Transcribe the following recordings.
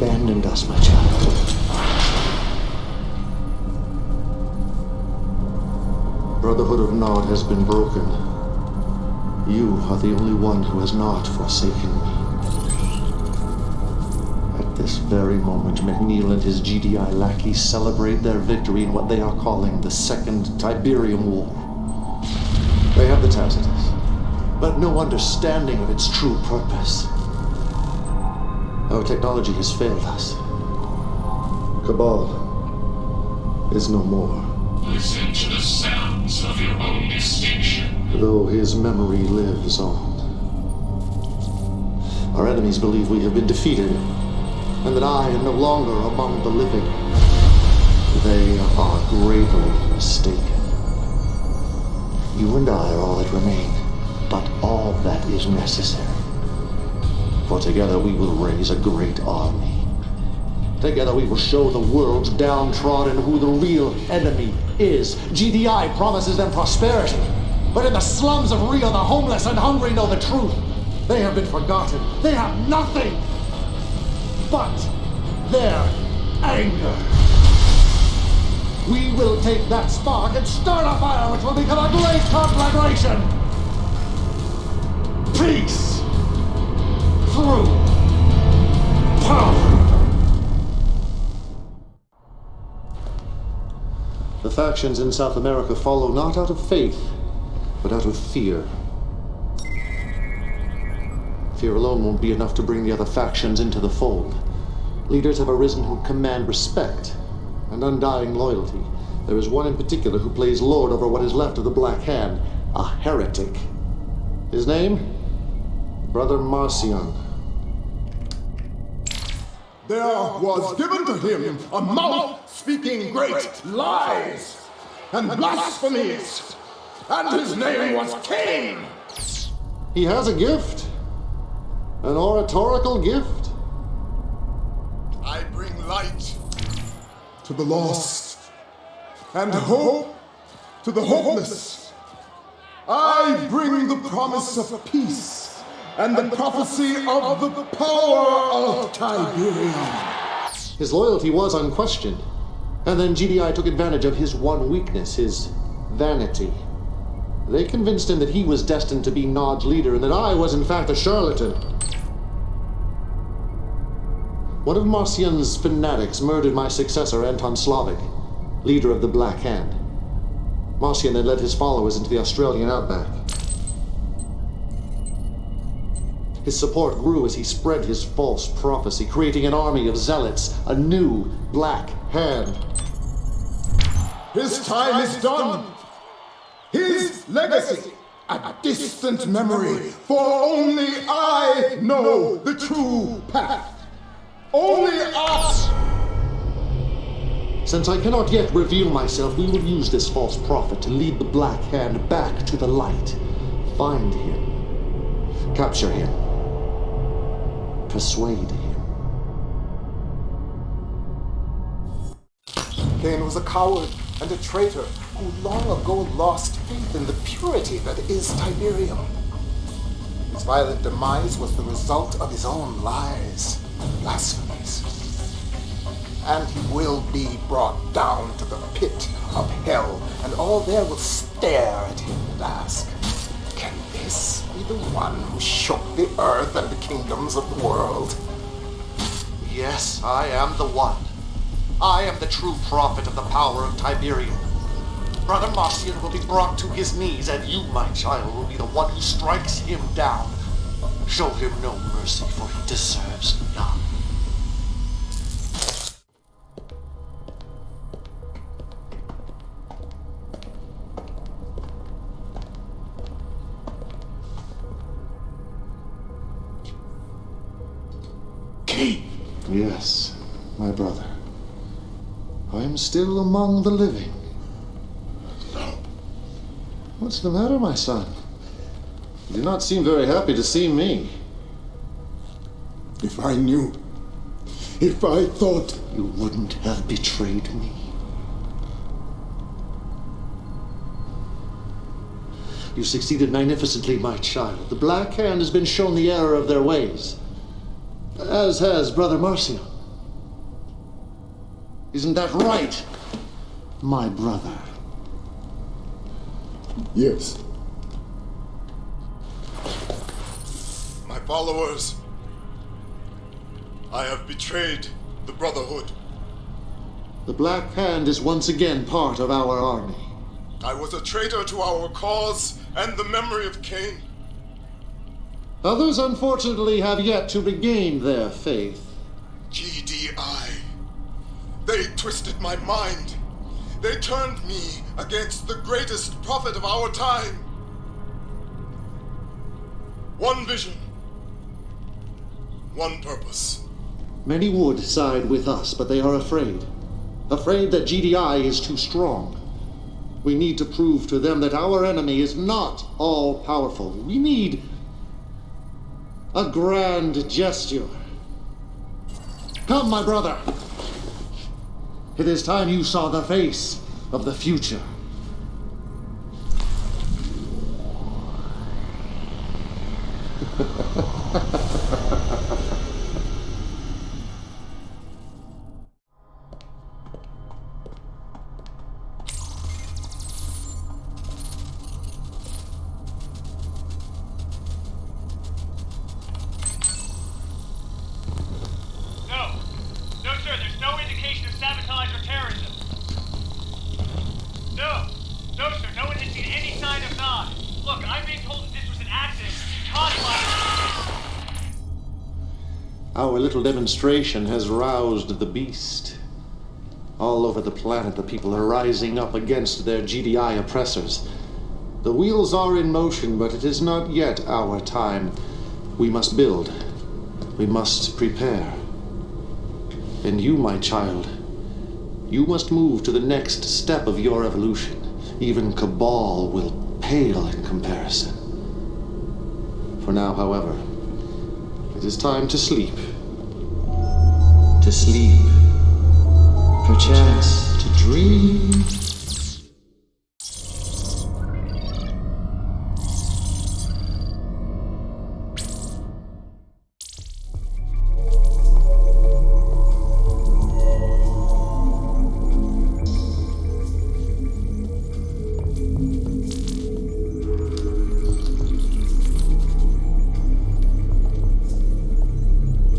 abandoned us, my child. Brotherhood of Nod has been broken. You are the only one who has not forsaken me. At this very moment, McNeil and his GDI lackeys celebrate their victory in what they are calling the Second Tiberium War. They have the Tacitus, but no understanding of its true purpose. Our technology has failed us. Cabal is no more. Listen to the sounds of your own extinction. Though his memory lives on. Our enemies believe we have been defeated, and that I am no longer among the living. They are gravely mistaken. You and I are all that remain, but all that is necessary. For together we will raise a great army. Together we will show the world's downtrodden who the real enemy is. GDI promises them prosperity, but in the slums of Rio, the homeless and hungry know the truth. They have been forgotten. They have nothing but their anger. We will take that spark and start a fire which will become a great conflagration. Peace through power. The factions in South America follow not out of faith, but out of fear. Fear alone won't be enough to bring the other factions into the fold. Leaders have arisen who command respect and undying loyalty. There is one in particular who plays lord over what is left of the Black Hand, a heretic. His name? Brother Marcion. There was given to him a mouth speaking great lies and blasphemies, and his name was Cain. He has a gift. An oratorical gift. I bring light to the lost and hope to the hopeless. I bring the promise of peace and the prophecy of the power of Tiberium. His loyalty was unquestioned, and then GDI took advantage of his one weakness, his vanity. They convinced him that he was destined to be Nod's leader and that I was in fact a charlatan. One of Marcion's fanatics murdered my successor, Anton Slavik, leader of the Black Hand. Marcion then led his followers into the Australian outback. His support grew as he spread his false prophecy, creating an army of zealots, a new Black Hand. His time is done. His legacy, a distant memory, for only I know the true path. Only us! Since I cannot yet reveal myself, we will use this false prophet to lead the Black Hand back to the light. Find him. Capture him. Persuade him. Cain was a coward and a traitor who long ago lost faith in the purity that is Tiberium. His violent demise was the result of his own lies and blasphemies. And he will be brought down to the pit of hell, and all there will stare at him and ask, can this be the one who shook the earth and the kingdoms of the world? Yes, I am the one. I am the true prophet of the power of Tiberium. Brother Marcion will be brought to his knees, and you, my child, will be the one who strikes him down. Show him no mercy, for he deserves none. Cain! Yes, my brother. I am still among the living. No. What's the matter, my son? You do not seem very happy to see me. If I knew, if I thought... You wouldn't have betrayed me. You succeeded magnificently, my child. The Black Hand has been shown the error of their ways, as has Brother Marcion. Isn't that right, my brother? Yes. My followers, I have betrayed the Brotherhood. The Black Hand is once again part of our army. I was a traitor to our cause and the memory of Cain. Others, unfortunately, have yet to regain their faith. GDI. They twisted my mind. They turned me against the greatest prophet of our time. One vision. One purpose. Many would side with us, but they are afraid. Afraid that GDI is too strong. We need to prove to them that our enemy is not all-powerful. We need a grand gesture. Come, my brother. It is time you saw the face of the future. No, sir, there's no indication of sabotage or terrorism. No, sir, no one has seen any sign of Nod. Look, I'm being told that this was an accident caused by... Our little demonstration has roused the beast. All over the planet, the people are rising up against their GDI oppressors. The wheels are in motion, but it is not yet our time. We must build. We must prepare. And you, my child, you must move to the next step of your evolution. Even Cabal will pale in comparison. For now, however, it is time to sleep. To sleep. Perchance to dream.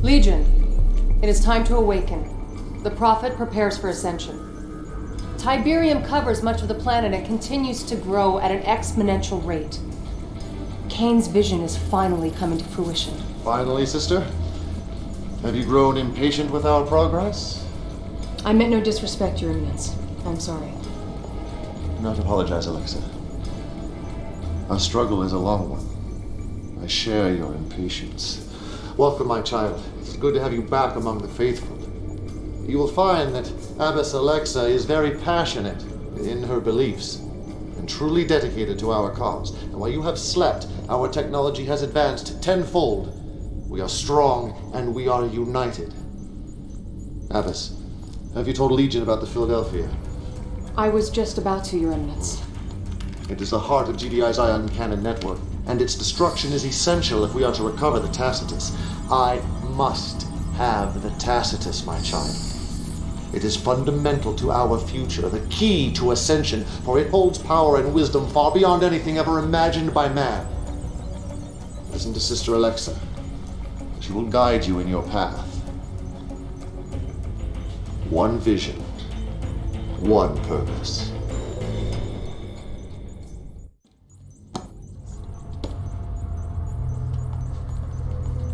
Legion, it is time to awaken. The Prophet prepares for ascension. Tiberium covers much of the planet and continues to grow at an exponential rate. Kane's vision is finally coming to fruition. Finally, sister? Have you grown impatient with our progress? I meant no disrespect, Your Eminence. I'm sorry. Do not apologize, Alexa. Our struggle is a long one. I share your impatience. Welcome, my child. It's good to have you back among the faithful. You will find that Abbess Alexa is very passionate in her beliefs and truly dedicated to our cause. And while you have slept, our technology has advanced tenfold. We are strong and we are united. Abbess, have you told Legion about the Philadelphia? I was just about to, Your Eminence. It is the heart of GDI's ion cannon network, and its destruction is essential if we are to recover the Tacitus. I must have the Tacitus, my child. It is fundamental to our future, the key to ascension, for it holds power and wisdom far beyond anything ever imagined by man. Listen to Sister Alexa. She will guide you in your path. One vision, one purpose.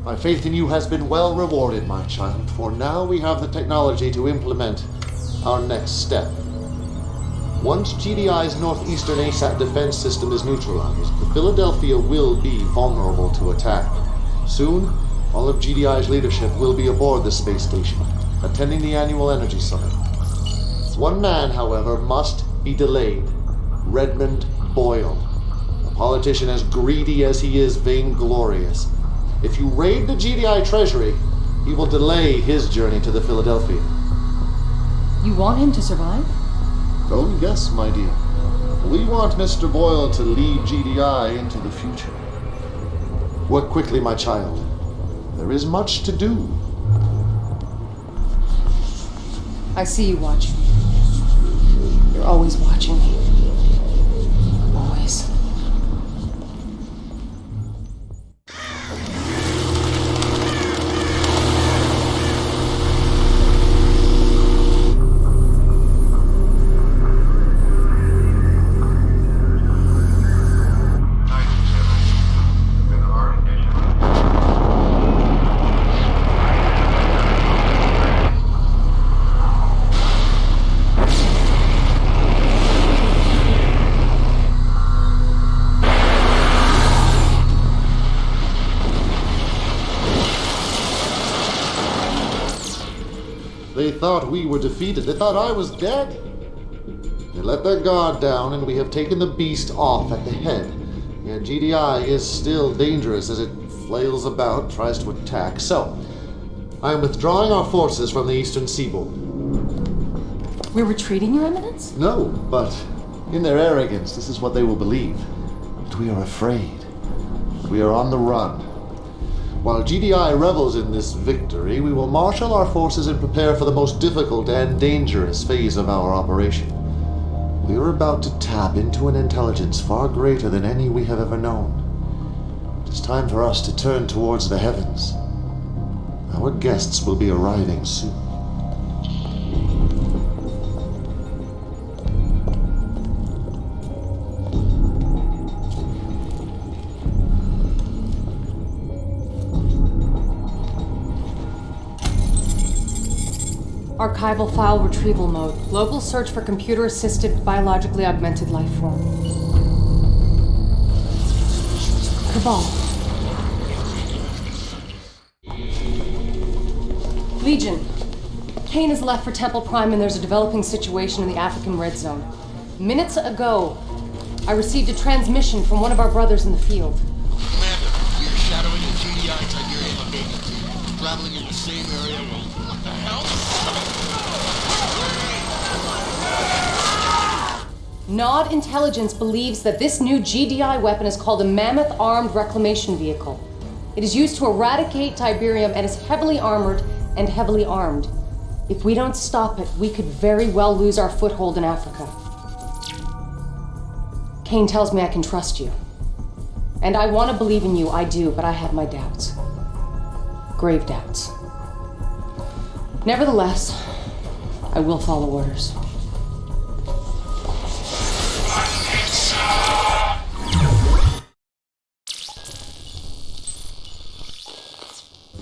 My faith in you has been well rewarded, my child, for now we have the technology to implement our next step. Once GDI's northeastern ASAT defense system is neutralized, the Philadelphia will be vulnerable to attack. Soon, all of GDI's leadership will be aboard the space station, attending the annual Energy Summit. One man, however, must be delayed. Redmond Boyle. A politician as greedy as he is vainglorious. If you raid the GDI treasury, he will delay his journey to the Philadelphia. You want him to survive? Don't guess, my dear. We want Mr. Boyle to lead GDI into the future. Work quickly, my child. There is much to do. I see you watching. You're always watching me. Always. They thought we were defeated. They thought I was dead. They let their guard down, and we have taken the beast off at the head. Yeah, GDI is still dangerous as it flails about, tries to attack. So, I am withdrawing our forces from the eastern seaboard. We're retreating, Your Eminence? No, but in their arrogance, this is what they will believe. That we are afraid. That we are on the run. While GDI revels in this victory, we will marshal our forces and prepare for the most difficult and dangerous phase of our operation. We are about to tap into an intelligence far greater than any we have ever known. It is time for us to turn towards the heavens. Our guests will be arriving soon. Archival file retrieval mode. Global search for computer-assisted, biologically augmented life form. Cabal. Legion. Kane has left for Temple Prime and there's a developing situation in the African Red Zone. Minutes ago, I received a transmission from one of our brothers in the field. Commander, we are shadowing the GDI Tiberium abatement. Traveling in the same area. What the hell? Nod Intelligence believes that this new GDI weapon is called a Mammoth Armed Reclamation Vehicle. It is used to eradicate Tiberium and is heavily armored and heavily armed. If we don't stop it, we could very well lose our foothold in Africa. Kane tells me I can trust you. And I want to believe in you, I do, but I have my doubts. Grave doubts. Nevertheless, I will follow orders.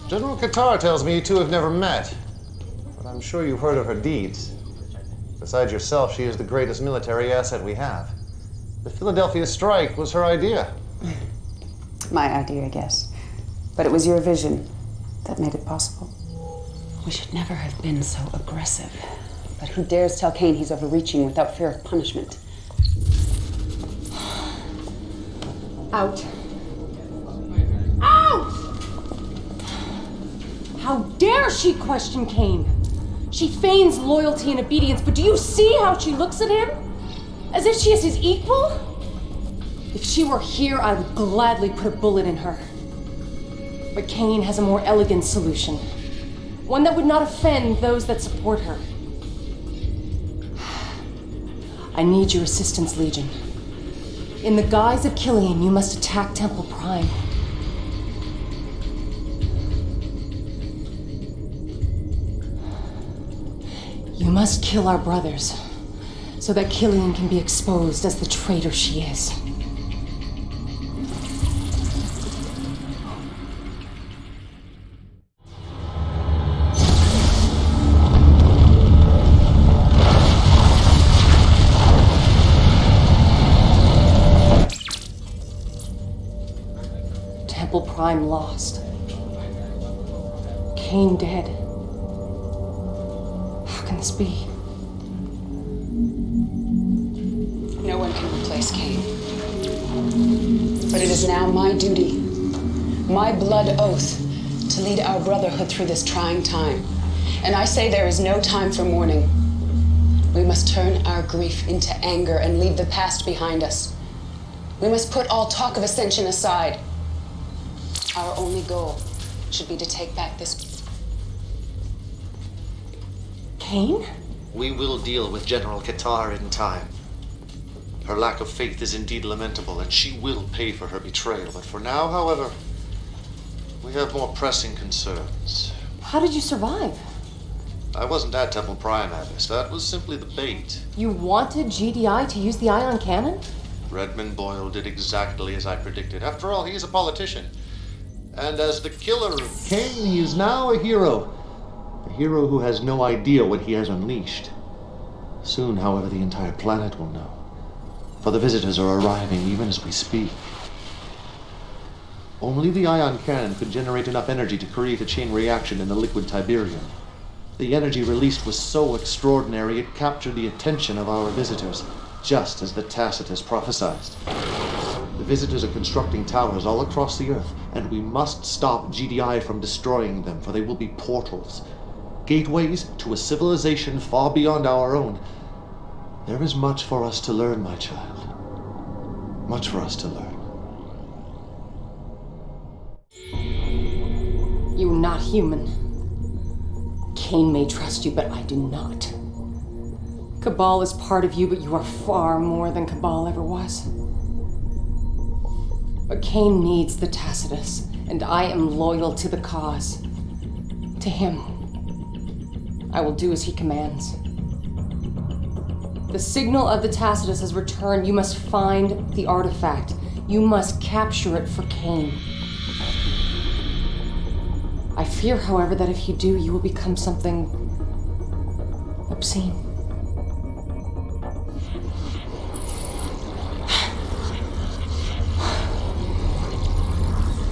General Qatar tells me you two have never met, but I'm sure you've heard of her deeds. Besides yourself, she is the greatest military asset we have. The Philadelphia strike was her idea. My idea, I guess. But it was your vision that made it possible. We should never have been so aggressive. But who dares tell Kane he's overreaching without fear of punishment? Out. Out! How dare she question Kane? She feigns loyalty and obedience, but do you see how she looks at him? As if she is his equal? If she were here, I would gladly put a bullet in her. But Kane has a more elegant solution. One that would not offend those that support her. I need your assistance, Legion. In the guise of Killian, you must attack Temple Prime. You must kill our brothers, so that Killian can be exposed as the traitor she is. Temple Prime lost. Kane dead. How can this be? No one can replace Kane. But it is now my duty, my blood oath, to lead our brotherhood through this trying time. And I say there is no time for mourning. We must turn our grief into anger and leave the past behind us. We must put all talk of ascension aside. Our only goal should be to take back this... Kane? We will deal with General Qatar in time. Her lack of faith is indeed lamentable, and she will pay for her betrayal. But for now, however, we have more pressing concerns. How did you survive? I wasn't at Temple Prime, Abbess. That was simply the bait. You wanted GDI to use the ion cannon? Redmond Boyle did exactly as I predicted. After all, he is a politician. And as the killer of Kane, he is now a hero. A hero who has no idea what he has unleashed. Soon, however, the entire planet will know. For the visitors are arriving even as we speak. Only the ion cannon could generate enough energy to create a chain reaction in the liquid Tiberium. The energy released was so extraordinary it captured the attention of our visitors, just as the Tacitus prophesied. The visitors are constructing towers all across the Earth, and we must stop GDI from destroying them, for they will be portals. Gateways to a civilization far beyond our own. There is much for us to learn, my child. Much for us to learn. You're not human. Kane may trust you, but I do not. Cabal is part of you, but you are far more than Cabal ever was. But Kane needs the Tacitus, and I am loyal to the cause. To him. I will do as he commands. The signal of the Tacitus has returned. You must find the artifact. You must capture it for Kane. I fear, however, that if you do, you will become something obscene.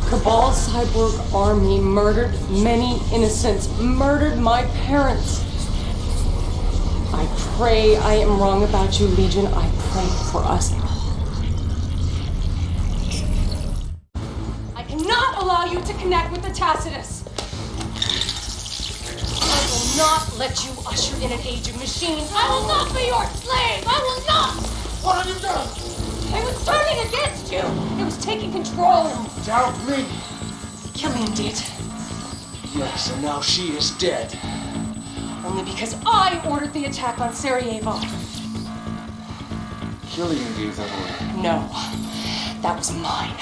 Cabal's cyborg army murdered many innocents, murdered my parents. I pray I am wrong about you, Legion. I pray for us all. I cannot allow you to connect with the Tacitus. I will not let you usher in an age of machines. I will not be your slave. I will not. What have you done? It was turning against you. It was taking control. Doubt me. Killian did. Yes, and now she is dead. Only because I ordered the attack on Sarajevo. Killian gave that order. No, that was mine.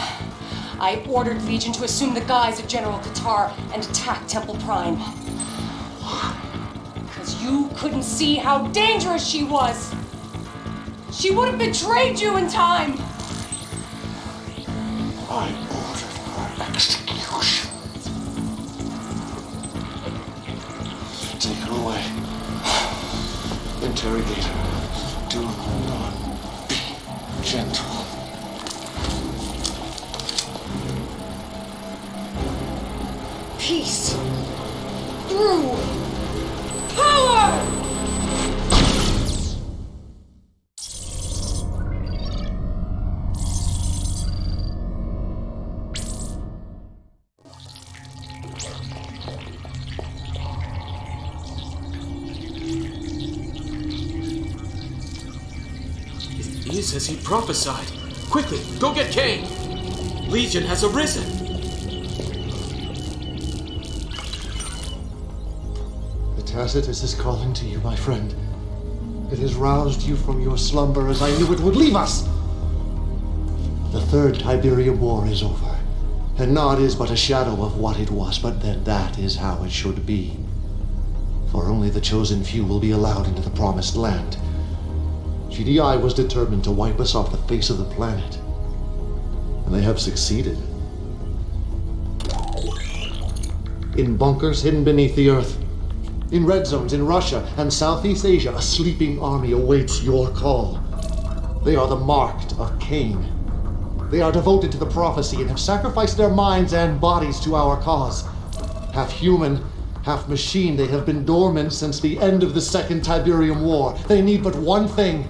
I ordered Legion to assume the guise of General Qatar and attack Temple Prime. Because you couldn't see how dangerous she was. She would have betrayed you in time. I ordered her execution. Take her away. Interrogate her. Do not be gentle. Peace. Through power! It is as he prophesied. Quickly, go get Kane. Legion has arisen. The Tacitus is calling to you, my friend. It has roused you from your slumber as I knew it would leave us. The Third Tiberium War is over, and Nod is but a shadow of what it was, but then that is how it should be. For only the chosen few will be allowed into the Promised Land. GDI was determined to wipe us off the face of the planet, and they have succeeded. In bunkers hidden beneath the earth, in red zones in Russia and Southeast Asia, a sleeping army awaits your call. They are the marked of Cain. They are devoted to the prophecy and have sacrificed their minds and bodies to our cause. Half human, half machine, they have been dormant since the end of the Second Tiberium War. They need but one thing.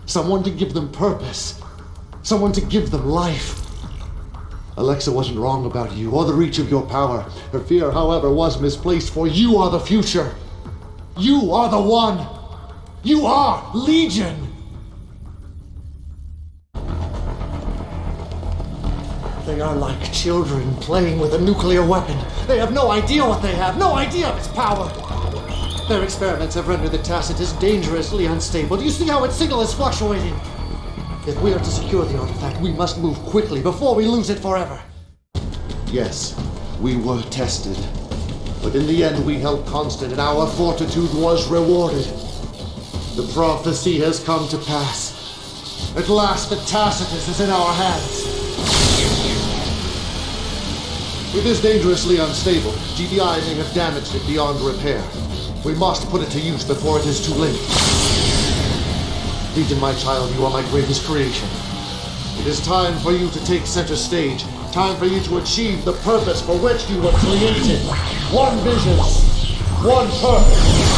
Someone to give them purpose. Someone to give them life. Alexa wasn't wrong about you or the reach of your power. Her fear, however, was misplaced, for you are the future. You are the one. You are Legion. They are like children playing with a nuclear weapon. They have no idea what they have, no idea of its power. Their experiments have rendered the Tacitus dangerously unstable. Do you see how its signal is fluctuating? If we are to secure the artifact, we must move quickly before we lose it forever. Yes, we were tested. But in the end, we held constant, and our fortitude was rewarded. The prophecy has come to pass. At last, the Tacitus is in our hands. It is dangerously unstable. GDI may have damaged it beyond repair. We must put it to use before it is too late. Legion, my child, you are my greatest creation. It is time for you to take center stage. Time for you to achieve the purpose for which you were created. One vision, one purpose.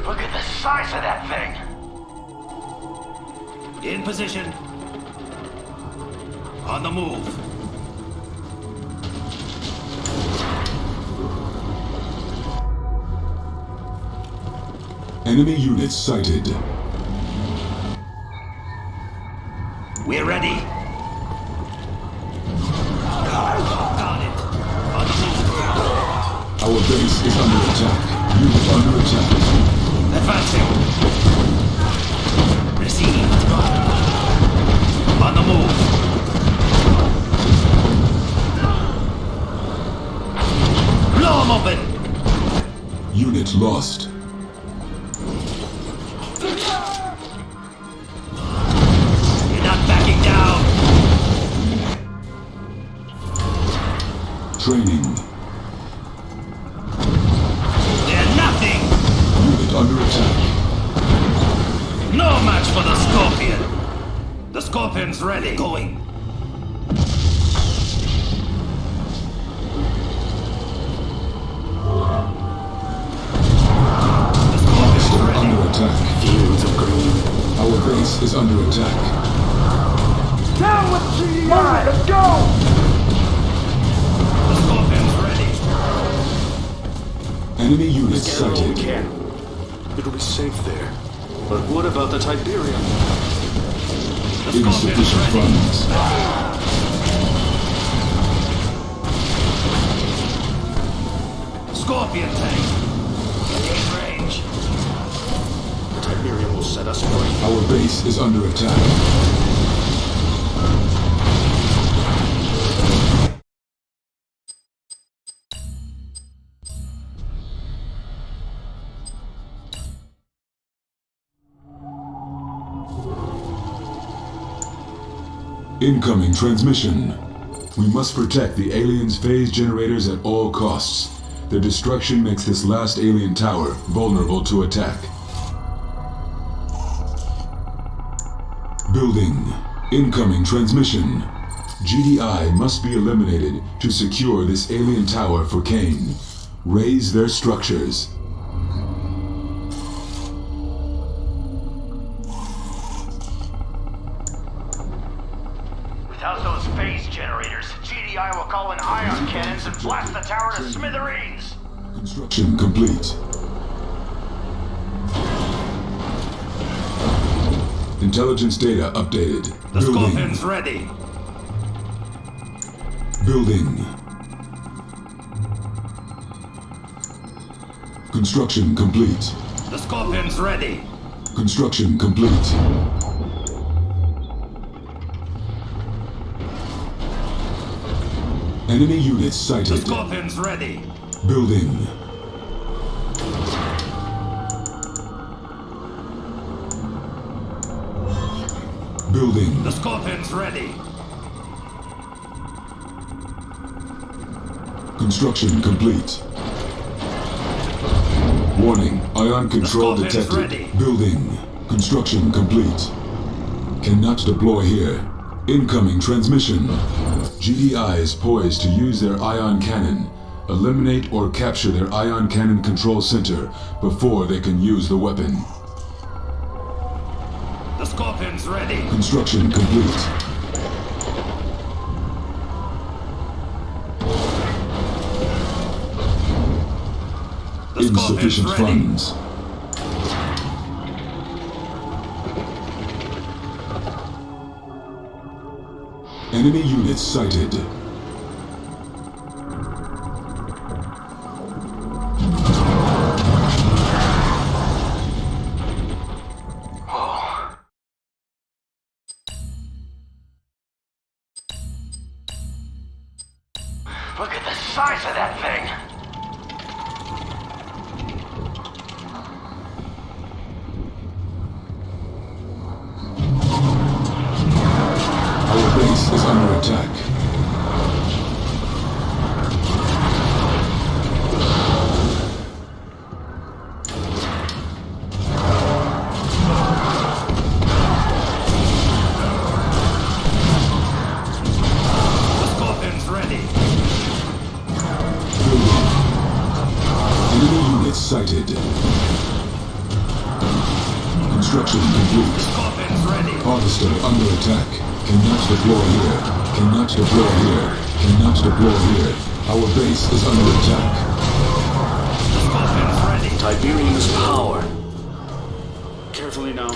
Look at the size of that thing! In position. On the move. Enemy units sighted. We're ready. Got it. On the move. Our base is under attack. Unit under attack. Advancing. Received. On the move. Blow 'em open. Unit lost. You're not backing down. Training. They're nothing. Unit under attack. No match for the Scorpion. The Scorpion's ready. Going. The Scorpion's ready. Under attack. Fields of green. Our base is under attack. Down with GDI! Let's go! The Scorpion's ready. Enemy units sighted. It'll be safe there. But what about the Tiberium? The Scorpion's Insufficient ready. funds. Scorpion tank. In range. The Tiberium will set us free. Our base is under attack. Incoming transmission. We must protect the aliens' phase generators at all costs. Their destruction makes this last alien tower vulnerable to attack. Building. Incoming transmission. GDI must be eliminated to secure this alien tower for Kane. Raise their structures. Without those phase generators, GDI will call in ion cannons and blast the tower to smithereens! Construction complete. Intelligence data updated. The Building. Scorpion's ready! Building. Construction complete. The Scorpion's ready. Construction complete. Enemy units The sighted. Scorpion's ready. Building. Building. The Scorpion's ready. Construction complete. Warning, ion control Scorpion's detected. ready. Building. Construction complete. Cannot deploy here. Incoming transmission. GDI is poised to use their ion cannon. Eliminate or capture their ion cannon control center before they can use the weapon. The Scorpion's ready. Construction complete. The Scorpion's Insufficient ready. funds. Enemy units sighted. Look at the size of that thing. Our base is under attack. The Scorpion's ready. Enemy units sighted. Construction complete. Scorpion's ready. Harvester under attack. Cannot deploy here. Cannot deploy here. Cannot deploy here. Our base is under attack. The Scorpion's ready. Tiberium's power. Carefully now.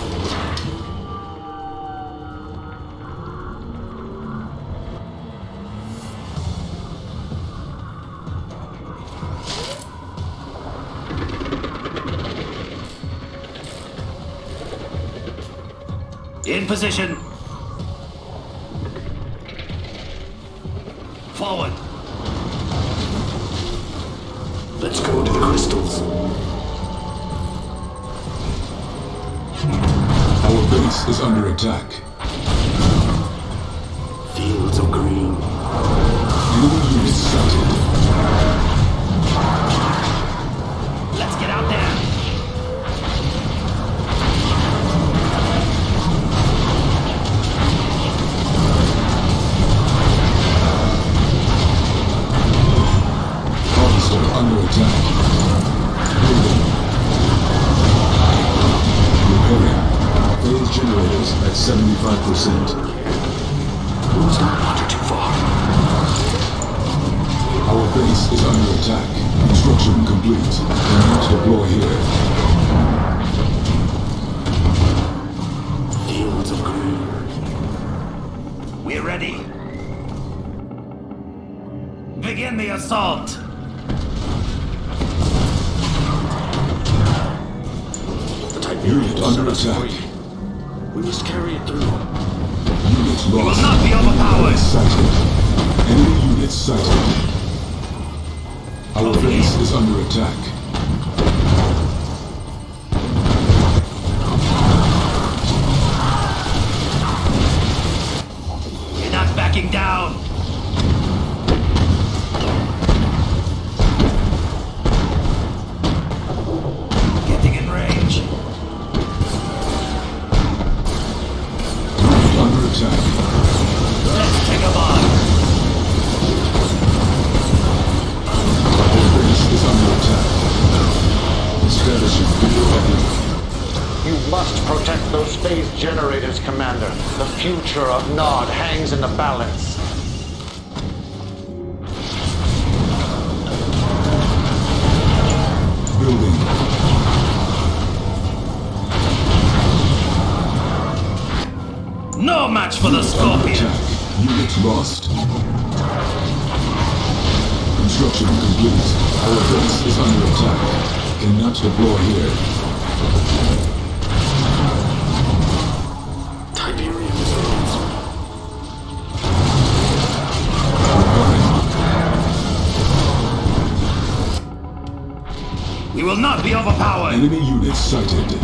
In position. Forward. Let's go to the crystals. Our base is under attack. Fields of green. Enemy units sighted. Let's get out there. Harvester under attack. Building. Repairing. Phase generators at 75%. Let's not wander too far. Our base is under attack. Construction complete. Cannot deploy here. Fields of green. We're ready. Begin the assault. The Tiberium Unit under is attack. free. We must carry it through. Units We will lost. not be overpowered. Sighted. Enemy units sighted. Our base is under attack. You're not backing down. Getting in range. Unit under attack. Let's take them on. Our base is under attack. Establishing video heavy. You must protect those phase generators, Commander. The future of Nod hangs in the balance. Building. No match for the Under Scorpion. attack. Unit lost. Construction complete. Our base is under attack. Cannot deploy here. Tiberium is the answer. Repairing. We will not be overpowered! Enemy units sighted.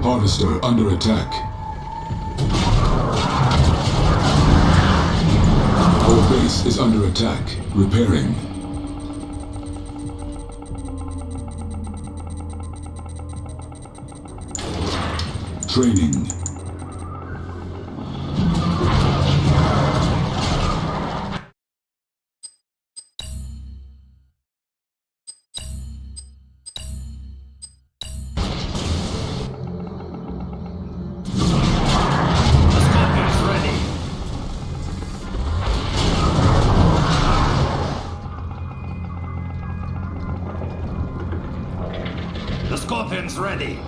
Harvester under attack. Our base is under attack. Repairing. Training. The Scorpion's ready.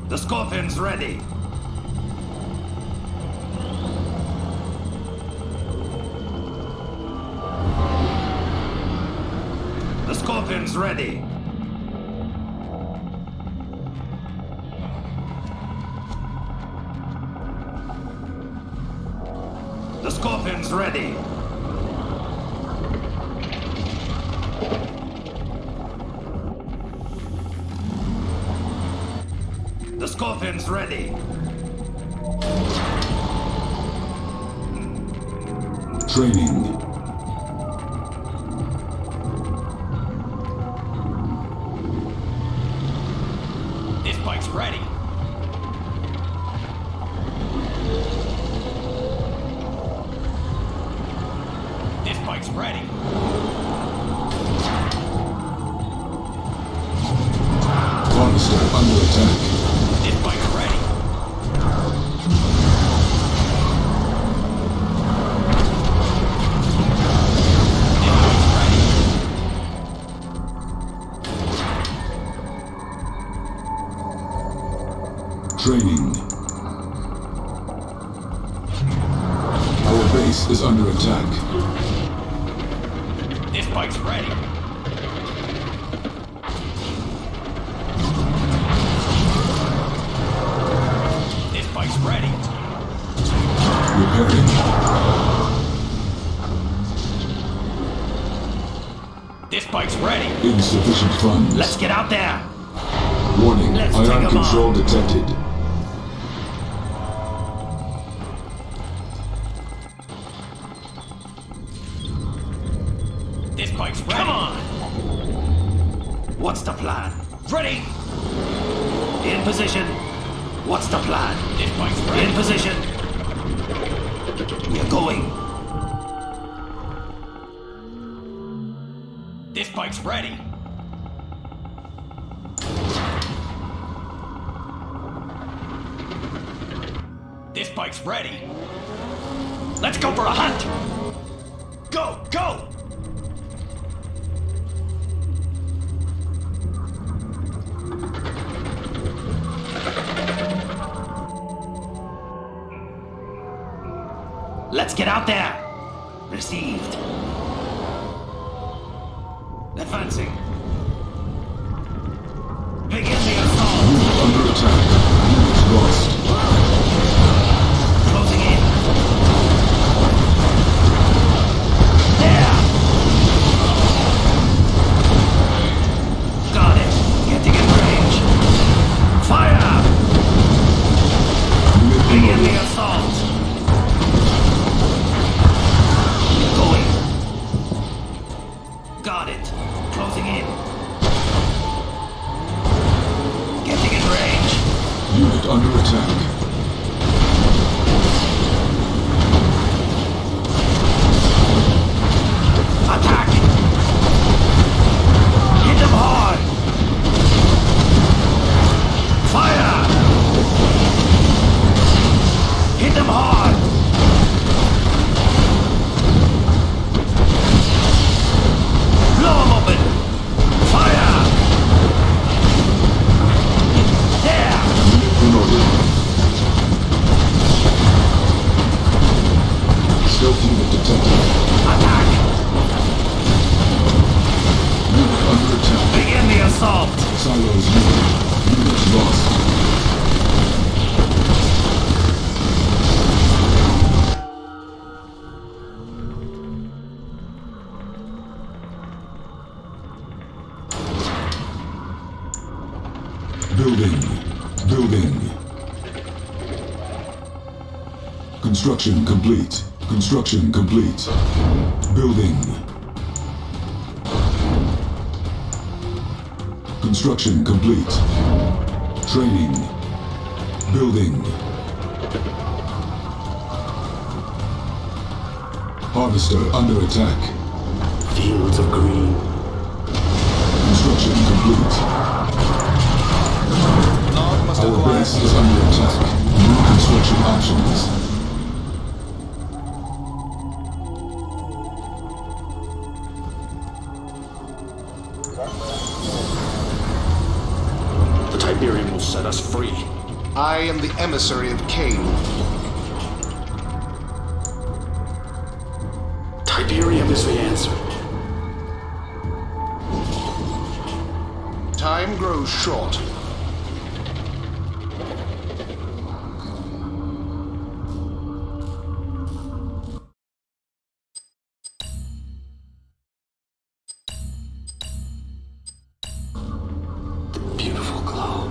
The Scorpion's ready. The Scorpion's ready. The Scorpion's ready. The Scorpion's ready. Training. This bike's ready. This bike's ready. Harvester under attack. This bike's ready. Training. Our base is under attack. This bike's ready. This bike's ready. Repairing. This bike's ready. Insufficient funds. Let's get out there. Warning. Let's take Ion 'em control on. detected. This bike's ready. Come on. What's the plan? Ready. In position. What's the plan? This bike's ready. In position. We're going. This bike's ready. This bike's ready. Let's go for a hunt. Go, go. Let's get out there. Received. Advancing. Begin the assault. Unit under attack. Unit lost. Closing in. There. Got it. Getting in range. Fire. Unit Begin the promoted. assault. Going. Got it. Closing in. Getting in range. Unit under attack. unit detected. Attack! Unit under attack. Begin the assault! Silos unit. Unit lost. Building. Building. Construction complete. Construction complete. Building. Construction complete. Training. Building. Harvester under attack. Fields of green. Construction complete. Our base is under attack. New construction options. The Tiberium will set us free. I am the emissary of Cain. Tiberium is the answer. Time grows short. Beautiful glow.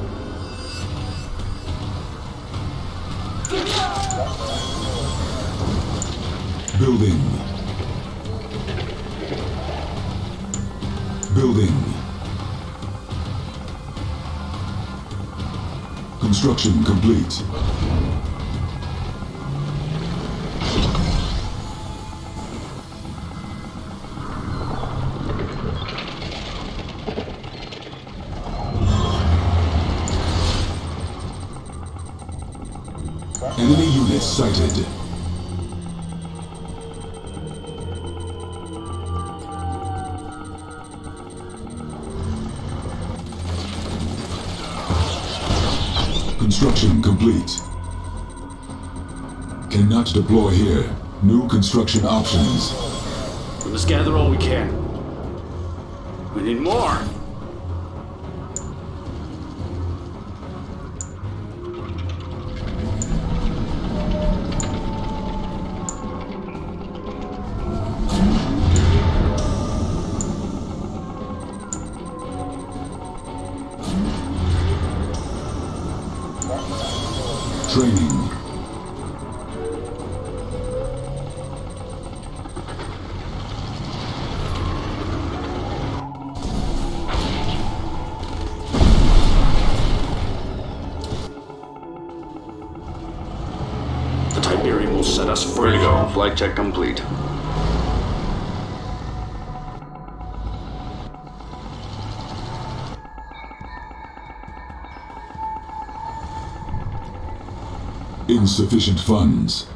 Building. Building. Construction complete. Enemy units sighted. Construction complete. Cannot deploy here. New construction options. We must gather all we can. We need more. Training. The Tiberium will set us free. Ready to go. Flight check complete. Insufficient funds.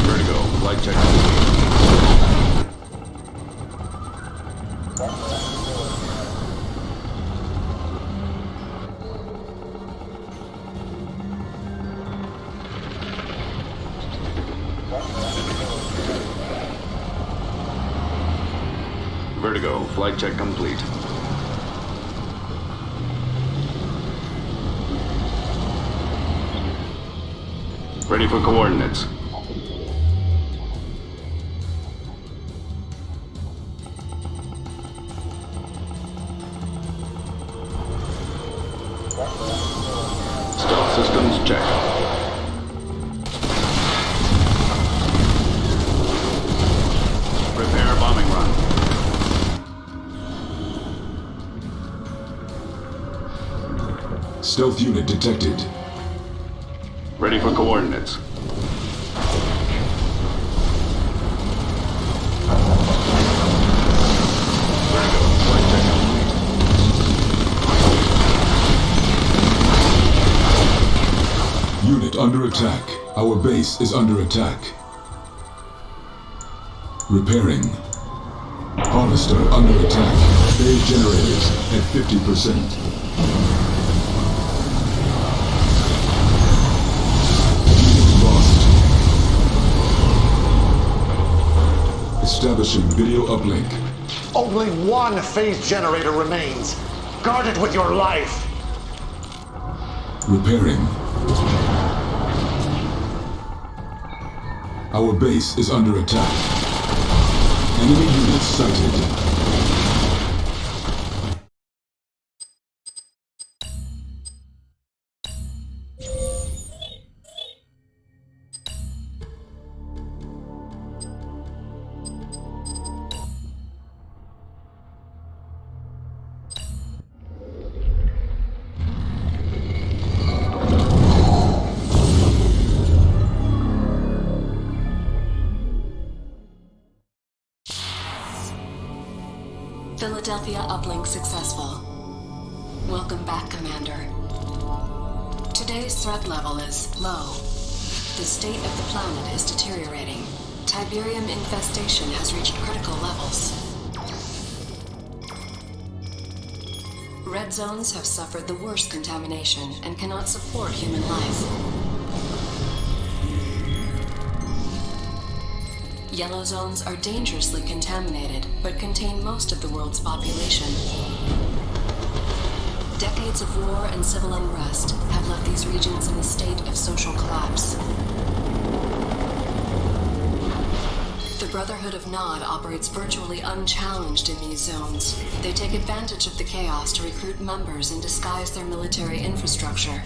Ready to go. Flight check complete. Vertigo, flight check complete. Ready for coordinates. Stealth systems check. Prepare bombing run. Stealth unit detected. Ready for coordinates. Vertigo, flight check complete. Unit under attack. Our base is under attack. Repairing. Harvester under attack. Phase generators at 50%. Establishing video uplink. Only one phase generator remains. Guard it with your life. Repairing. Our base is under attack. Enemy units sighted. Philadelphia uplink successful. Welcome back, Commander. Today's threat level is low. The state of the planet is deteriorating. Tiberium infestation has reached critical levels. Red zones have suffered the worst contamination and cannot support human life. Yellow zones are dangerously contaminated, but contain most of the world's population. Decades of war and civil unrest have left these regions in a state of social collapse. The Brotherhood of Nod operates virtually unchallenged in these zones. They take advantage of the chaos to recruit members and disguise their military infrastructure.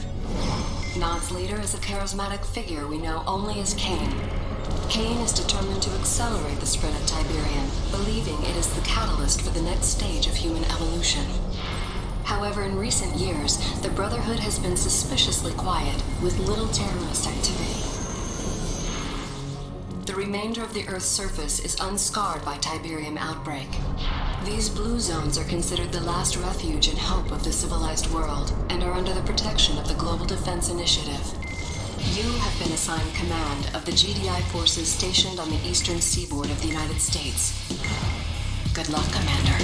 Nod's leader is a charismatic figure we know only as Kane. Kane is determined to accelerate the spread of Tiberium, believing it is the catalyst for the next stage of human evolution. However, in recent years, the Brotherhood has been suspiciously quiet, with little terrorist activity. The remainder of the Earth's surface is unscarred by Tiberium outbreak. These blue zones are considered the last refuge and hope of the civilized world, and are under the protection of the Global Defense Initiative. You have been assigned command of the GDI forces stationed on the eastern seaboard of the United States. Good luck, Commander.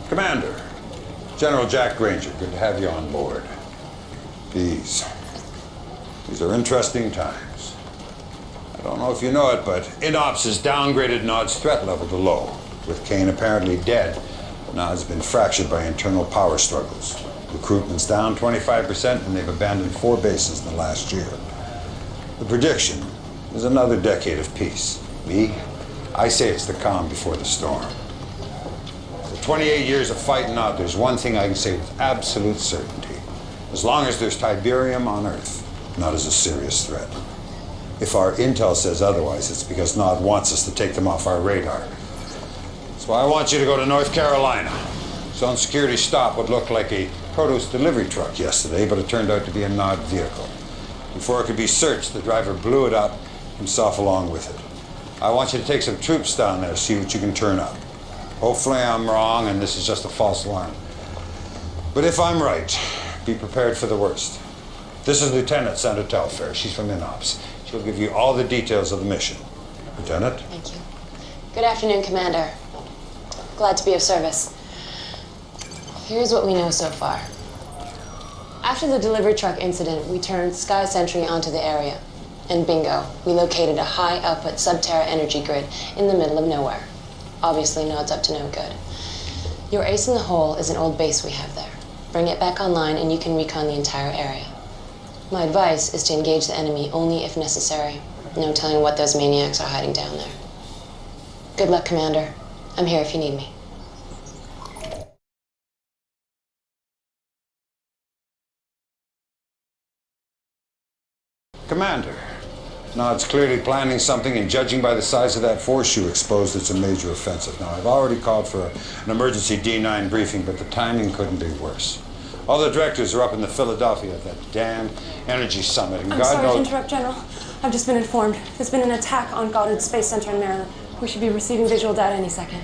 Commander, General Jack Granger, good to have you on board. These are interesting times. I don't know if you know it, but INOPS has downgraded Nod's threat level to low. With Kane apparently dead, Nod's been fractured by internal power struggles. Recruitment's down 25%, and they've abandoned 4 bases in the last year. The prediction is another decade of peace. I say it's the calm before the storm. 28 years of fighting out, there's one thing I can say with absolute certainty. As long as there's Tiberium on Earth, Nod is a serious threat. If our intel says otherwise, it's because Nod wants us to take them off our radar. That's why I want you to go to North Carolina. Zone security stopped what looked like a produce delivery truck yesterday, but it turned out to be a Nod vehicle. Before it could be searched, the driver blew it up, himself along with it. I want you to take some troops down there, see what you can turn up. Hopefully I'm wrong and this is just a false alarm. But if I'm right, be prepared for the worst. This is Lieutenant Sandra Telfair. She's from INOPS. She'll give you all the details of the mission. Lieutenant? Thank you. Good afternoon, Commander. Glad to be of service. Here's what we know so far. After the delivery truck incident, we turned Sky Sentry onto the area. And bingo, we located a high-output sub-Terra energy grid in the middle of nowhere. Obviously, Nod's up to no good. Your ace in the hole is an old base we have there. Bring it back online and you can recon the entire area. My advice is to engage the enemy only if necessary. No telling what those maniacs are hiding down there. Good luck, Commander. I'm here if you need me. Commander, Nod's clearly planning something, and judging by the size of that force you exposed, it's a major offensive. Now, I've already called for an emergency D9 briefing, but the timing couldn't be worse. All the directors are up in the Philadelphia at that damn energy summit, and I'm sorry to interrupt, General. I've just been informed. There's been an attack on Goddard Space Center in Maryland. We should be receiving visual data any second.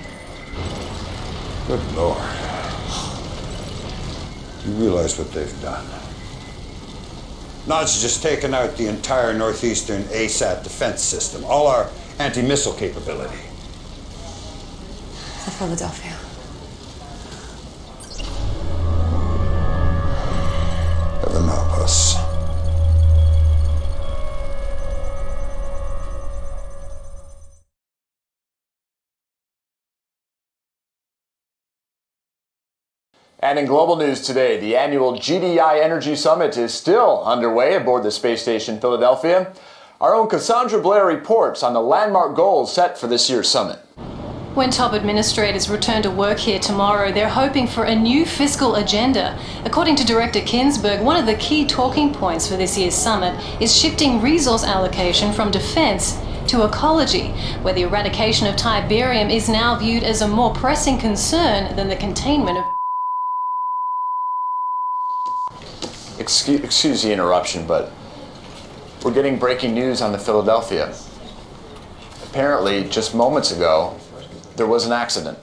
Good Lord. You realize what they've done? Nod's just taken out the entire northeastern ASAT defense system, all our anti-missile capability. The Philadelphia. Heaven help us. And in global news today, the annual GDI Energy Summit is still underway aboard the space station Philadelphia. Our own Cassandra Blair reports on the landmark goals set for this year's summit. When top administrators return to work here tomorrow, they're hoping for a new fiscal agenda. According to Director Kinsberg, one of the key talking points for this year's summit is shifting resource allocation from defense to ecology, where the eradication of Tiberium is now viewed as a more pressing concern than the containment of... Excuse the interruption, but we're getting breaking news on the Philadelphia. Apparently, just moments ago, there was an accident.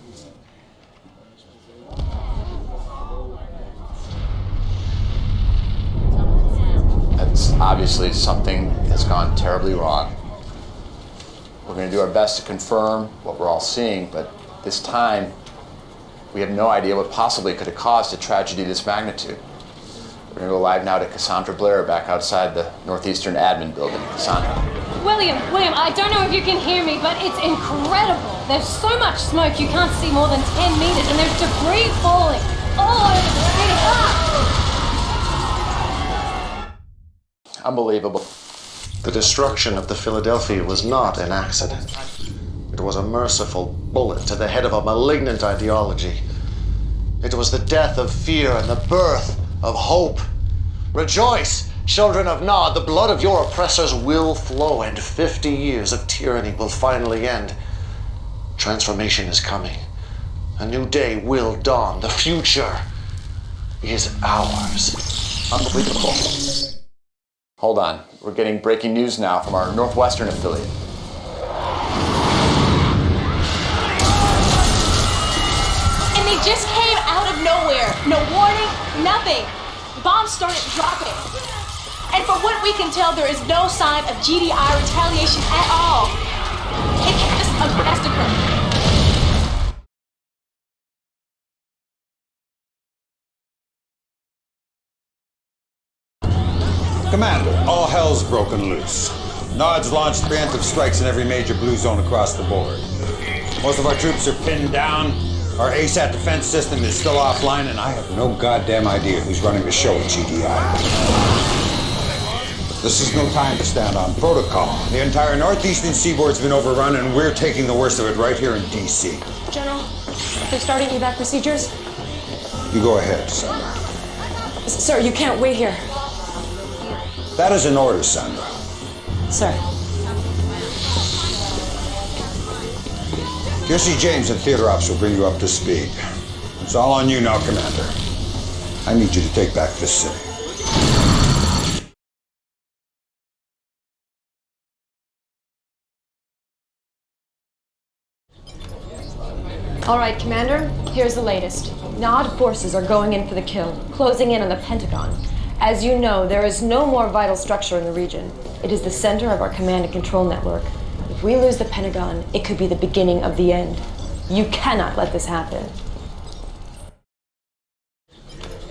That's obviously something has gone terribly wrong. We're going to do our best to confirm what we're all seeing, but this time, we have no idea what possibly could have caused a tragedy of this magnitude. We're going to go live now to Cassandra Blair back outside the Northeastern Admin Building. Cassandra. William, I don't know if you can hear me, but it's incredible. There's so much smoke you can't see more than 10 meters, and there's debris falling all over the city. Ah! Unbelievable. The destruction of the Philadelphia was not an accident. It was a merciful bullet to the head of a malignant ideology. It was the death of fear and the birth of hope. Rejoice, children of Nod, the blood of your oppressors will flow, and 50 years of tyranny will finally end. Transformation is coming. A new day will dawn. The future is ours. Unbelievable. Hold on. We're getting breaking news now from our Northwestern affiliate. And they just came out of nowhere. No warning, nothing. Bombs started dropping. And from what we can tell, there is no sign of GDI retaliation at all. It's just a massacre. Commander, all hell's broken loose. Nod's launched preemptive strikes in every major blue zone across the board. Most of our troops are pinned down. Our ASAT defense system is still offline, and I have no goddamn idea who's running the show at GDI. This is no time to stand on protocol. The entire northeastern seaboard's been overrun, and we're taking the worst of it right here in DC. General, they're starting evac procedures. You go ahead, Sandra. Sir, you can't wait here. That is an order, Sandra. Sir. Jesse James and Theater Ops will bring you up to speed. It's all on you now, Commander. I need you to take back this city. All right, Commander, here's the latest. Nod forces are going in for the kill, closing in on the Pentagon. As you know, there is no more vital structure in the region. It is the center of our command and control network. If we lose the Pentagon, it could be the beginning of the end. You cannot let this happen.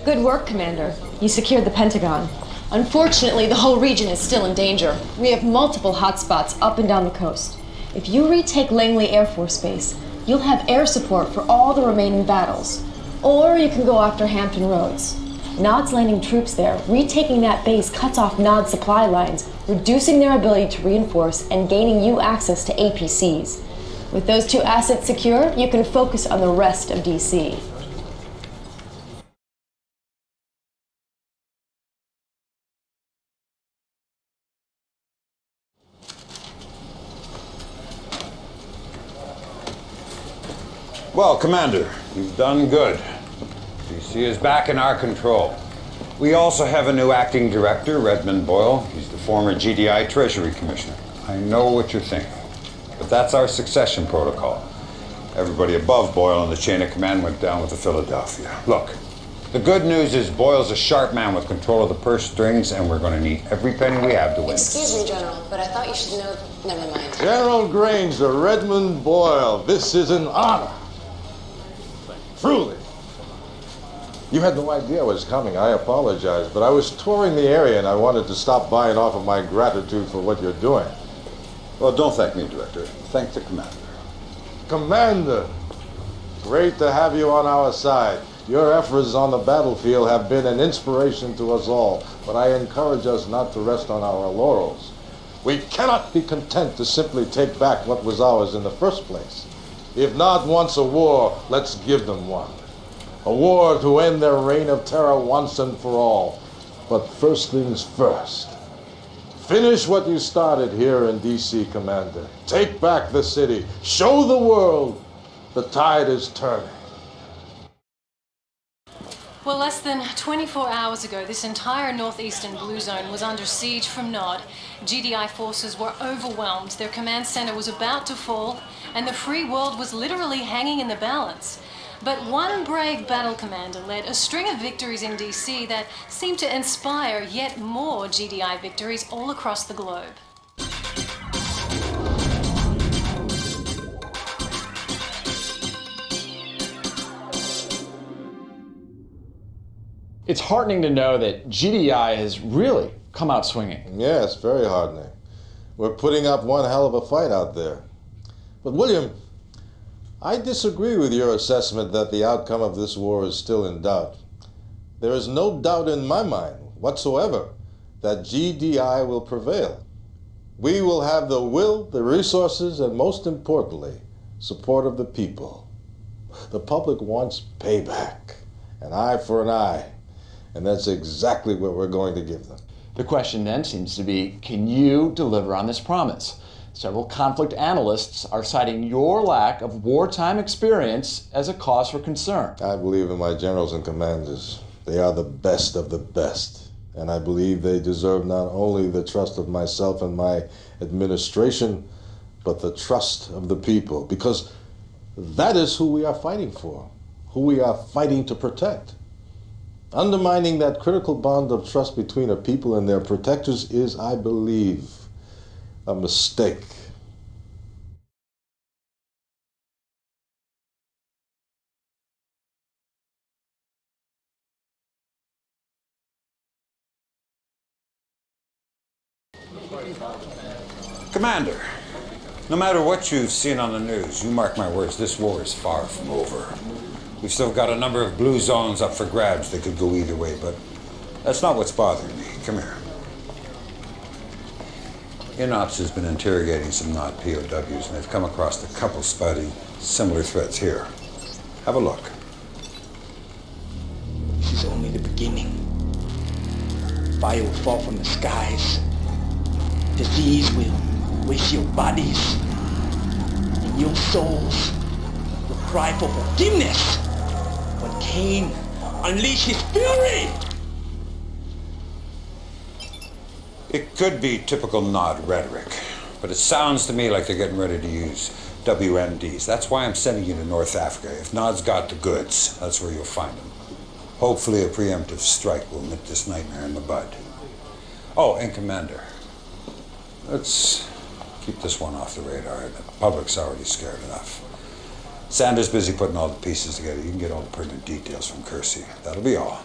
Good work, Commander. You secured the Pentagon. Unfortunately, the whole region is still in danger. We have multiple hotspots up and down the coast. If you retake Langley Air Force Base, you'll have air support for all the remaining battles. Or you can go after Hampton Roads. Nod's landing troops there. Retaking that base cuts off Nod's supply lines, reducing their ability to reinforce and gaining you access to APCs. With those two assets secure, you can focus on the rest of DC. Well, Commander, you've done good. DC is back in our control. We also have a new acting director, Redmond Boyle. He's the former GDI Treasury Commissioner. I know what you're thinking, but that's our succession protocol. Everybody above Boyle in the chain of command went down with the Philadelphia. Look, The good news is Boyle's a sharp man with control of the purse strings, and we're going to need every penny we have to win. Excuse me, General, but I thought you should know. Never mind. General Granger, Redmond Boyle, this is an honor. Truly. You had no idea I was coming. I apologize, but I was touring the area and I wanted to stop by and offer my gratitude for what you're doing. Well, don't thank me, Director. Thank the Commander. Commander, great to have you on our side. Your efforts on the battlefield have been an inspiration to us all, but I encourage us not to rest on our laurels. We cannot be content to simply take back what was ours in the first place. If not once a war, let's give them one. A war to end their reign of terror once and for all. But first things first. Finish what you started here in D.C., Commander. Take back the city. Show the world the tide is turning. Well, less than 24 hours ago, this entire northeastern blue zone was under siege from Nod. GDI forces were overwhelmed, their command center was about to fall, and the free world was literally hanging in the balance. But one brave battle commander led a string of victories in DC that seemed to inspire yet more GDI victories all across the globe. It's heartening to know that GDI has really come out swinging. Yes, very heartening. We're putting up one hell of a fight out there. But William, I disagree with your assessment that the outcome of this war is still in doubt. There is no doubt in my mind whatsoever that GDI will prevail. We will have the will, the resources, and most importantly, support of the people. The public wants payback, an eye for an eye, and that's exactly what we're going to give them. The question then seems to be, can you deliver on this promise? Several conflict analysts are citing your lack of wartime experience as a cause for concern. I believe in my generals and commanders. They are the best of the best. And I believe they deserve not only the trust of myself and my administration, but the trust of the people. Because that is who we are fighting for, who we are fighting to protect. Undermining that critical bond of trust between a people and their protectors is, I believe, a mistake. Commander, no matter what you've seen on the news, you mark my words, this war is far from over. We've still got a number of blue zones up for grabs that could go either way, but that's not what's bothering me. Come here. INOPS has been interrogating some Nod POWs, and they've come across a couple spotting similar threats here. Have a look. This is only the beginning. Fire will fall from the skies. Disease will waste your bodies. And your souls will cry for forgiveness when Cain unleashed his fury! It could be typical Nod rhetoric, but it sounds to me like they're getting ready to use WMDs. That's why I'm sending you to North Africa. If Nod's got the goods, that's where you'll find them. Hopefully a preemptive strike will nip this nightmare in the bud. Oh, and Commander, let's keep this one off the radar. The public's already scared enough. Sanders busy putting all the pieces together. You can get all the pertinent details from Kersey. That'll be all.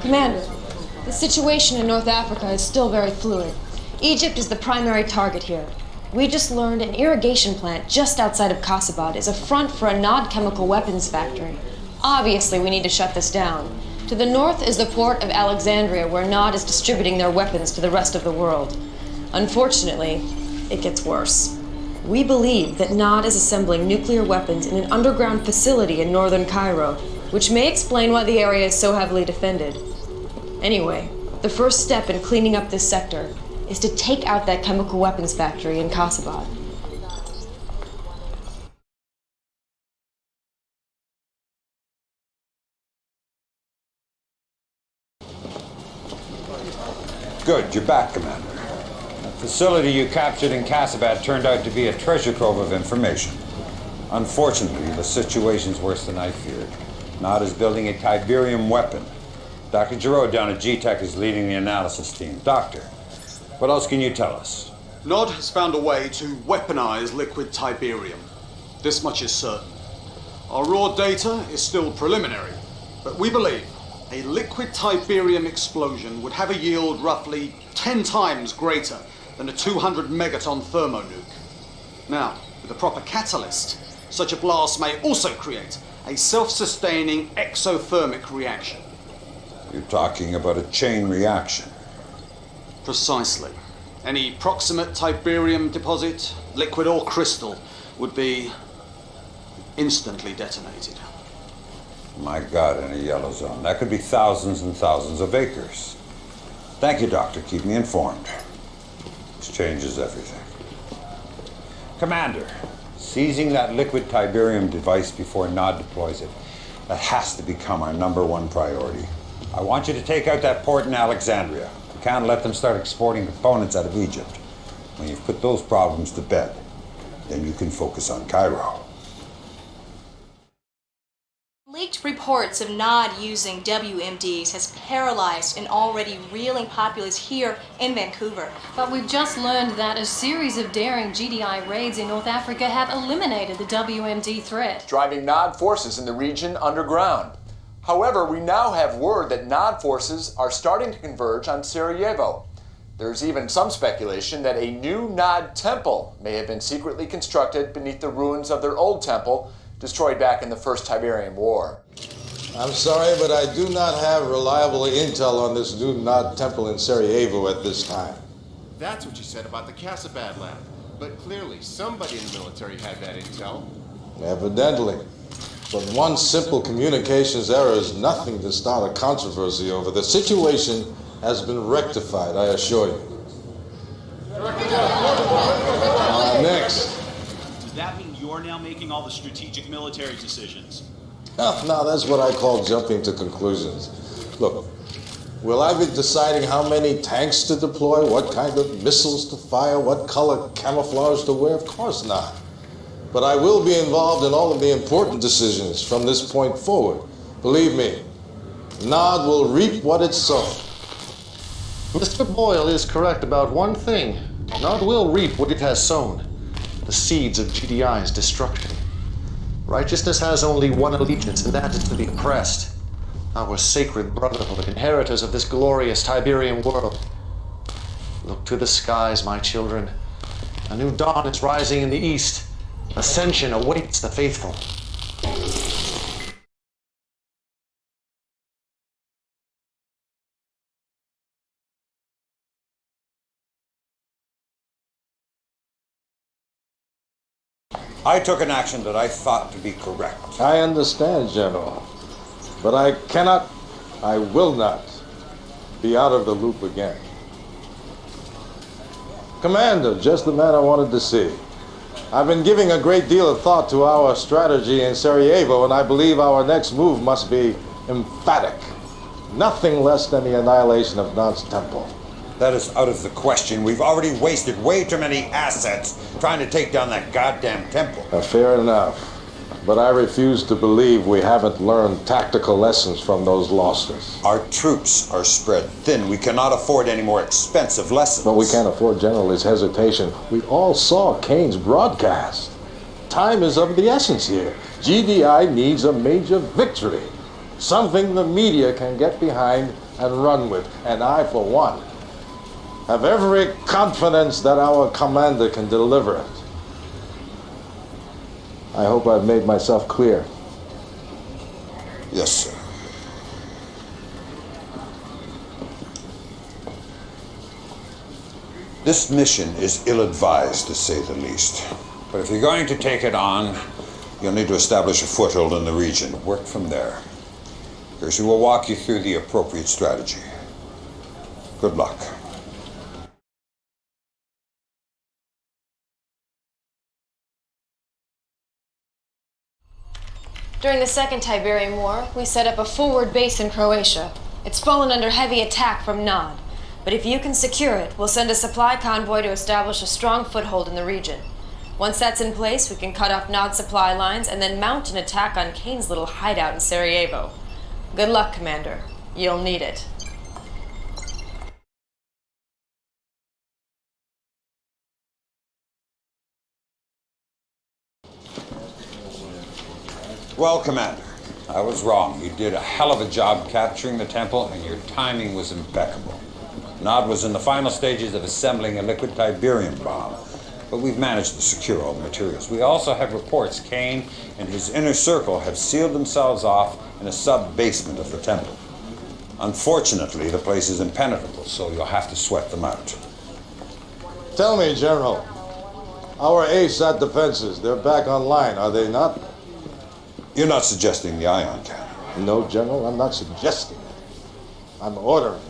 Commander, the situation in North Africa is still very fluid. Egypt is the primary target here. We just learned an irrigation plant just outside of Kasabad is a front for a Nod chemical weapons factory. Obviously, we need to shut this down. To the north is the port of Alexandria, where Nod is distributing their weapons to the rest of the world. Unfortunately, it gets worse. We believe that Nod is assembling nuclear weapons in an underground facility in northern Cairo, which may explain why the area is so heavily defended. Anyway, the first step in cleaning up this sector is to take out that chemical weapons factory in Kasabad. Good, you're back, Commander. facility you captured in Casabad turned out to be a treasure trove of information. Unfortunately, the situation's worse than I feared. Nod is building a Tiberium weapon. Dr. Giroux down at G-Tech is leading the analysis team. Doctor, what else can you tell us? Nod has found a way to weaponize liquid Tiberium. This much is certain. Our raw data is still preliminary, but we believe a liquid Tiberium explosion would have a yield roughly 10 times greater than a 200 megaton thermonuke. Now, with the proper catalyst, such a blast may also create a self-sustaining exothermic reaction. You're talking about a chain reaction. Precisely. Any proximate Tiberium deposit, liquid or crystal, would be instantly detonated. My God, in a yellow zone. That could be thousands and thousands of acres. Thank you, Doctor. Keep me informed. This changes everything. Commander, seizing that liquid Tiberium device before Nod deploys it, that has to become our #1 priority. I want you to take out that port in Alexandria. We can't let them start exporting components out of Egypt. When you've put those problems to bed, then you can focus on Cairo. Leaked reports of Nod using WMDs has paralyzed an already reeling populace here in Vancouver. But we've just learned that a series of daring GDI raids in North Africa have eliminated the WMD threat, driving Nod forces in the region underground. However, we now have word that Nod forces are starting to converge on Sarajevo. There's even some speculation that a new Nod temple may have been secretly constructed beneath the ruins of their old temple, destroyed back in the First Tiberium War. I'm sorry, but I do not have reliable intel on this new Nod temple in Sarajevo at this time. That's what you said about the Casabad lab. But clearly, somebody in the military had that intel. Evidently. But one simple communications error is nothing to start a controversy over. The situation has been rectified, I assure you. Next. Does that mean you're now making all the strategic military decisions? No, that's what I call jumping to conclusions. Look, will I be deciding how many tanks to deploy, what kind of missiles to fire, what color camouflage to wear? Of course not. But I will be involved in all of the important decisions from this point forward. Believe me, Nod will reap what it's sown. Mr. Boyle is correct about one thing. Nod will reap what it has sown. The seeds of GDI's destruction. Righteousness has only one allegiance, and that is to the oppressed. Our sacred brotherhood, inheritors of this glorious Tiberium world. Look to the skies, my children. A new dawn is rising in the east. Ascension awaits the faithful. I took an action that I thought to be correct. I understand, General. But I cannot, I will not, be out of the loop again. Commander, just the man I wanted to see. I've been giving a great deal of thought to our strategy in Sarajevo, and I believe our next move must be emphatic. Nothing less than the annihilation of Nod's temple. That is out of the question. We've already wasted way too many assets trying to take down that goddamn temple. Fair enough. But I refuse to believe we haven't learned tactical lessons from those losses. Our troops are spread thin. We cannot afford any more expensive lessons. But we can't afford General's hesitation. We all saw Kane's broadcast. Time is of the essence here. GDI needs a major victory. Something the media can get behind and run with. And I, for one, have every confidence that our commander can deliver it. I hope I've made myself clear. Yes, sir. This mission is ill-advised, to say the least. But if you're going to take it on, you'll need to establish a foothold in the region. Work from there. Kersey will walk you through the appropriate strategy. Good luck. During the Second Tiberium War, we set up a forward base in Croatia. It's fallen under heavy attack from Nod. But if you can secure it, we'll send a supply convoy to establish a strong foothold in the region. Once that's in place, we can cut off Nod's supply lines and then mount an attack on Kane's little hideout in Sarajevo. Good luck, Commander. You'll need it. Well, Commander, I was wrong. You did a hell of a job capturing the temple, and your timing was impeccable. Nod was in the final stages of assembling a liquid Tiberium bomb, but we've managed to secure all the materials. We also have reports Kane and his inner circle have sealed themselves off in a sub-basement of the temple. Unfortunately, the place is impenetrable, so you'll have to sweat them out. Tell me, General, our ASAT defenses, they're back online, are they not? You're not suggesting the ion cannon? No, General, I'm not suggesting it. I'm ordering it.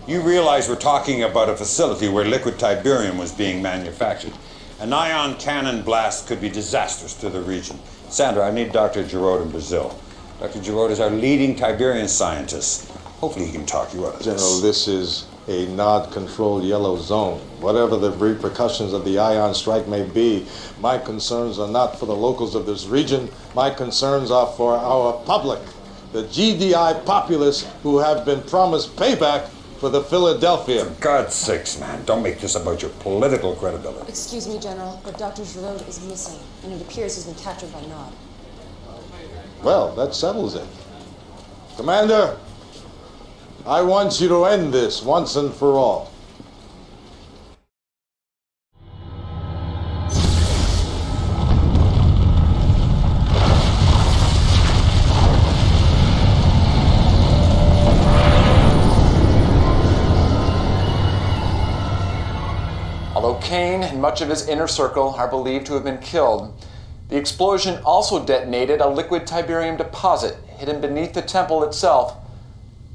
You realize we're talking about a facility where liquid Tiberium was being manufactured. An ion cannon blast could be disastrous to the region. Sandra, I need Dr. Giroud in Brazil. Dr. Giroud is our leading Tiberian scientist. Hopefully he can talk you out of this. General, this is a Nod-controlled yellow zone. Whatever the repercussions of the ion strike may be, my concerns are not for the locals of this region. My concerns are for our public, the GDI populace who have been promised payback for the Philadelphia. For God's sakes, man, don't make this about your political credibility. Excuse me, General, but Dr. Giroud is missing, and it appears he's been captured by Nod. Well, that settles it. Commander, I want you to end this once and for all. Although Kane and much of his inner circle are believed to have been killed, the explosion also detonated a liquid Tiberium deposit hidden beneath the temple itself,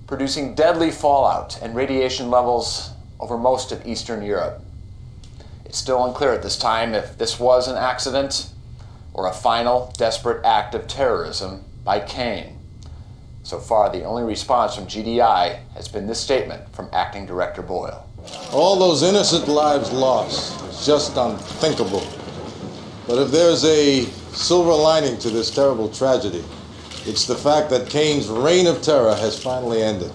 producing deadly fallout and radiation levels over most of Eastern Europe. It's still unclear at this time if this was an accident or a final, desperate act of terrorism by Kane. So far, the only response from GDI has been this statement from Acting Director Boyle. All those innocent lives lost is just unthinkable. But if there's a silver lining to this terrible tragedy, it's the fact that Kane's reign of terror has finally ended.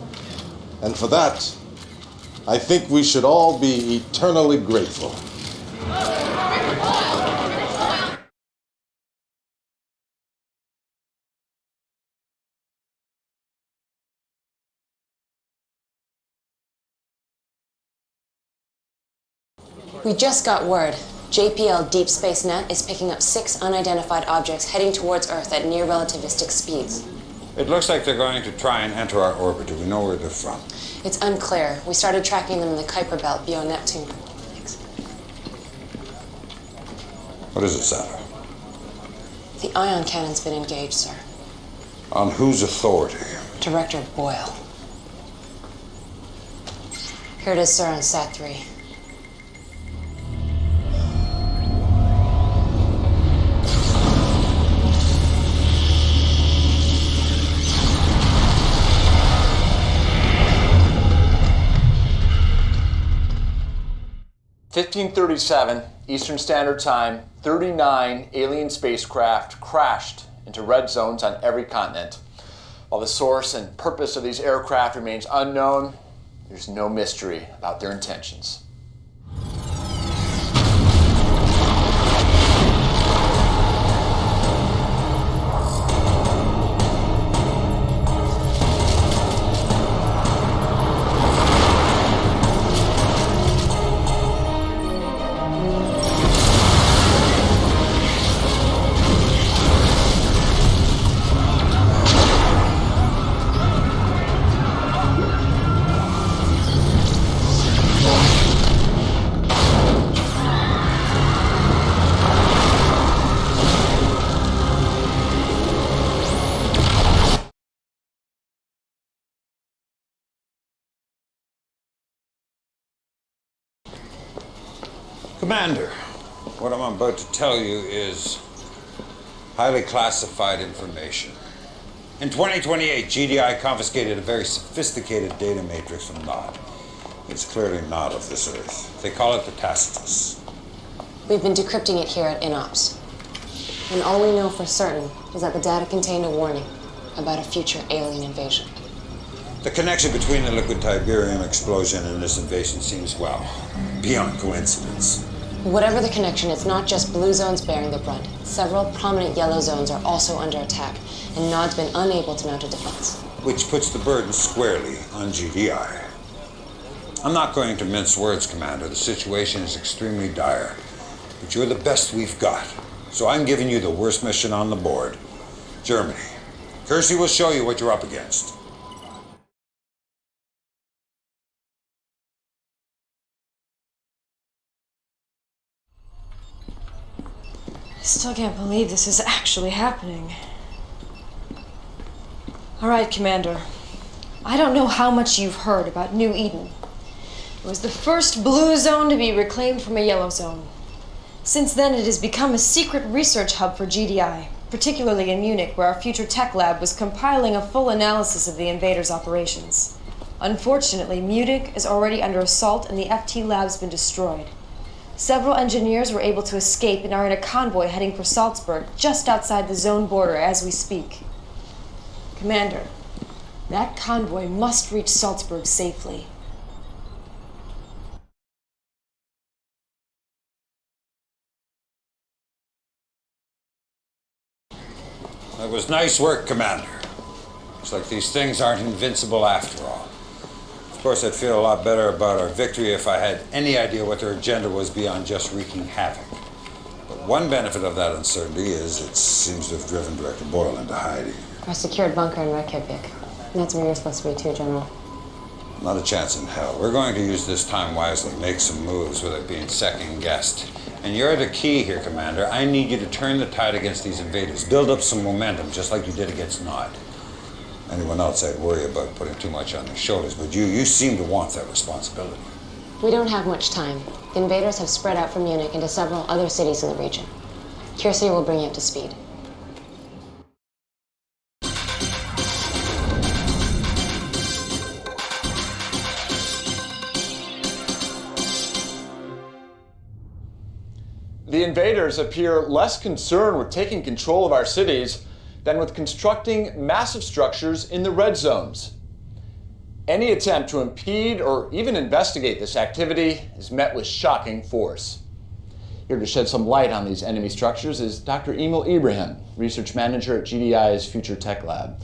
And for that, I think we should all be eternally grateful. We just got word. JPL Deep Space Net is picking up 6 unidentified objects heading towards Earth at near relativistic speeds. It looks like they're going to try and enter our orbit. Do we know where they're from? It's unclear. We started tracking them in the Kuiper Belt beyond Neptune. Thanks. What is it, Sandra? The ion cannon's been engaged, sir. On whose authority? Director Boyle. Here it is, sir, on Sat 3. (1537) Eastern Standard Time, 39 alien spacecraft crashed into red zones on every continent. While the source and purpose of these aircraft remains unknown, there's no mystery about their intentions. Commander, what I'm about to tell you is highly classified information. In 2028, GDI confiscated a very sophisticated data matrix from Nod. It's clearly not of this Earth. They call it the Tacitus. We've been decrypting it here at INOPS. And all we know for certain is that the data contained a warning about a future alien invasion. The connection between the liquid Tiberium explosion and this invasion seems, well, beyond coincidence. Whatever the connection, it's not just blue zones bearing the brunt. Several prominent yellow zones are also under attack, and Nod's been unable to mount a defense. Which puts the burden squarely on GDI. I'm not going to mince words, Commander. The situation is extremely dire. But you're the best we've got. So I'm giving you the worst mission on the board. Germany. Kersey will show you what you're up against. I still can't believe this is actually happening. All right, Commander. I don't know how much you've heard about New Eden. It was the first blue zone to be reclaimed from a yellow zone. Since then, it has become a secret research hub for GDI, particularly in Munich, where our future tech lab was compiling a full analysis of the invaders' operations. Unfortunately, Munich is already under assault and the FT lab's been destroyed. Several engineers were able to escape and are in a convoy heading for Salzburg, just outside the zone border as we speak. Commander, that convoy must reach Salzburg safely. That was nice work, Commander. Looks like these things aren't invincible after all. Of course, I'd feel a lot better about our victory if I had any idea what their agenda was beyond just wreaking havoc. But one benefit of that uncertainty is it seems to have driven Director Boyle into hiding. Our secured bunker in Reykjavik. That's where you're supposed to be too, General. Not a chance in hell. We're going to use this time wisely, make some moves without being second-guessed. And you're the key here, Commander. I need you to turn the tide against these invaders. Build up some momentum, just like you did against Nod. Anyone else, I'd worry about putting too much on their shoulders, but you seem to want that responsibility. We don't have much time. The invaders have spread out from Munich into several other cities in the region. Kersey will bring you up to speed. The invaders appear less concerned with taking control of our cities than with constructing massive structures in the red zones. Any attempt to impede or even investigate this activity is met with shocking force. Here to shed some light on these enemy structures is Dr. Emil Ibrahim, Research Manager at GDI's Future Tech Lab.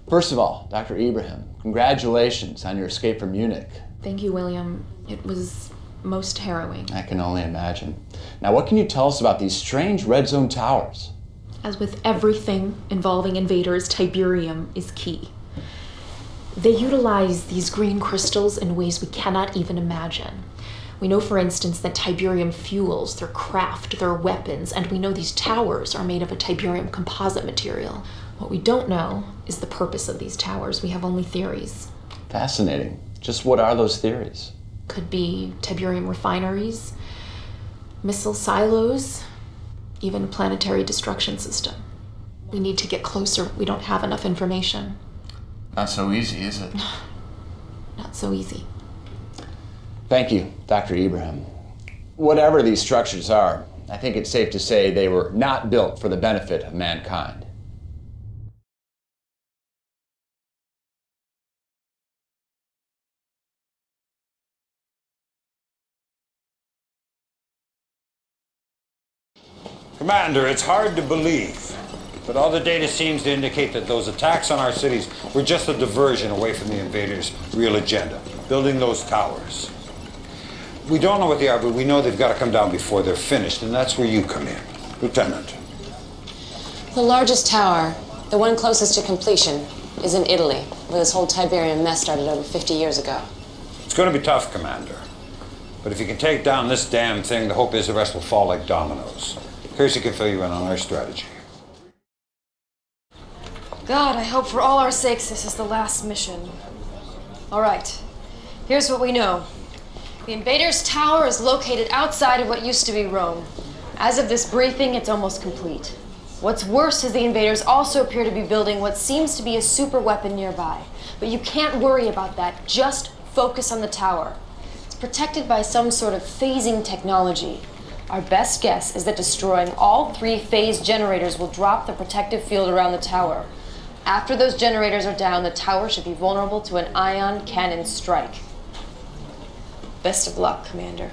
First of all, Dr. Ibrahim, congratulations on your escape from Munich. Thank you, William. It was most harrowing. I can only imagine. Now, what can you tell us about these strange red zone towers? As with everything involving invaders, Tiberium is key. They utilize these green crystals in ways we cannot even imagine. We know, for instance, that Tiberium fuels their craft, their weapons, and we know these towers are made of a Tiberium composite material. What we don't know is the purpose of these towers. We have only theories. Fascinating. Just what are those theories? Could be Tiberium refineries, missile silos, even a planetary destruction system. We need to get closer. We don't have enough information. Not so easy, is it? Not so easy. Thank you, Dr. Ibrahim. Whatever these structures are, I think it's safe to say they were not built for the benefit of mankind. Commander, it's hard to believe, but all the data seems to indicate that those attacks on our cities were just a diversion away from the invaders' real agenda, building those towers. We don't know what they are, but we know they've got to come down before they're finished, and that's where you come in. Lieutenant. The largest tower, the one closest to completion, is in Italy, where this whole Tiberium mess started over 50 years ago. It's going to be tough, Commander. But if you can take down this damn thing, the hope is the rest will fall like dominoes. Kersey can fill you in on our strategy. God, I hope for all our sakes this is the last mission. All right, here's what we know. The invaders' tower is located outside of what used to be Rome. As of this briefing, it's almost complete. What's worse is the invaders also appear to be building what seems to be a super weapon nearby. But you can't worry about that. Just focus on the tower. protected by some sort of phasing technology. Our best guess is that destroying all 3 phase generators will drop the protective field around the tower. After those generators are down, the tower should be vulnerable to an ion cannon strike. Best of luck, Commander.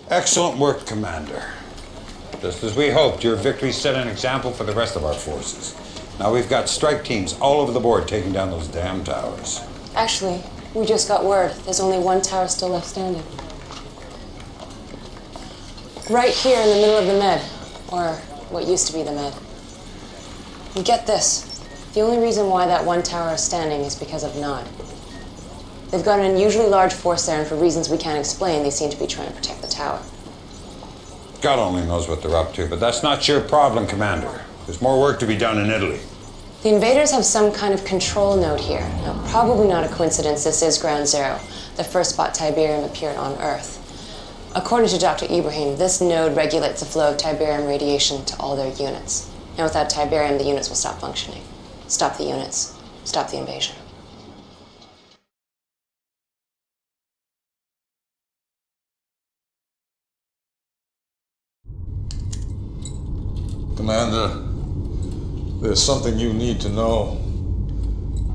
Excellent work, Commander. Just as we hoped, your victory set an example for the rest of our forces. Now we've got strike teams all over the board taking down those damn towers. Actually, we just got word. There's only one tower still left standing. Right here in the middle of the Med, or what used to be the Med. And get this, the only reason why that one tower is standing is because of Nod. They've got an unusually large force there, and for reasons we can't explain, they seem to be trying to protect the tower. God only knows what they're up to, but that's not your problem, Commander. There's more work to be done in Italy. The invaders have some kind of control node here. Now, probably not a coincidence this is Ground Zero, the first spot Tiberium appeared on Earth. According to Dr. Ibrahim, this node regulates the flow of Tiberium radiation to all their units. And without Tiberium, the units will stop functioning. Stop the units. Stop the invasion. Commander, there's something you need to know.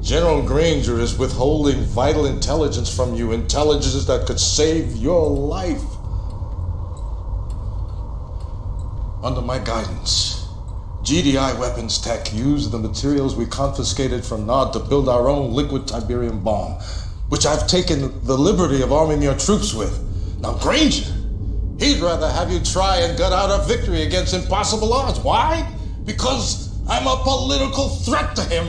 General Granger is withholding vital intelligence from you, intelligence that could save your life. Under my guidance, GDI Weapons Tech used the materials we confiscated from Nod to build our own liquid Tiberium bomb, which I've taken the liberty of arming your troops with. Now, Granger, he'd rather have you try and gut out a victory against impossible odds. Why? Because I'm a political threat to him.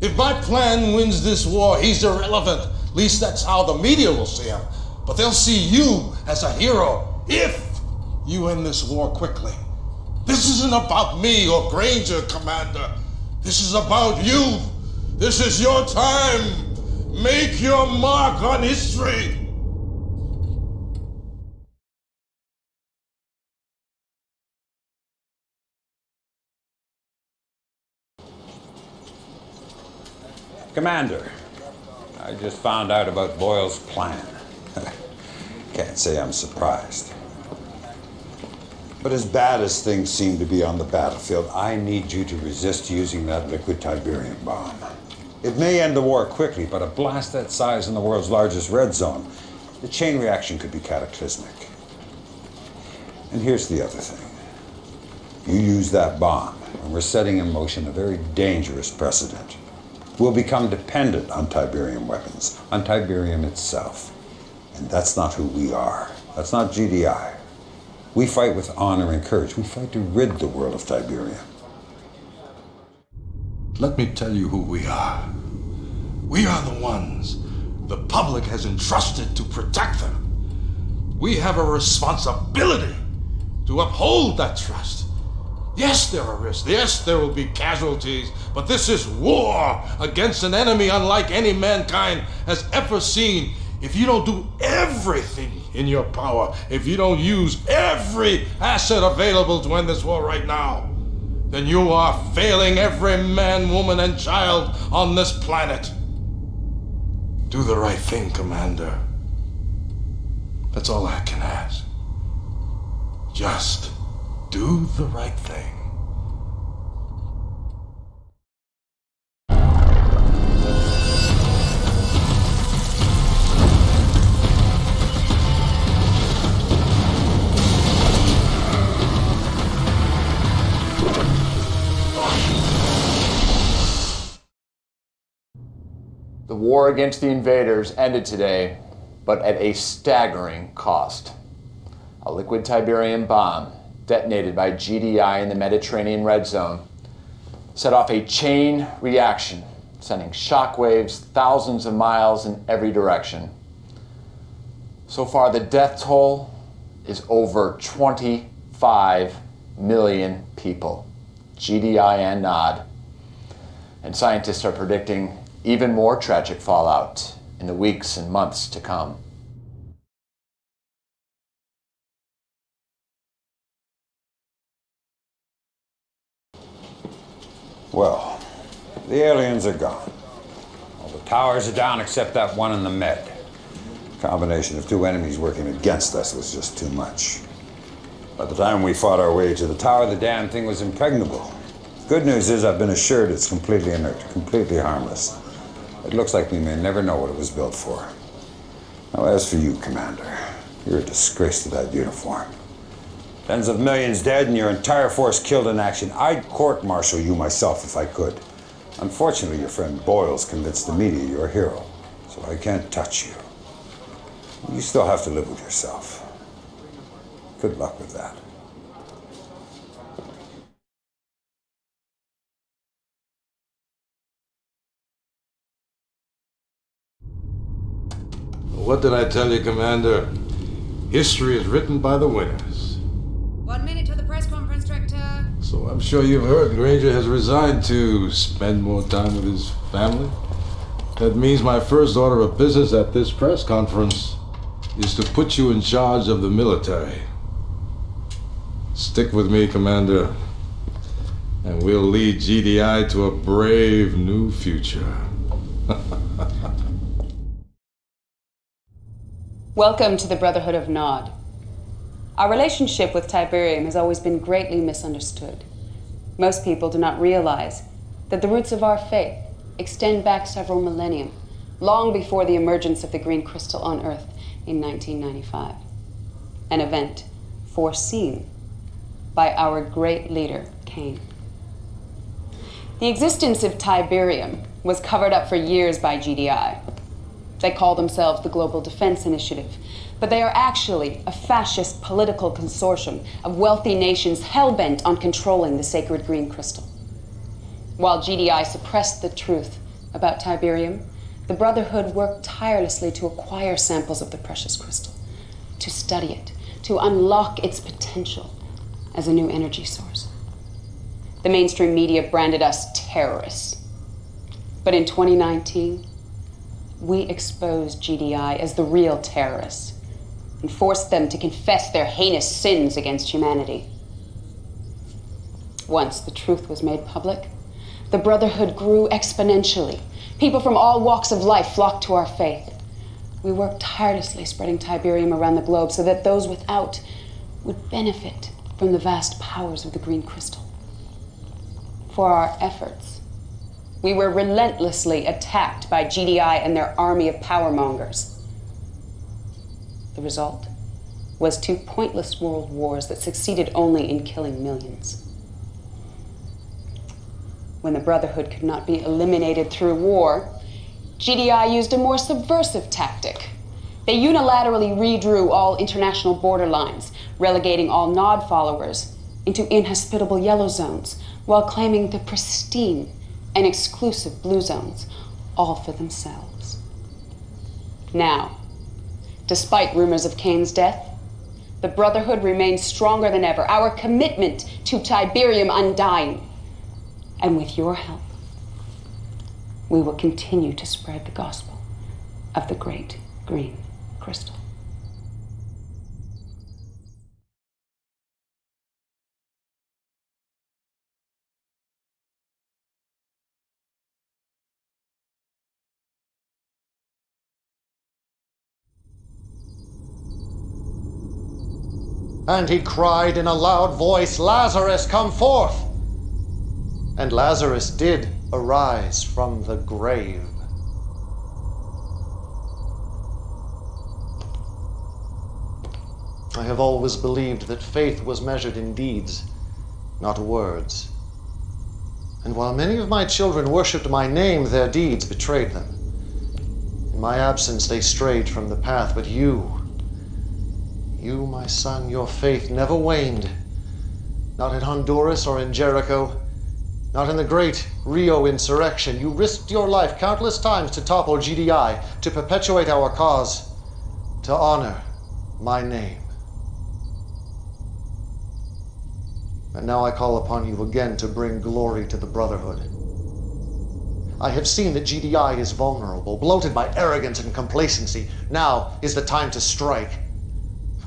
If my plan wins this war, he's irrelevant. At least that's how the media will see him. But they'll see you as a hero if you end this war quickly. This isn't about me or Granger, Commander. This is about you. This is your time. Make your mark on history. Commander, I just found out about Boyle's plan. Can't say I'm surprised. But as bad as things seem to be on the battlefield, I need you to resist using that liquid Tiberium bomb. It may end the war quickly, but a blast that size in the world's largest red zone, the chain reaction could be cataclysmic. And here's the other thing. You use that bomb, and we're setting in motion a very dangerous precedent. We'll become dependent on Tiberium weapons, on Tiberium itself. And that's not who we are. That's not GDI. We fight with honor and courage. We fight to rid the world of Tiberium. Let me tell you who we are. We are the ones the public has entrusted to protect them. We have a responsibility to uphold that trust. Yes, there are risks. Yes, there will be casualties. But this is war against an enemy unlike any mankind has ever seen. If you don't do everything in your power, if you don't use every asset available to end this war right now, then you are failing every man, woman, and child on this planet. Do the right thing, Commander. That's all I can ask. Just do the right thing. The war against the invaders ended today, but at a staggering cost. A liquid Tiberium bomb, detonated by GDI in the Mediterranean Red Zone, set off a chain reaction, sending shockwaves thousands of miles in every direction. So far, the death toll is over 25 million people, GDI and Nod. And scientists are predicting even more tragic fallout in the weeks and months to come. Well, the aliens are gone. All the towers are down except that one in the Med. Combination of two enemies working against us was just too much. By the time we fought our way to the tower, the damn thing was impregnable. Good news is I've been assured it's completely inert, completely harmless. It looks like we may never know what it was built for. Now, as for you, Commander, you're a disgrace to that uniform. Tens of millions dead and your entire force killed in action. I'd court-martial you myself if I could. Unfortunately, your friend Boyle's convinced the media you're a hero, so I can't touch you. You still have to live with yourself. Good luck with that. What did I tell you, Commander? History is written by the winners. 1 minute to the press conference, Director. So I'm sure you've heard Granger has resigned to spend more time with his family. That means my first order of business at this press conference is to put you in charge of the military. Stick with me, Commander, and we'll lead GDI to a brave new future. Welcome to the Brotherhood of Nod. Our relationship with Tiberium has always been greatly misunderstood. Most people do not realize that the roots of our faith extend back several millennia, long before the emergence of the green crystal on Earth in 1995. An event foreseen by our great leader, Cain. The existence of Tiberium was covered up for years by GDI. They call themselves the Global Defense Initiative, but they are actually a fascist political consortium of wealthy nations hell-bent on controlling the sacred green crystal. While GDI suppressed the truth about Tiberium, the Brotherhood worked tirelessly to acquire samples of the precious crystal, to study it, to unlock its potential as a new energy source. The mainstream media branded us terrorists. But in 2019, we exposed GDI as the real terrorists and forced them to confess their heinous sins against humanity. Once the truth was made public, the Brotherhood grew exponentially. People from all walks of life flocked to our faith. We worked tirelessly spreading Tiberium around the globe so that those without would benefit from the vast powers of the green crystal. For our efforts, we were relentlessly attacked by GDI and their army of powermongers. The result was 2 pointless world wars that succeeded only in killing millions. When the Brotherhood could not be eliminated through war, GDI used a more subversive tactic. They unilaterally redrew all international border lines, relegating all Nod followers into inhospitable yellow zones, while claiming the pristine and exclusive blue zones, all for themselves. Now, despite rumors of Cain's death, the Brotherhood remains stronger than ever, our commitment to Tiberium undying. And with your help, we will continue to spread the gospel of the great green crystal. And he cried in a loud voice, "Lazarus, come forth!" And Lazarus did arise from the grave. I have always believed that faith was measured in deeds, not words. And while many of my children worshipped my name, their deeds betrayed them. In my absence, they strayed from the path, but you, my son, your faith never waned. Not in Honduras or in Jericho, not in the great Rio insurrection. You risked your life countless times to topple GDI, to perpetuate our cause, to honor my name. And now I call upon you again to bring glory to the Brotherhood. I have seen that GDI is vulnerable, bloated by arrogance and complacency. Now is the time to strike.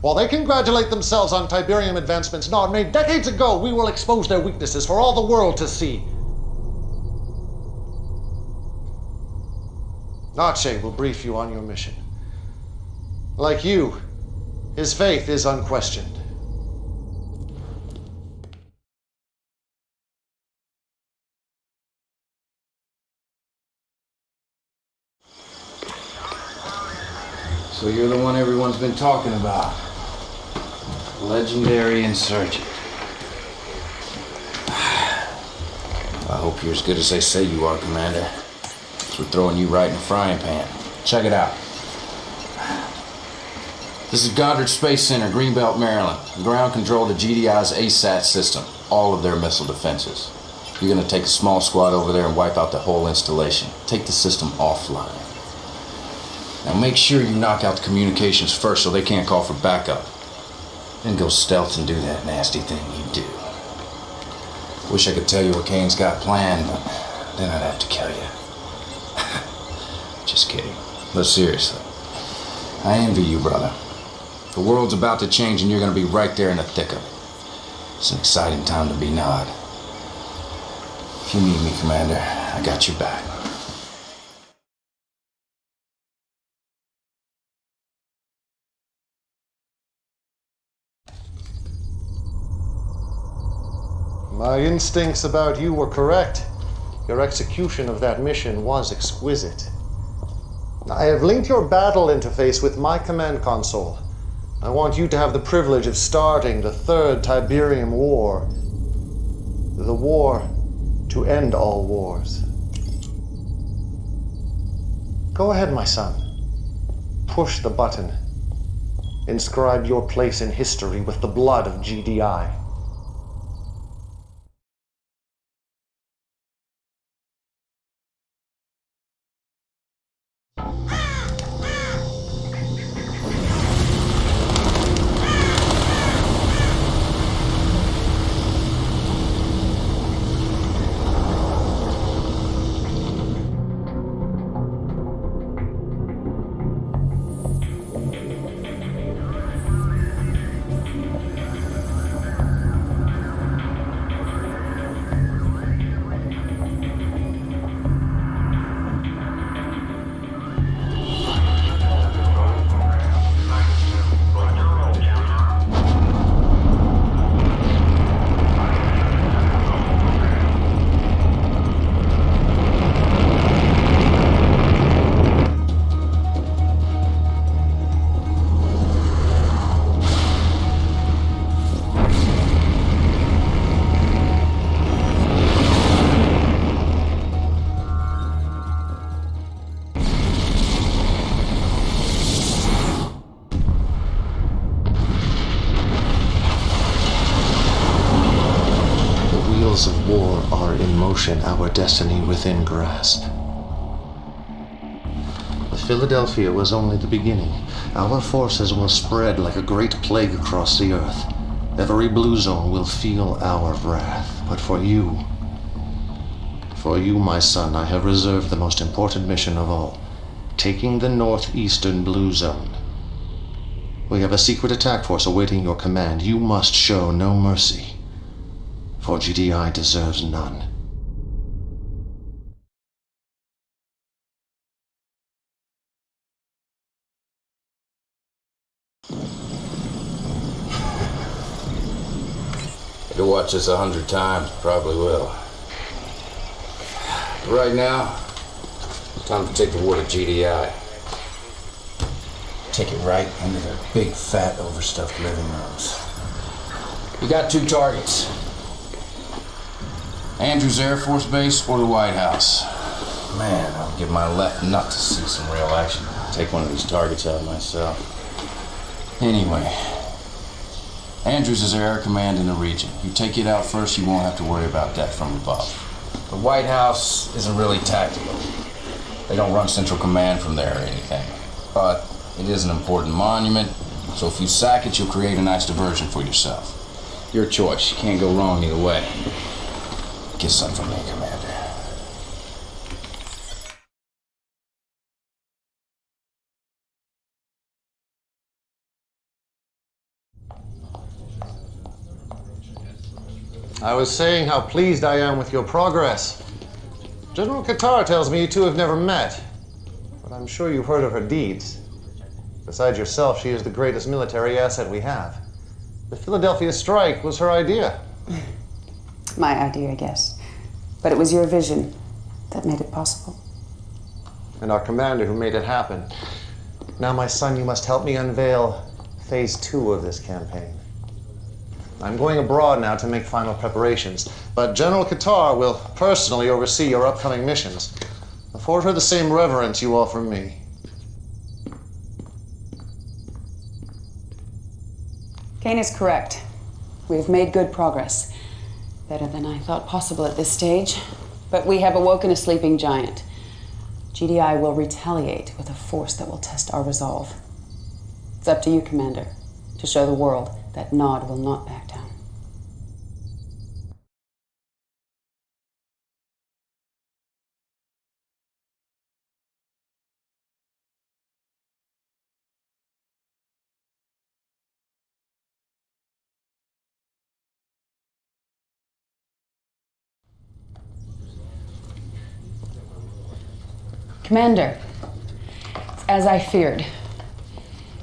While they congratulate themselves on Tiberium advancements Nod made decades ago, we will expose their weaknesses for all the world to see. Arche will brief you on your mission. Like you, his faith is unquestioned. So you're the one everyone's been talking about. Legendary insurgent. I hope you're as good as they say you are, Commander. So we're throwing you right in the frying pan. Check it out. This is Goddard Space Center, Greenbelt, Maryland. Ground control to GDI's ASAT system. All of their missile defenses. You're gonna take a small squad over there and wipe out the whole installation. Take the system offline. Now make sure you knock out the communications first so they can't call for backup. Then go stealth and do that nasty thing you do. Wish I could tell you what Kane's got planned, but then I'd have to kill you. Just kidding. But seriously, I envy you, brother. The world's about to change and you're gonna be right there in the thick of it. It's an exciting time to be Nod. If you need me, Commander, I got your back. My instincts about you were correct. Your execution of that mission was exquisite. I have linked your battle interface with my command console. I want you to have the privilege of starting the Third Tiberium War. The war to end all wars. Go ahead, my son. Push the button. Inscribe your place in history with the blood of GDI. Of war are in motion, our destiny within grasp. But Philadelphia was only the beginning. Our forces will spread like a great plague across the earth. Every blue zone will feel our wrath. But for you, my son, I have reserved the most important mission of all, taking the northeastern blue zone. We have a secret attack force awaiting your command. You must show no mercy. For GDI deserves none. If you watch this 100 times, probably will. But right now, time to take the war to GDI. Take it right into their big, fat, overstuffed living rooms. You got two targets. Andrews Air Force Base or the White House. Man, I'll give my left nut to see some real action. Take one of these targets out myself. Anyway, Andrews is Air Command in the region. You take it out first, you won't have to worry about death from above. The White House isn't really tactical. They don't run Central Command from there or anything. But it is an important monument, so if you sack it, you'll create a nice diversion for yourself. Your choice. You can't go wrong either way. Get some from me, Commander. I was saying how pleased I am with your progress. General Qatar tells me you two have never met, but I'm sure you've heard of her deeds. Besides yourself, she is the greatest military asset we have. The Philadelphia strike was her idea. My idea, I guess. But it was your vision that made it possible. And our commander who made it happen. Now, my son, you must help me unveil phase 2 of this campaign. I'm going abroad now to make final preparations, but General Qatar will personally oversee your upcoming missions. Afford her the same reverence you offer me. Kane is correct. We have made good progress. Better than I thought possible at this stage. But we have awoken a sleeping giant. GDI will retaliate with a force that will test our resolve. It's up to you, Commander, to show the world that Nod will not back down. Commander, it's as I feared.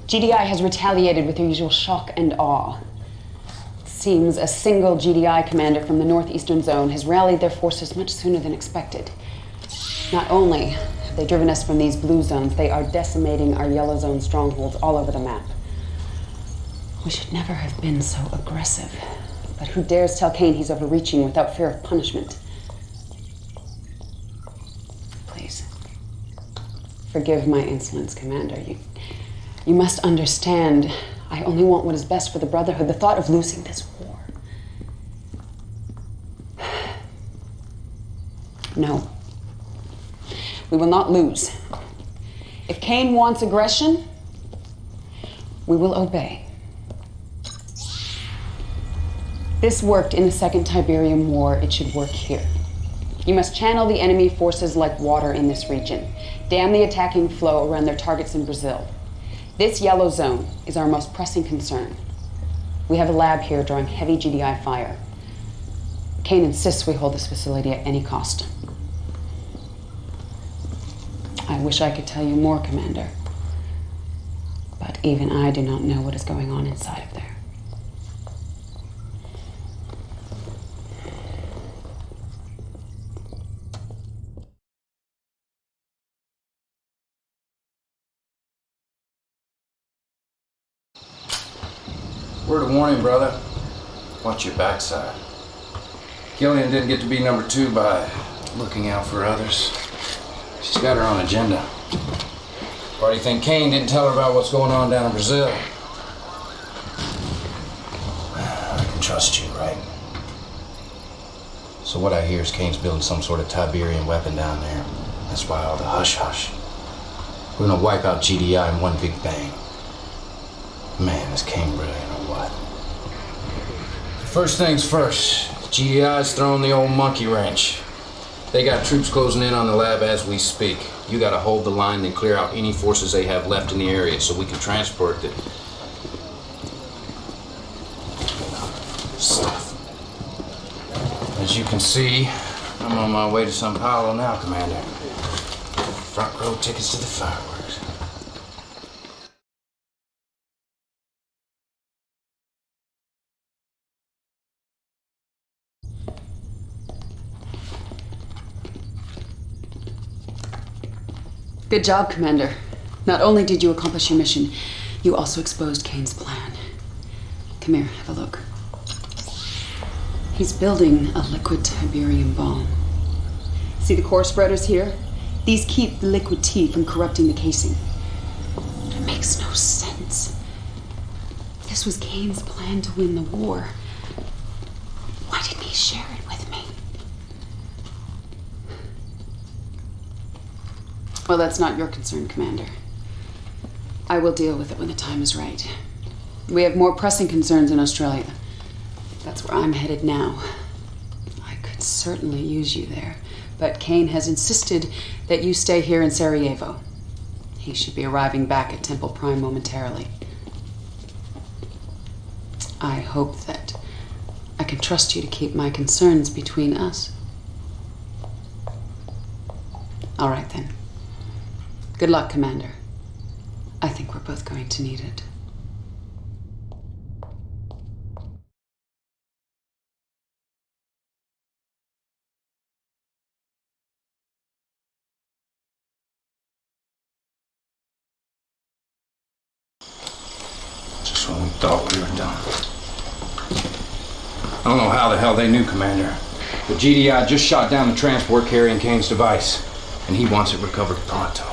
GDI has retaliated with their usual shock and awe. It seems a single GDI commander from the northeastern zone has rallied their forces much sooner than expected. Not only have they driven us from these blue zones, they are decimating our yellow zone strongholds all over the map. We should never have been so aggressive. But who dares tell Kane he's overreaching without fear of punishment? Please. Forgive my insolence, Commander. You must understand, I only want what is best for the Brotherhood. The thought of losing this war. No. We will not lose. If Kane wants aggression, we will obey. This worked in the Second Tiberium War. It should work here. You must channel the enemy forces like water in this region. Dam the attacking flow around their targets in Brazil. This yellow zone is our most pressing concern. We have a lab here drawing heavy GDI fire. Kane insists we hold this facility at any cost. I wish I could tell you more, Commander. But even I do not know what is going on inside of there. Word of warning, brother. Watch your backside. Killian didn't get to be number 2 by looking out for others. She's got her own agenda. Why do you think Kane didn't tell her about what's going on down in Brazil? I can trust you, right? So what I hear is Kane's building some sort of Tiberian weapon down there. That's why all the hush-hush. We're gonna wipe out GDI in one big bang. Man, is Kane brilliant or what? First things first, GDI's throwing the old monkey wrench. They got troops closing in on the lab as we speak. You gotta hold the line and clear out any forces they have left in the area so we can transport the stuff. As you can see, I'm on my way to Sao Paulo now, Commander. Front row tickets to the fireworks. Good job, Commander. Not only did you accomplish your mission, you also exposed Kane's plan. Come here, have a look. He's building a liquid Tiberium bomb. See the core spreaders here? These keep the liquid tea from corrupting the casing. It makes no sense. This was Kane's plan to win the war. Why didn't he share it with me? Well, that's not your concern, Commander. I will deal with it when the time is right. We have more pressing concerns in Australia. That's where I'm headed now. I could certainly use you there, but Kane has insisted that you stay here in Sarajevo. He should be arriving back at Temple Prime momentarily. I hope that I can trust you to keep my concerns between us. All right, then. Good luck, Commander. I think we're both going to need it. Just when we thought we were done. I don't know how the hell they knew, Commander. But GDI just shot down the transport carrying Kane's device, and he wants it recovered pronto.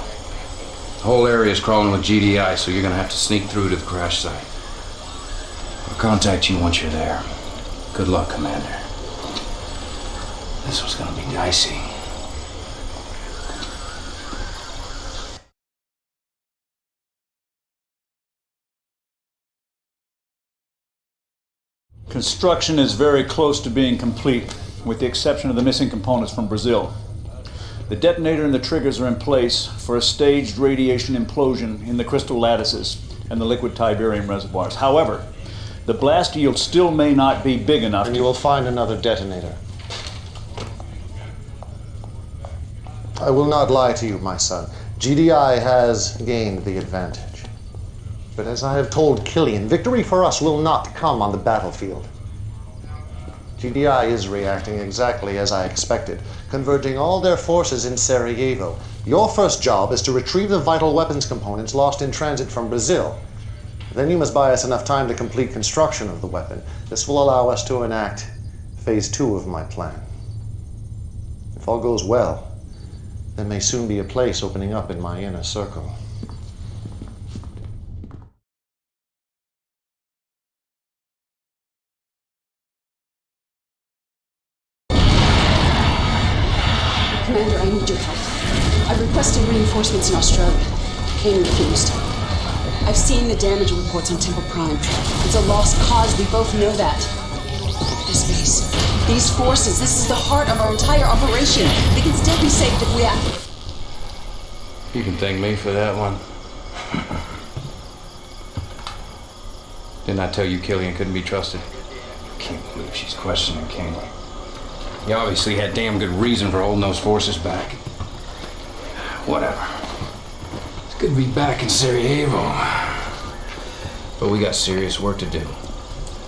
The whole area is crawling with GDI, so you're gonna have to sneak through to the crash site. I'll contact you once you're there. Good luck, Commander. This was gonna be dicey. Construction is very close to being complete, with the exception of the missing components from Brazil. The detonator and the triggers are in place for a staged radiation implosion in the crystal lattices and the liquid Tiberium reservoirs. However, the blast yield still may not be big enough. And you will find another detonator. I will not lie to you, my son. GDI has gained the advantage. But as I have told Killian, victory for us will not come on the battlefield. GDI is reacting exactly as I expected, converging all their forces in Sarajevo. Your first job is to retrieve the vital weapons components lost in transit from Brazil. Then you must buy us enough time to complete construction of the weapon. This will allow us to enact phase 2 of my plan. If all goes well, there may soon be a place opening up in my inner circle. Commander, I need your help. I've requested reinforcements in Australia. Kane refused. I've seen the damage reports on Temple Prime. It's a lost cause, we both know that. This base, these forces, this is the heart of our entire operation. They can still be saved if we act. You can thank me for that one. Didn't I tell you Killian couldn't be trusted? Can't believe she's questioning Kane. He obviously had damn good reason for holding those forces back. Whatever. It's good to be back in Sarajevo. But we got serious work to do.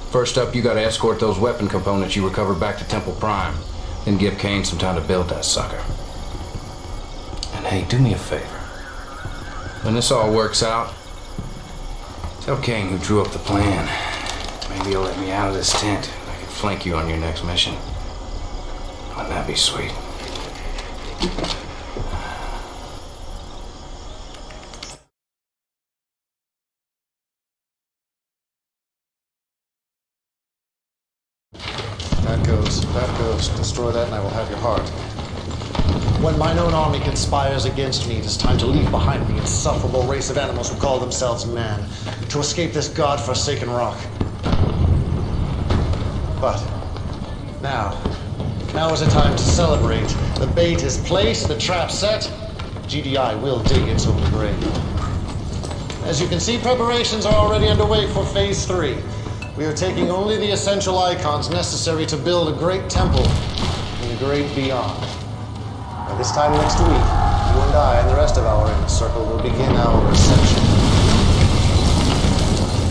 First up, you gotta escort those weapon components you recovered back to Temple Prime. Then give Kane some time to build that sucker. And hey, do me a favor. When this all works out, tell Kane who drew up the plan. Maybe he'll let me out of this tent. I can flank you on your next mission. Wouldn't that be sweet? That goes. Destroy that and I will have your heart. When mine own army conspires against me, it is time to leave behind the insufferable race of animals who call themselves man, to escape this god-forsaken rock. But now is the time to celebrate. The bait is placed, the trap set. GDI will dig its own grave. As you can see, preparations are already underway for phase 3. We are taking only the essential icons necessary to build a great temple in the great beyond. By this time next week, you and I and the rest of our inner circle will begin our ascension.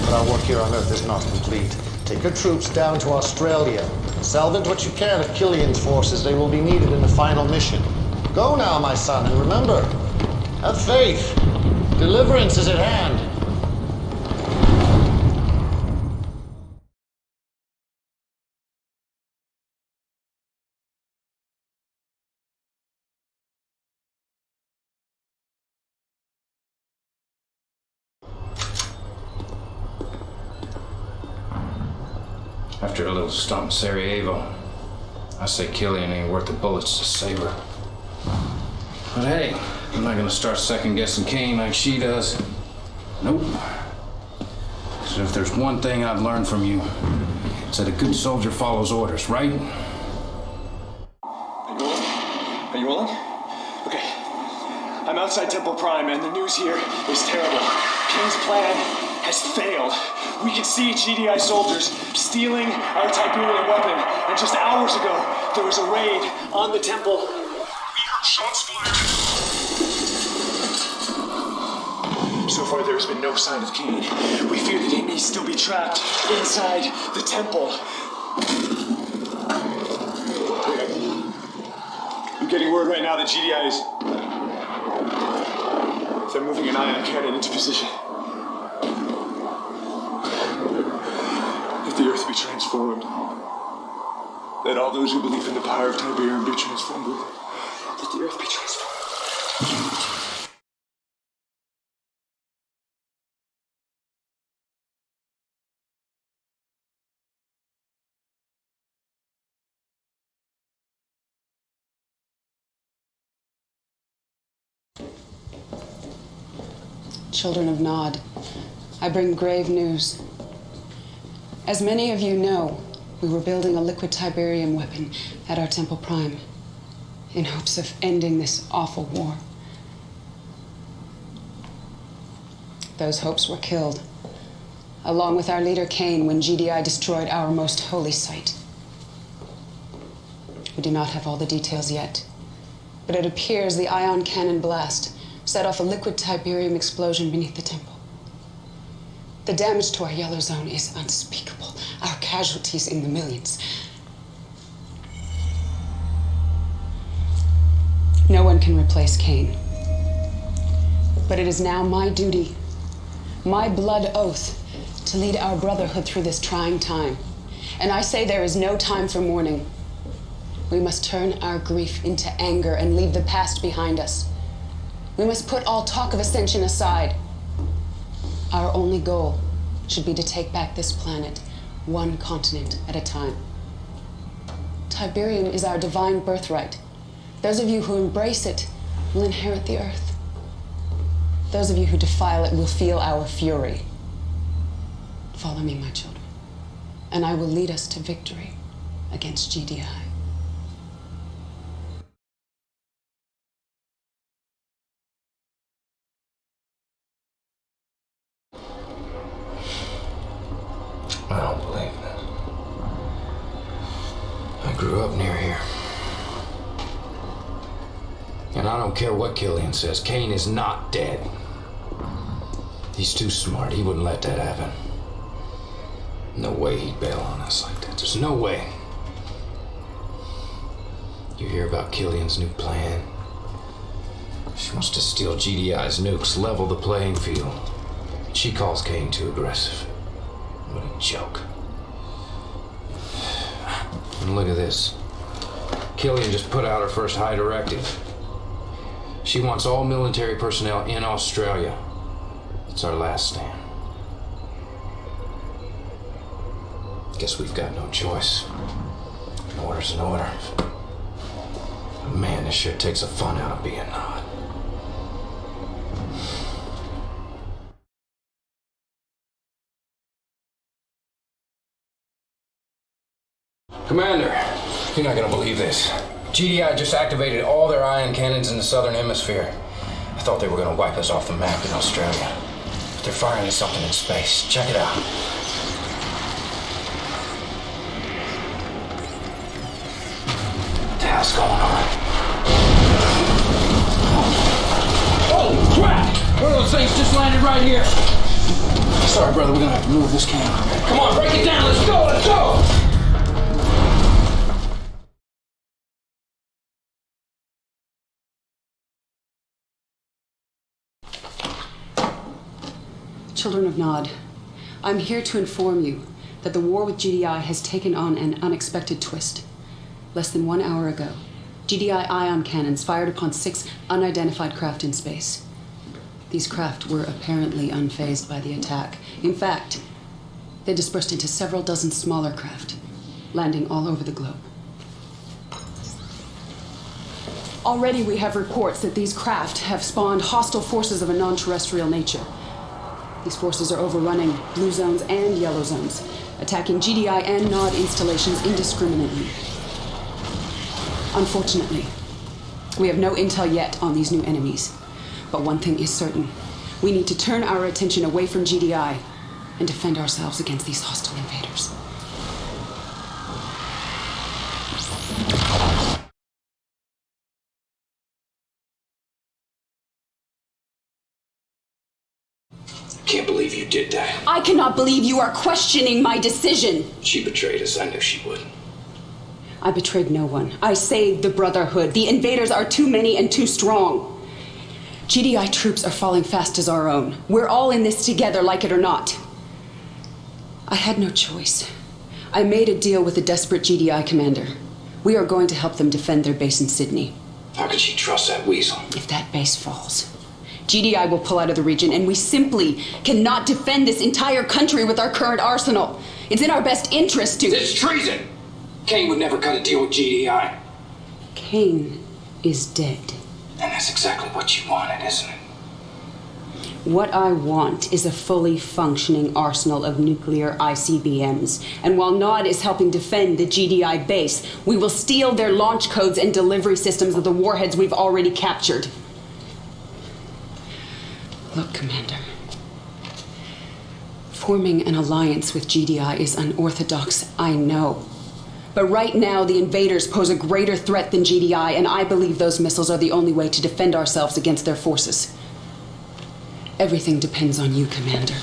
But our work here on Earth is not complete. Take your troops down to Australia. Salvage what you can of Killian's forces. They will be needed in the final mission. Go now, my son, and remember, have faith. Deliverance is at hand. After a little stump in Sarajevo, I say Killian ain't worth the bullets to save her. But hey, I'm not gonna start second-guessing Kane like she does. Nope. So if there's one thing I've learned from you, it's that a good soldier follows orders, right? Are you rolling? Okay. I'm outside Temple Prime, and the news here is terrible. Kane's plan has failed. We can see GDI soldiers stealing our Tiberium weapon, and just hours ago, there was a raid on the temple. We heard shots fired. So far, there has been no sign of Kane. We fear that he may still be trapped inside the temple. I'm getting word right now that GDI is... They're moving an ion cannon into position. Let the Earth be transformed. Let all those who believe in the power of Tiberium be transformed with it. Let the Earth be transformed. Children of Nod, I bring grave news. As many of you know, we were building a liquid Tiberium weapon at our Temple Prime in hopes of ending this awful war. Those hopes were killed, along with our leader Kane, when GDI destroyed our most holy site. We do not have all the details yet, but it appears the ion cannon blast set off a liquid Tiberium explosion beneath the temple. The damage to our yellow zone is unspeakable. Our casualties in the millions. No one can replace Kane. But it is now my duty, my blood oath, to lead our brotherhood through this trying time. And I say there is no time for mourning. We must turn our grief into anger and leave the past behind us. We must put all talk of ascension aside. Our only goal should be to take back this planet, one continent at a time. Tiberium is our divine birthright. Those of you who embrace it will inherit the Earth. Those of you who defile it will feel our fury. Follow me, my children, and I will lead us to victory against GDI. I don't believe this. I grew up near here. And I don't care what Killian says, Kane is not dead. He's too smart, he wouldn't let that happen. No way he'd bail on us like that, there's no way. You hear about Killian's new plan? She wants to steal GDI's nukes, level the playing field. She calls Kane too aggressive. What a joke. And look at this. Killian just put out her first high directive. She wants all military personnel in Australia. It's our last stand. Guess we've got no choice. An order's an order. But man, this sure takes the fun out of being Nod. Commander, you're not gonna believe this. GDI just activated all their ion cannons in the southern hemisphere. I thought they were gonna wipe us off the map in Australia. But they're firing at something in space. Check it out. What the hell's going on? Holy crap! One of those things just landed right here. Sorry, brother, we're gonna have to move this camera. Come on, break it down, let's go, let's go! Children of Nod, I'm here to inform you that the war with GDI has taken on an unexpected twist. Less than 1 hour ago, GDI ion cannons fired upon 6 unidentified craft in space. These craft were apparently unfazed by the attack. In fact, they dispersed into several dozen smaller craft, landing all over the globe. Already we have reports that these craft have spawned hostile forces of a non-terrestrial nature. These forces are overrunning blue zones and yellow zones, attacking GDI and Nod installations indiscriminately. Unfortunately, we have no intel yet on these new enemies. But one thing is certain. We need to turn our attention away from GDI and defend ourselves against these hostile invaders. Can't believe you did that. I cannot believe you are questioning my decision. She betrayed us. I knew she would. I betrayed no one. I saved the Brotherhood. The invaders are too many and too strong. GDI troops are falling fast as our own. We're all in this together, like it or not. I had no choice. I made a deal with a desperate GDI commander. We are going to help them defend their base in Sydney. How could she trust that weasel? If that base falls, GDI will pull out of the region, and we simply cannot defend this entire country with our current arsenal. It's in our best interest to... It's treason! Kane would never cut a deal with GDI. Kane is dead. And that's exactly what you wanted, isn't it? What I want is a fully functioning arsenal of nuclear ICBMs. And while Nod is helping defend the GDI base, we will steal their launch codes and delivery systems of the warheads we've already captured. Look, Commander. Forming an alliance with GDI is unorthodox, I know. But right now, the invaders pose a greater threat than GDI, and I believe those missiles are the only way to defend ourselves against their forces. Everything depends on you, Commander.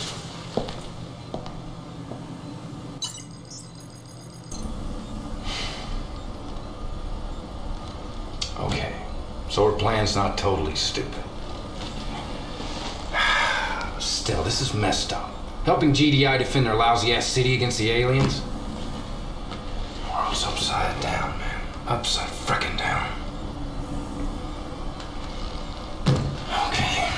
Okay, so her plan's not totally stupid. Still, this is messed up. Helping GDI defend their lousy-ass city against the aliens? The world's upside down, man. Upside frickin' down. Okay.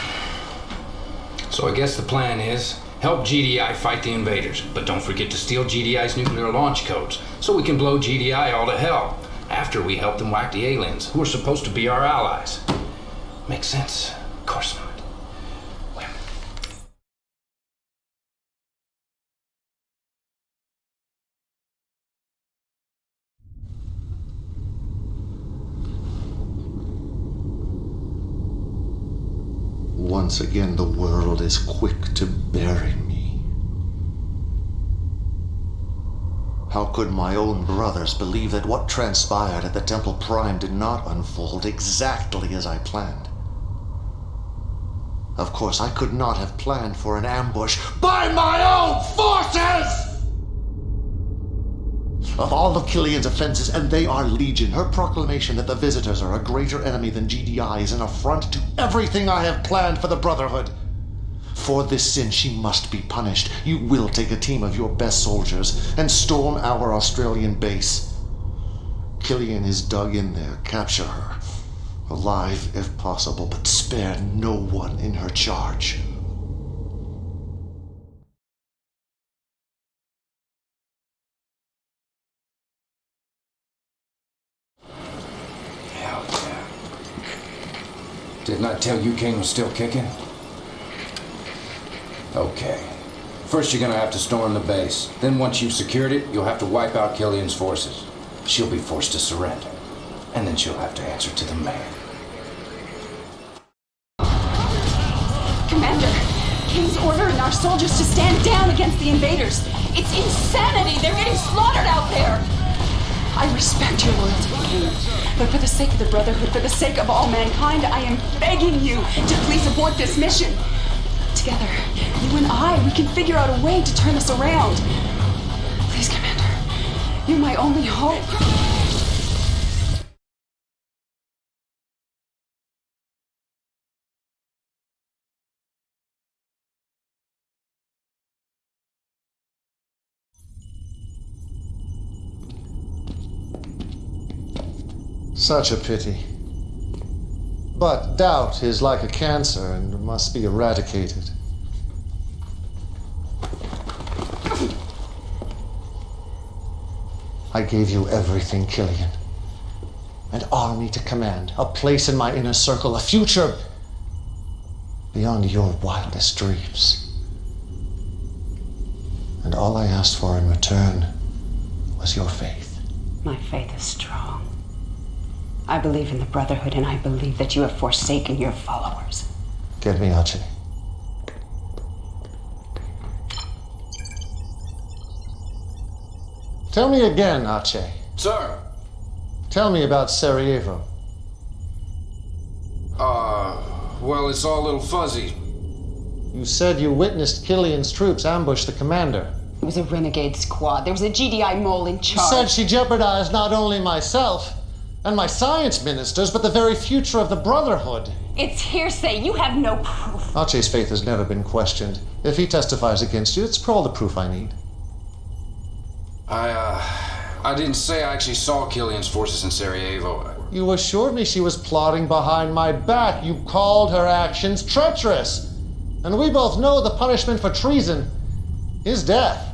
So I guess the plan is help GDI fight the invaders, but don't forget to steal GDI's nuclear launch codes so we can blow GDI all to hell after we help them whack the aliens, who are supposed to be our allies. Makes sense? Of course not. Once again, the world is quick to bury me. How could my own brothers believe that what transpired at the Temple Prime did not unfold exactly as I planned? Of course, I could not have planned for an ambush by my own forces! Of all of Killian's offenses, and they are legion, her proclamation that the visitors are a greater enemy than GDI is an affront to everything I have planned for the Brotherhood. For this sin, she must be punished. You will take a team of your best soldiers and storm our Australian base. Killian is dug in there. Capture her. Alive if possible, but spare no one in her charge. Didn't I tell you Kane was still kicking? Okay. First you're gonna have to storm the base. Then once you've secured it, you'll have to wipe out Killian's forces. She'll be forced to surrender. And then she'll have to answer to the man. Commander, Kane's ordering our soldiers to stand down against the invaders. It's insanity! They're getting slaughtered out there! I respect your loyalty, Kane. But for the sake of the Brotherhood, for the sake of all mankind, I am begging you to please abort this mission. Together, you and I, we can figure out a way to turn this around. Please, Commander, you're my only hope. Such a pity. But doubt is like a cancer and must be eradicated. I gave you everything, Killian. An army to command, a place in my inner circle, a future beyond your wildest dreams. And all I asked for in return was your faith. My faith is strong. I believe in the Brotherhood, and I believe that you have forsaken your followers. Get me, Archie. Tell me again, Archie. Sir. Tell me about Sarajevo. Well, it's all a little fuzzy. You said you witnessed Killian's troops ambush the commander. It was a renegade squad. There was a GDI mole in You charge. said she jeopardized not only myself and my science ministers, but the very future of the Brotherhood. It's hearsay. You have no proof. Arche's faith has never been questioned. If he testifies against you, it's all the proof I need. I didn't say I actually saw Killian's forces in Sarajevo. You assured me she was plotting behind my back. You called her actions treacherous. And we both know the punishment for treason is death.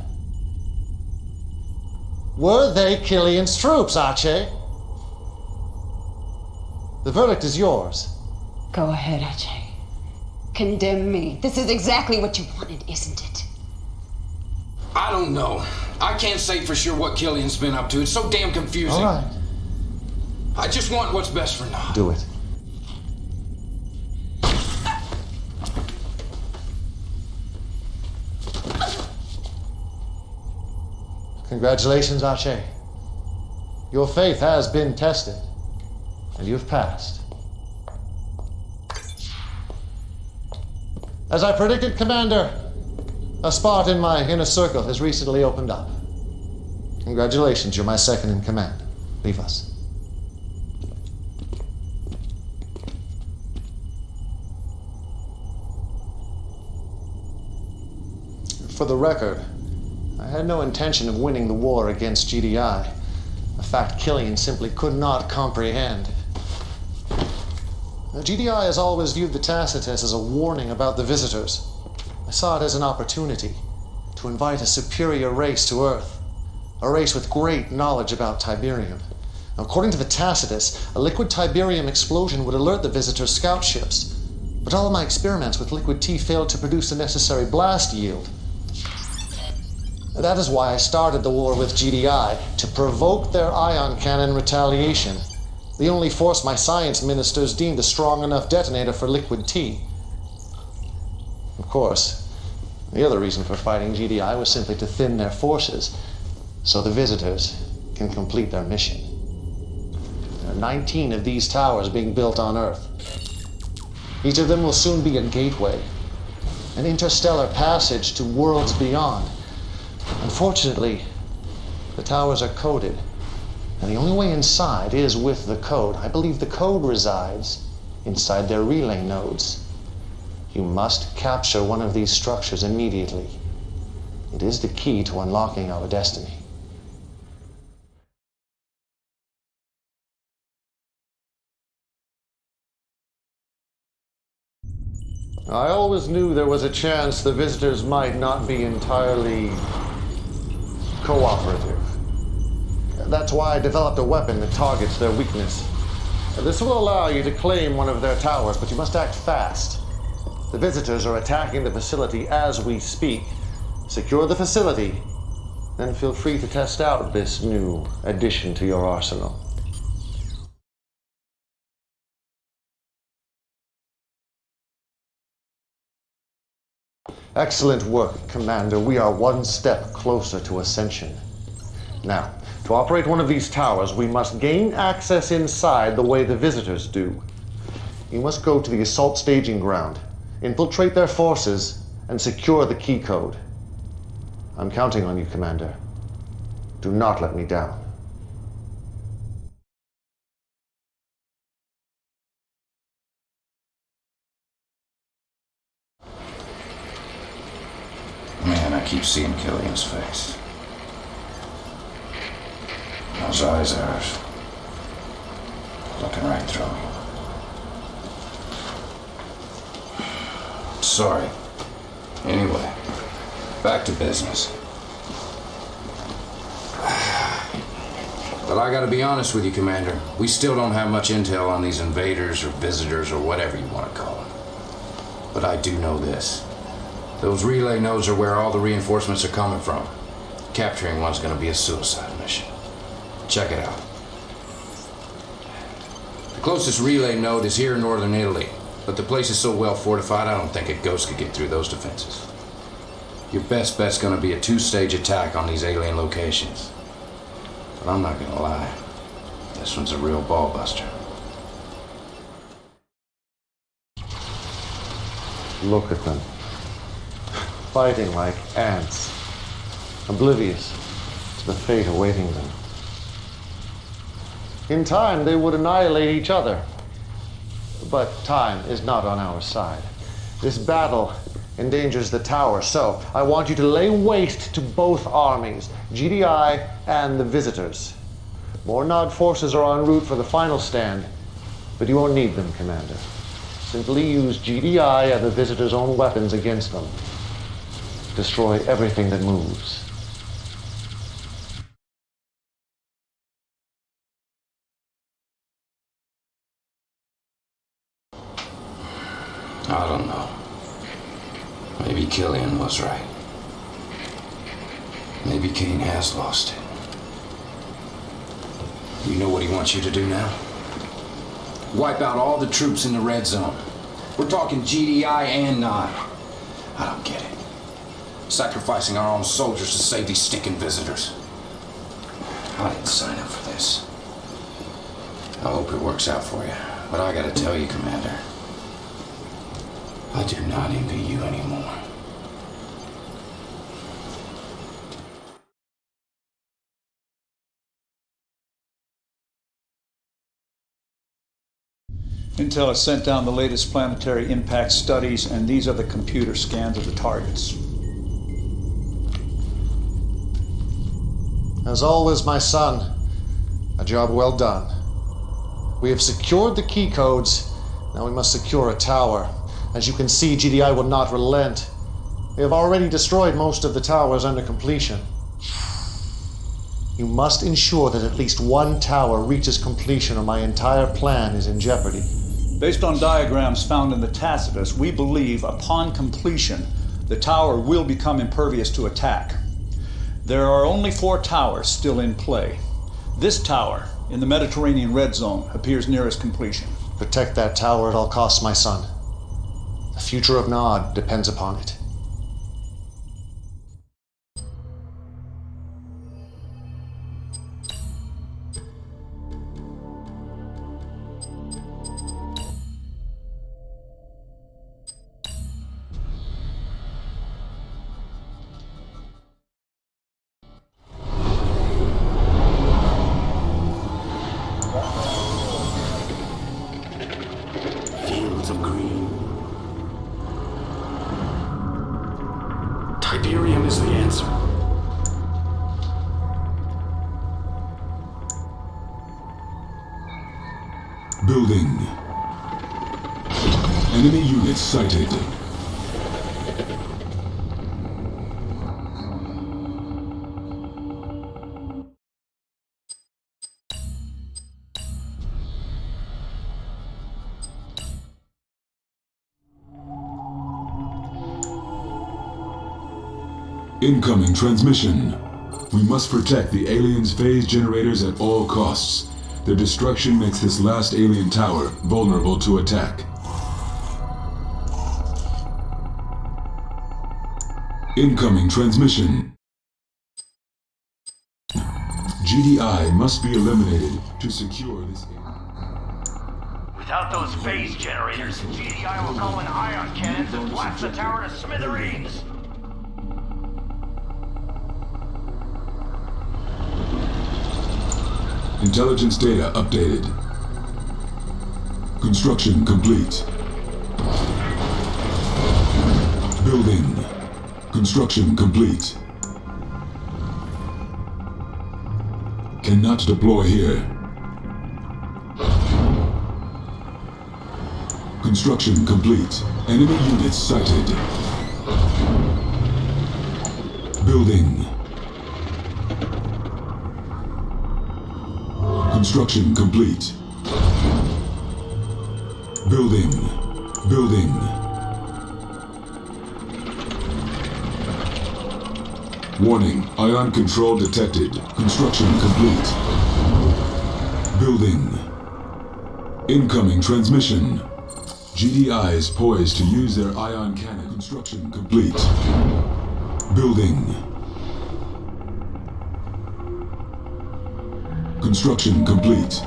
Were they Killian's troops, Arche? The verdict is yours. Go ahead, Ajay. Condemn me. This is exactly what you wanted, isn't it? I don't know. I can't say for sure what Killian's been up to. It's so damn confusing. All right. I just want what's best for Nod. Do it. Congratulations, Arche. Your faith has been tested, and you've passed. As I predicted, Commander, a spot in my inner circle has recently opened up. Congratulations, you're my second in command. Leave us. For the record, I had no intention of winning the war against GDI, a fact Killian simply could not comprehend. Now, GDI has always viewed the Tacitus as a warning about the visitors. I saw it as an opportunity to invite a superior race to Earth, a race with great knowledge about Tiberium. Now, according to the Tacitus, a liquid Tiberium explosion would alert the visitors' scout ships, but all of my experiments with liquid T failed to produce the necessary blast yield. That is why I started the war with GDI, to provoke their ion cannon retaliation, the only force my science ministers deemed a strong enough detonator for liquid T. Of course, the other reason for fighting GDI was simply to thin their forces, so the visitors can complete their mission. There are 19 of these towers being built on Earth. Each of them will soon be a gateway, an interstellar passage to worlds beyond. Unfortunately, the towers are coded, and the only way inside is with the code. I believe the code resides inside their relay nodes. You must capture one of these structures immediately. It is the key to unlocking our destiny. I always knew there was a chance the visitors might not be entirely cooperative. That's why I developed a weapon that targets their weakness. This will allow you to claim one of their towers, but you must act fast. The visitors are attacking the facility as we speak. Secure the facility, then feel free to test out this new addition to your arsenal. Excellent work, Commander. We are one step closer to ascension. Now, to operate one of these towers, we must gain access inside the way the visitors do. You must go to the assault staging ground, infiltrate their forces, and secure the key code. I'm counting on you, Commander. Do not let me down. Man, I keep seeing Killian's face. Those eyes are looking right through me. Sorry. Anyway, back to business. But I gotta be honest with you, Commander. We still don't have much intel on these invaders or visitors or whatever you want to call them. But I do know this. Those relay nodes are where all the reinforcements are coming from. Capturing one's gonna be a suicide mission. Check it out. The closest relay node is here in northern Italy, but the place is so well fortified I don't think a ghost could get through those defenses. Your best bet's gonna be a two-stage attack on these alien locations. But I'm not gonna lie, this one's a real ball buster. Look at them. fighting like ants, oblivious to the fate awaiting them. In time, they would annihilate each other. But time is not on our side. This battle endangers the tower, so I want you to lay waste to both armies, GDI and the visitors. Mornad forces are en route for the final stand, but you won't need them, Commander. Simply use GDI and the visitors' own weapons against them. Destroy everything that moves. I don't know. Maybe Killian was right. Maybe Kane has lost it. You know what he wants you to do now? Wipe out all the troops in the red zone. We're talking GDI and Nod. I don't get it. Sacrificing our own soldiers to save these stinking visitors. I didn't sign up for this. I hope it works out for you. But I gotta tell you, Commander, I do not envy you anymore. Intel has sent down the latest planetary impact studies, and these are the computer scans of the targets. As always, my son, a job well done. We have secured the key codes. Now we must secure a tower. As you can see, GDI will not relent. They have already destroyed most of the towers under completion. You must ensure that at least one tower reaches completion or my entire plan is in jeopardy. Based on diagrams found in the Tacitus, we believe upon completion, the tower will become impervious to attack. There are only 4 towers still in play. This tower, in the Mediterranean red zone, appears nearest completion. Protect that tower at all costs, my son. The future of Nod depends upon it. Fields of green. Tiberium is the answer. Building. Enemy units sighted. Incoming transmission. We must protect the aliens' phase generators at all costs. Their destruction makes this last alien tower vulnerable to attack. Incoming transmission. GDI must be eliminated to secure this area. Without those phase generators, GDI will call in ion cannons and blast the tower to smithereens. Intelligence data updated. Construction complete. Building. Construction complete. Cannot deploy here. Construction complete. Enemy units sighted. Building. Construction complete. Building. Building. Warning, ion control detected. Construction complete. Building. Incoming transmission. GDI is poised to use their ion cannon. Construction complete. Building. Construction complete.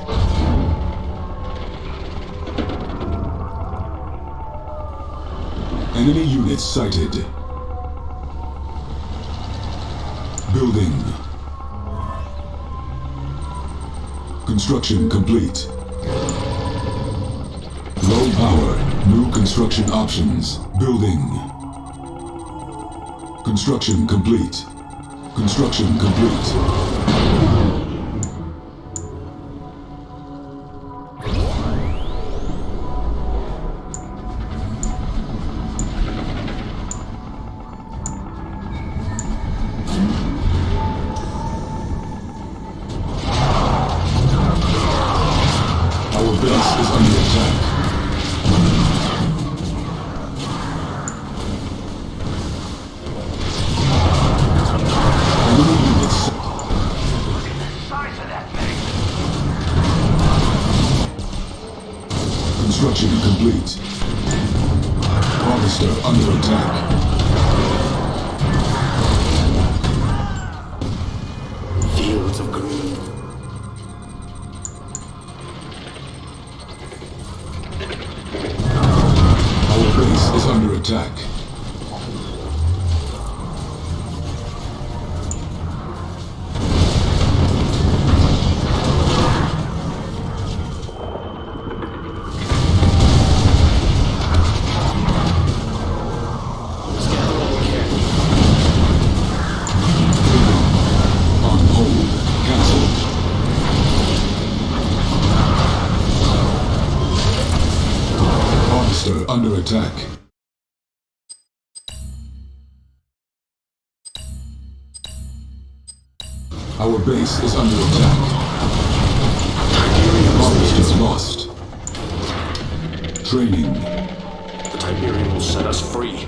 Enemy units sighted. Building. Construction complete. Low power. New construction options. Building. Construction complete. Construction complete. Construction complete. Harvester under attack. Fields of green. Our base is under attack. Under attack. Our base is under attack. Harvest is lost. Training. The Tiberium will set us free.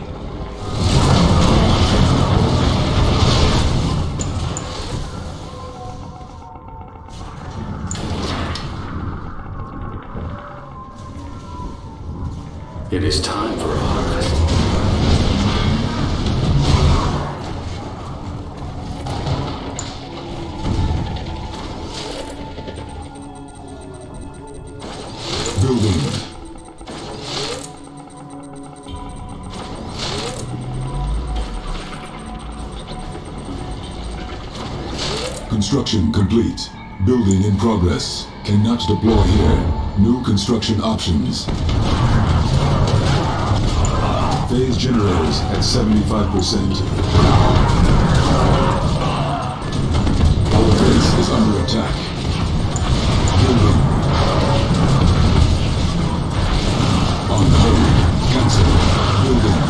It is time for a harvest. Building. Construction complete. Building in progress. Cannot deploy here. New construction options. Phase generators at 75%. Our base is under attack. Building. On hold. Cancel. Building.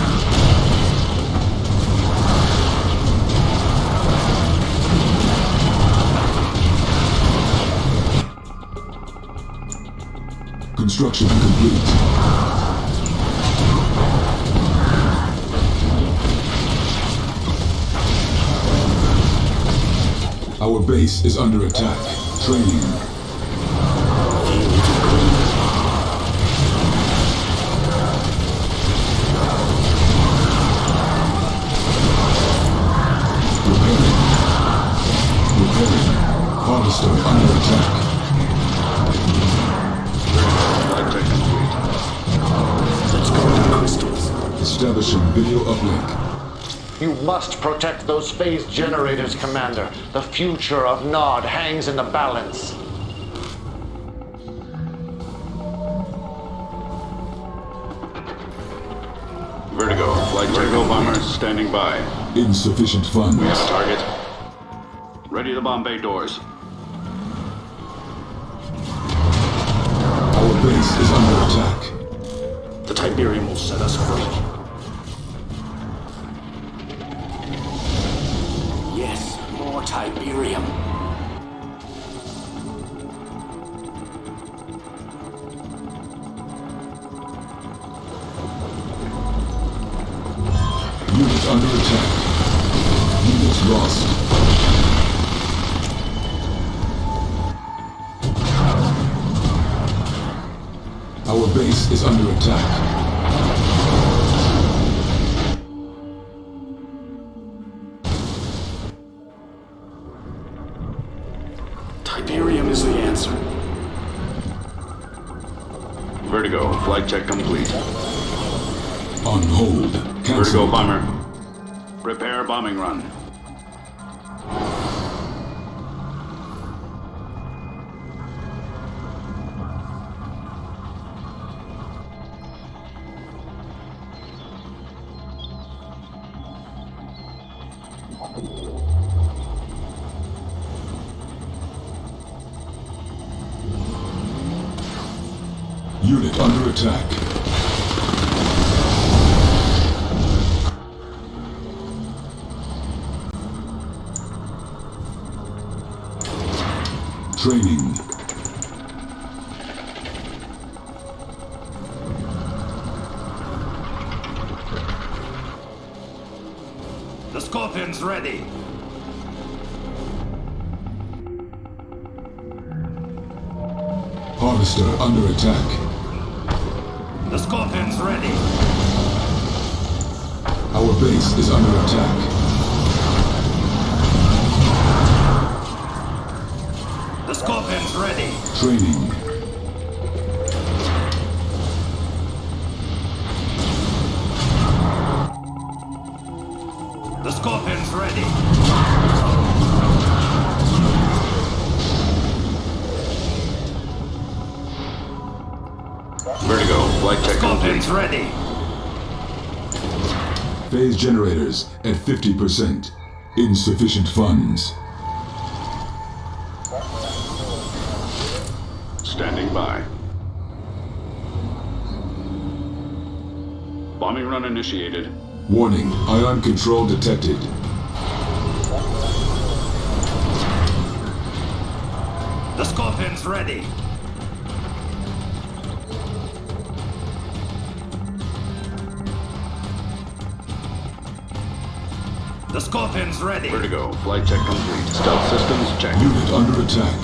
Construction complete. Our base is under attack. Training. Repairing. Harvester under attack. Let's go to the crystals. Establishing video uplink. You must protect those phase generators, Commander. The future of Nod hangs in the balance. Vertigo. Vertigo bombers standing by. Insufficient funds. We have target. Ready to bomb bay doors. Our base is under attack. The Tiberium will set us free. Yes, more Tiberium. Unit under attack. Unit lost. Our base is under attack. Tiberium is the answer. Vertigo. Flight check complete. On hold. Cancel. Vertigo bomber. Prepare bombing run. Unit under attack. Training. The Scorpion's ready. Harvester under attack. The Scorpion's ready. Our base is under attack. The Scorpion's ready. Training. The Scorpion's ready. Vertigo, flight check complete. Scorpion's ready. Phase generators at 50%. Insufficient funds. Standing by. Bombing run initiated. Warning, ion control detected. The Scorpion's ready. The Scorpion's ready. Vertigo, flight check complete. Stealth systems check. Unit under attack.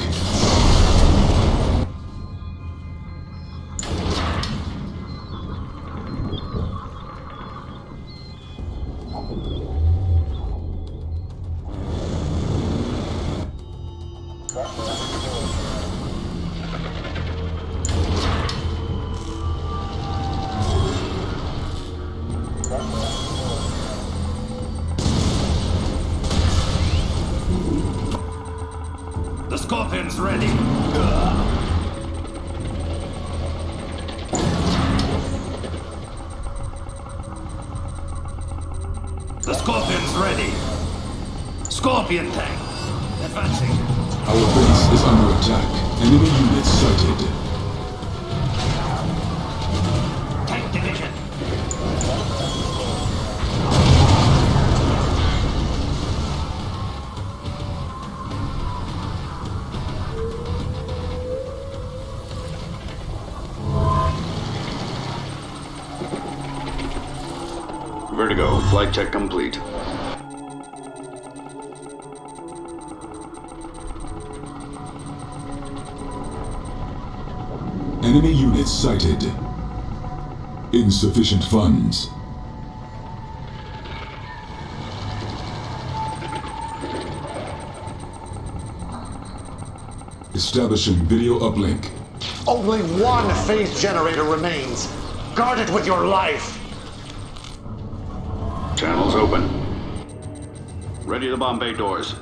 The Scorpion's ready. The Scorpion's ready. Scorpion tank. Advancing. Our base is under attack. Enemy units sighted. Tank division. Vertigo, flight check complete. Enemy units sighted. Insufficient funds. Establishing video uplink. Only one phase generator remains. Guard it with your life. Channels open. Ready to bomb bay doors.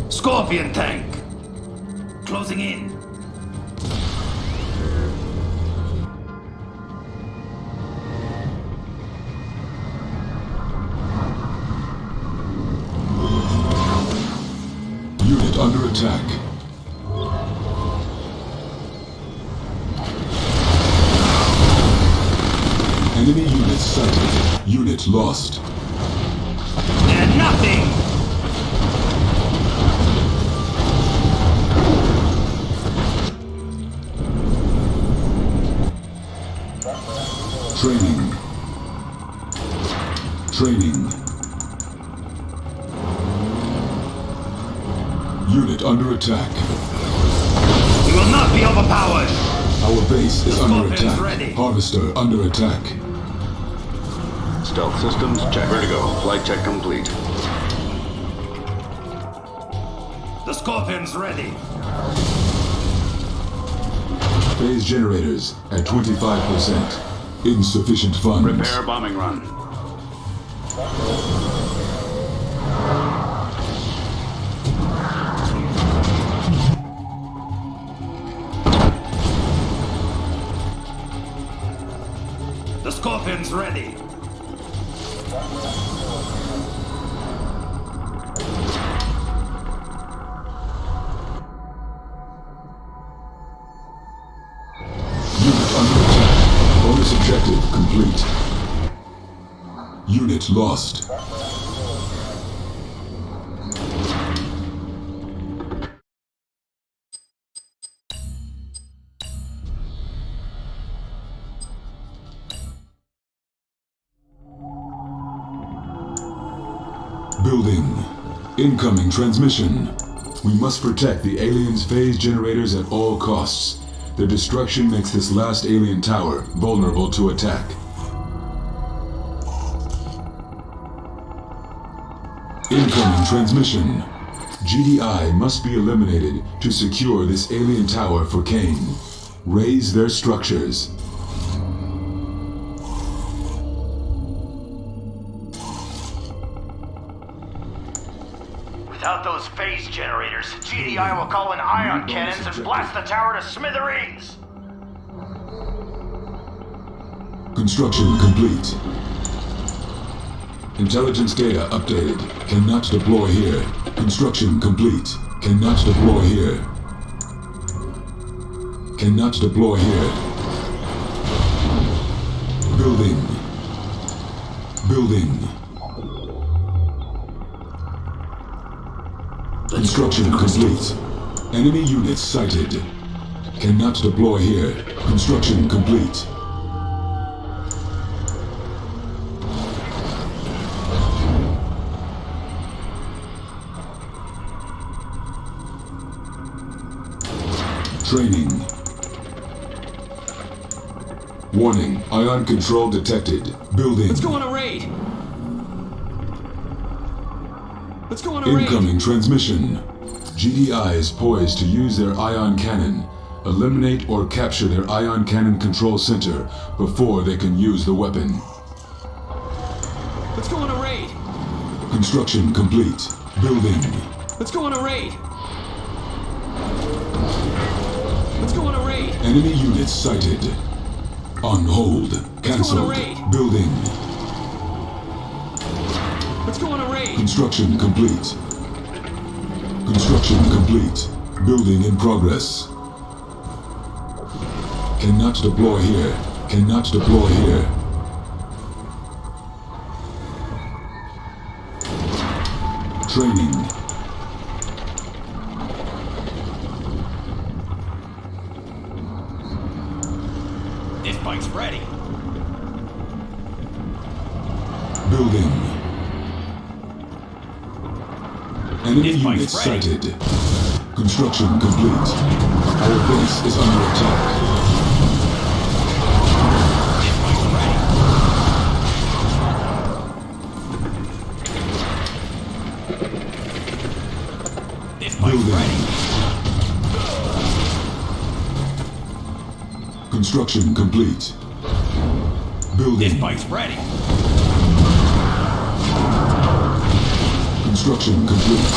Scorpion tank. Closing in. Unit under attack. Enemy unit sighted. Unit lost. They're nothing! Training. Training. Unit under attack. We will not be overpowered! Our base is under attack. Ready. Harvester under attack. Stealth systems check. Vertigo, flight check complete. The Scorpion's ready. Phase generators at 25%. Insufficient funds. Prepare bombing run. The Scorpion's ready. Objective complete. Unit lost. Building. Incoming transmission. We must protect the aliens' phase generators at all costs. Their destruction makes this last alien tower vulnerable to attack. Incoming transmission. GDI must be eliminated to secure this alien tower for Kane. Raise their structures. Without those phase generators, GDI will call in ion cannons and blast the tower to smithereens! Construction complete. Intelligence data updated. Cannot deploy here. Construction complete. Cannot deploy here. Cannot deploy here. Building. Building. Construction complete. Enemy units sighted. Cannot deploy here. Construction complete. Training. Warning, ion control detected. Building. Let's go on a raid! Let's go on a raid! Incoming transmission. GDI is poised to use their ion cannon. Eliminate or capture their ion cannon control center before they can use the weapon. Let's go on a raid! Construction complete. Building. Let's go on a raid! Let's go on a raid! Enemy units sighted. On hold. Cancelled. Building. Let's go on a raid! Construction complete. Construction complete. Building in progress. Cannot deploy here. Cannot deploy here. Training. This bike's ready. Building. Enemy units sighted. Construction complete. Our base is under attack. Building. Construction complete. Building. This bike's ready. Construction complete.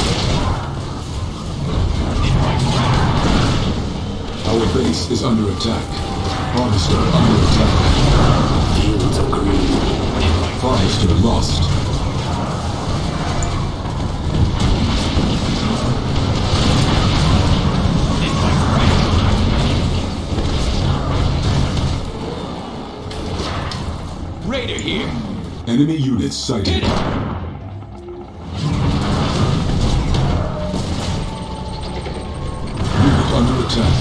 Our base is under attack. Harvester under attack. Fields of green. Harvester lost. Raider here! Enemy units sighted. Unit under attack.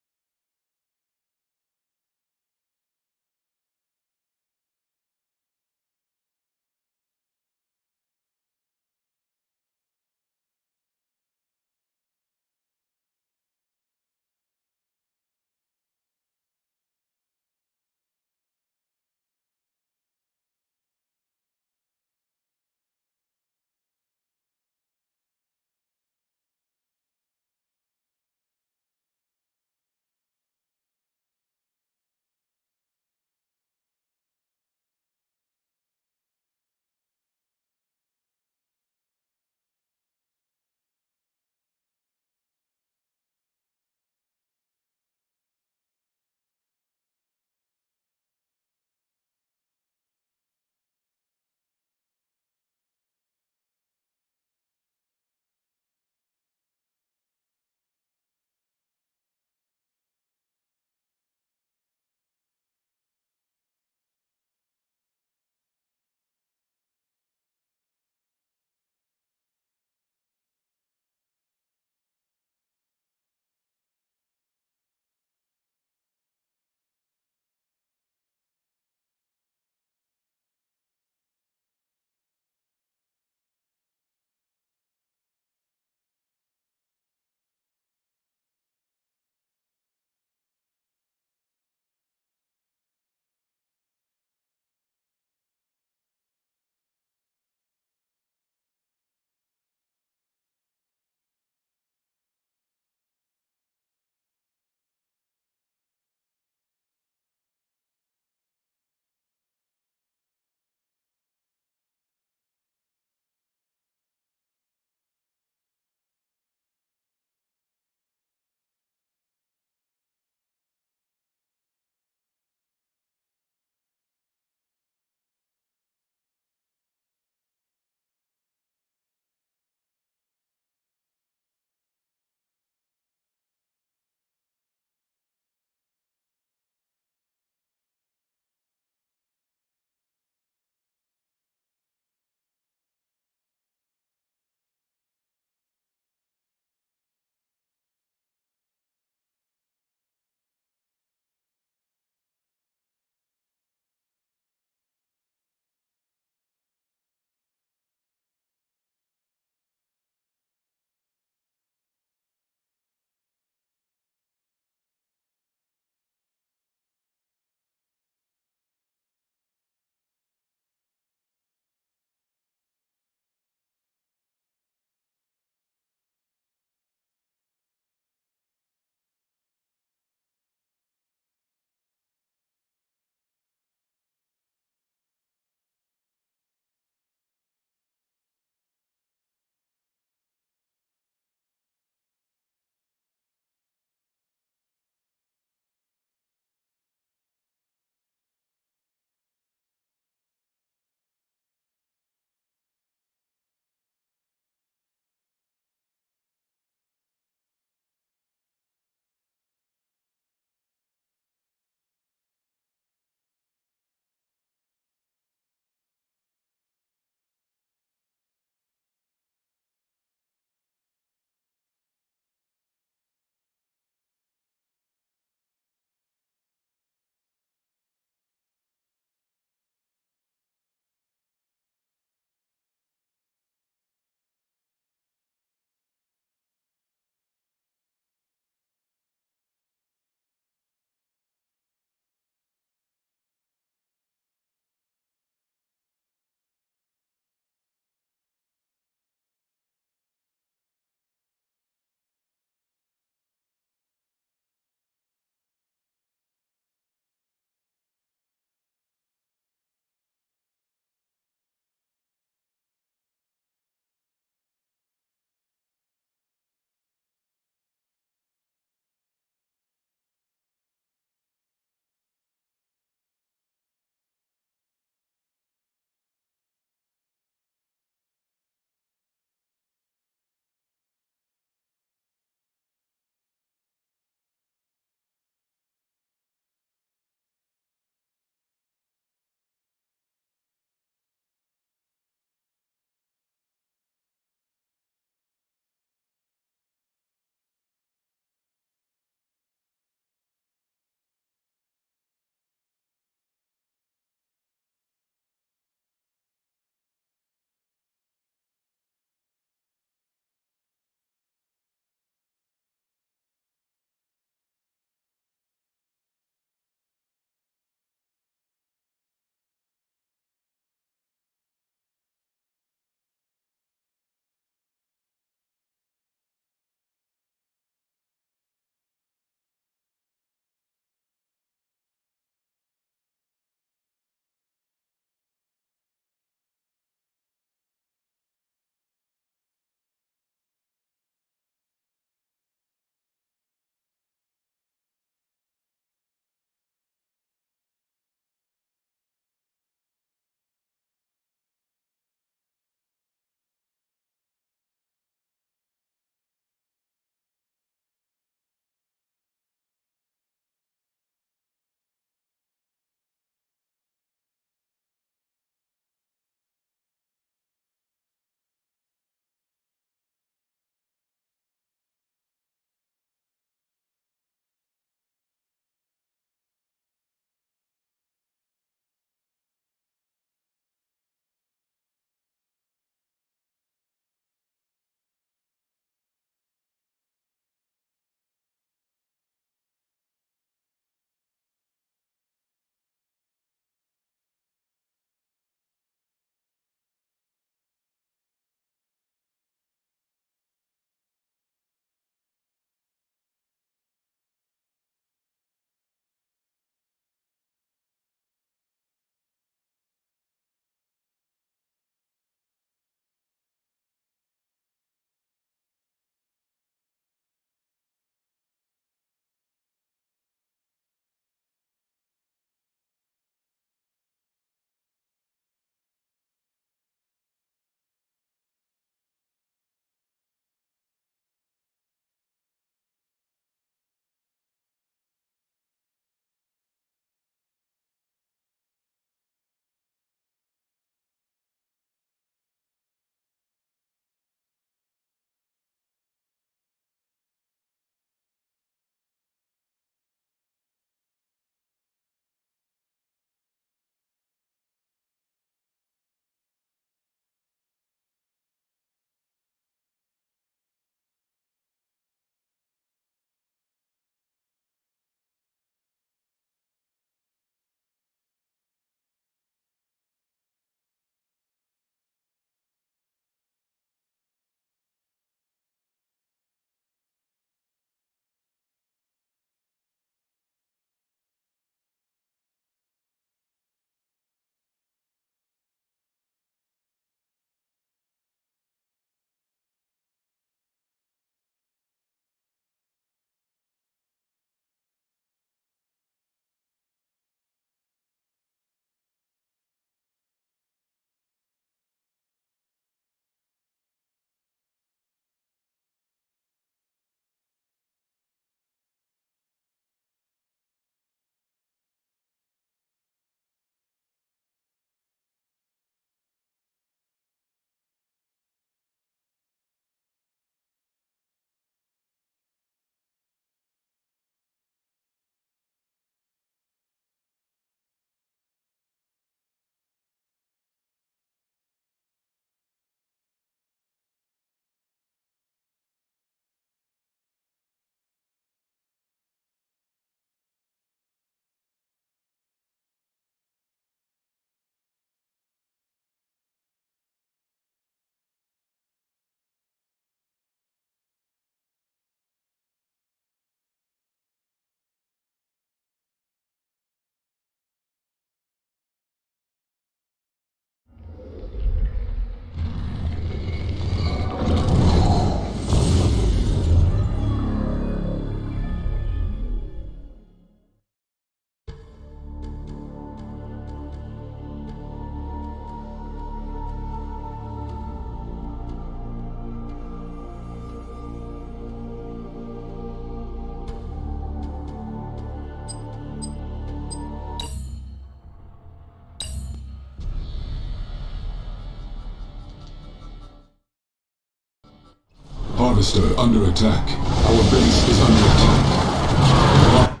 Harvester under attack. Our base is under attack.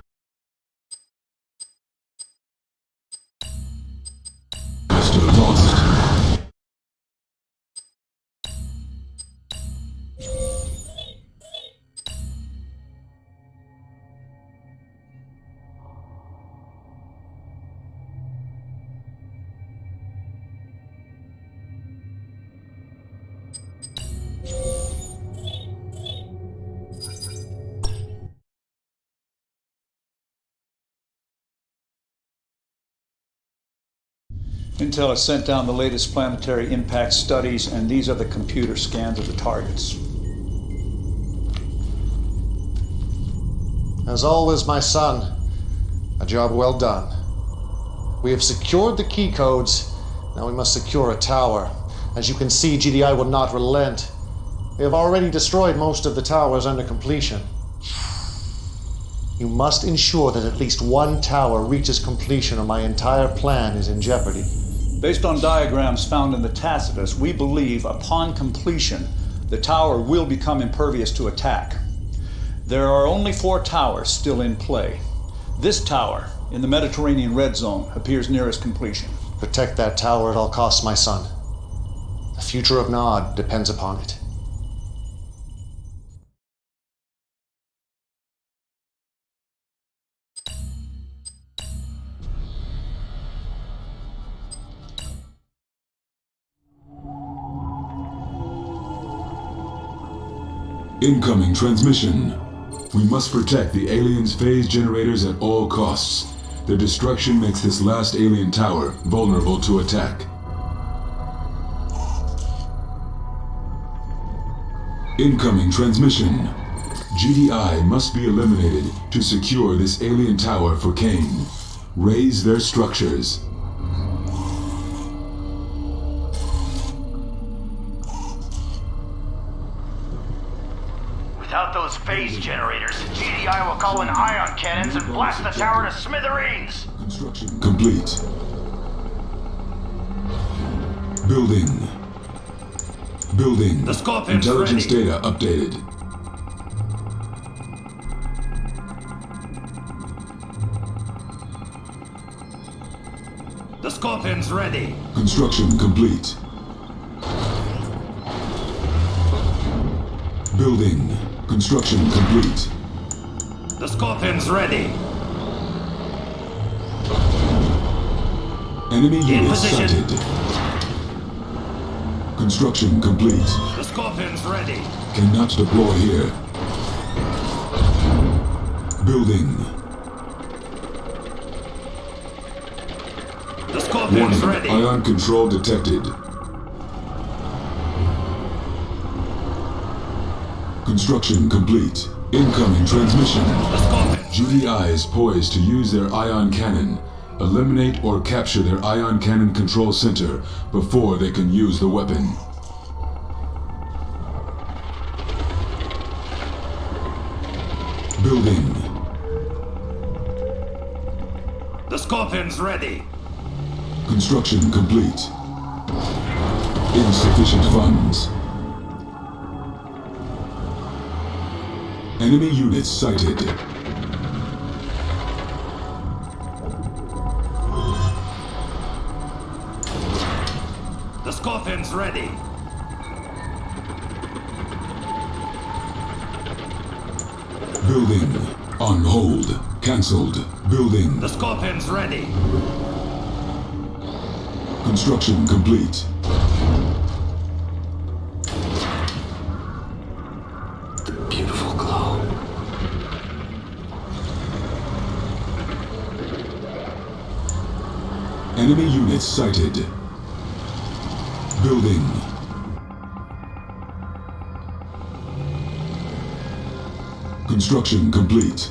Harvester lost. Intel has sent down the latest planetary impact studies, and these are the computer scans of the targets. As always, my son, a job well done. We have secured the key codes. Now we must secure a tower. As you can see, GDI will not relent. They have already destroyed most of the towers under completion. You must ensure that at least one tower reaches completion or my entire plan is in jeopardy. Based on diagrams found in the Tacitus, we believe upon completion, the tower will become impervious to attack. There are only 4 towers still in play. This tower, in the Mediterranean red zone, appears nearest completion. Protect that tower at all costs, my son. The future of Nod depends upon it. Incoming transmission. We must protect the aliens' phase generators at all costs. Their destruction makes this last alien tower vulnerable to attack. Incoming transmission. GDI must be eliminated to secure this alien tower for Kane. Raise their structures. Without those phase generators, GDI will call in ion cannons and blast the tower to smithereens! Construction complete. Building. Building. The Scorpion's Intelligence ready. data updated. The Scorpion's ready! Construction complete. Building. Construction complete. The Scorpion's ready! Enemy In units position. sighted. Construction complete. The Scorpion's ready! Cannot deploy here. Building. The Scorpion's Warning. ready! Ion control detected. Construction complete. Incoming transmission. GDI is poised to use their ion cannon. Eliminate or capture their ion cannon control center before they can use the weapon. Building. The Scorpion's ready! Construction complete. Insufficient funds. Enemy units sighted. The Scorpion's ready! Building. On hold. Cancelled. Building. The Scorpion's ready! Construction complete. Beautiful glow. Enemy units sighted. Building. Construction complete.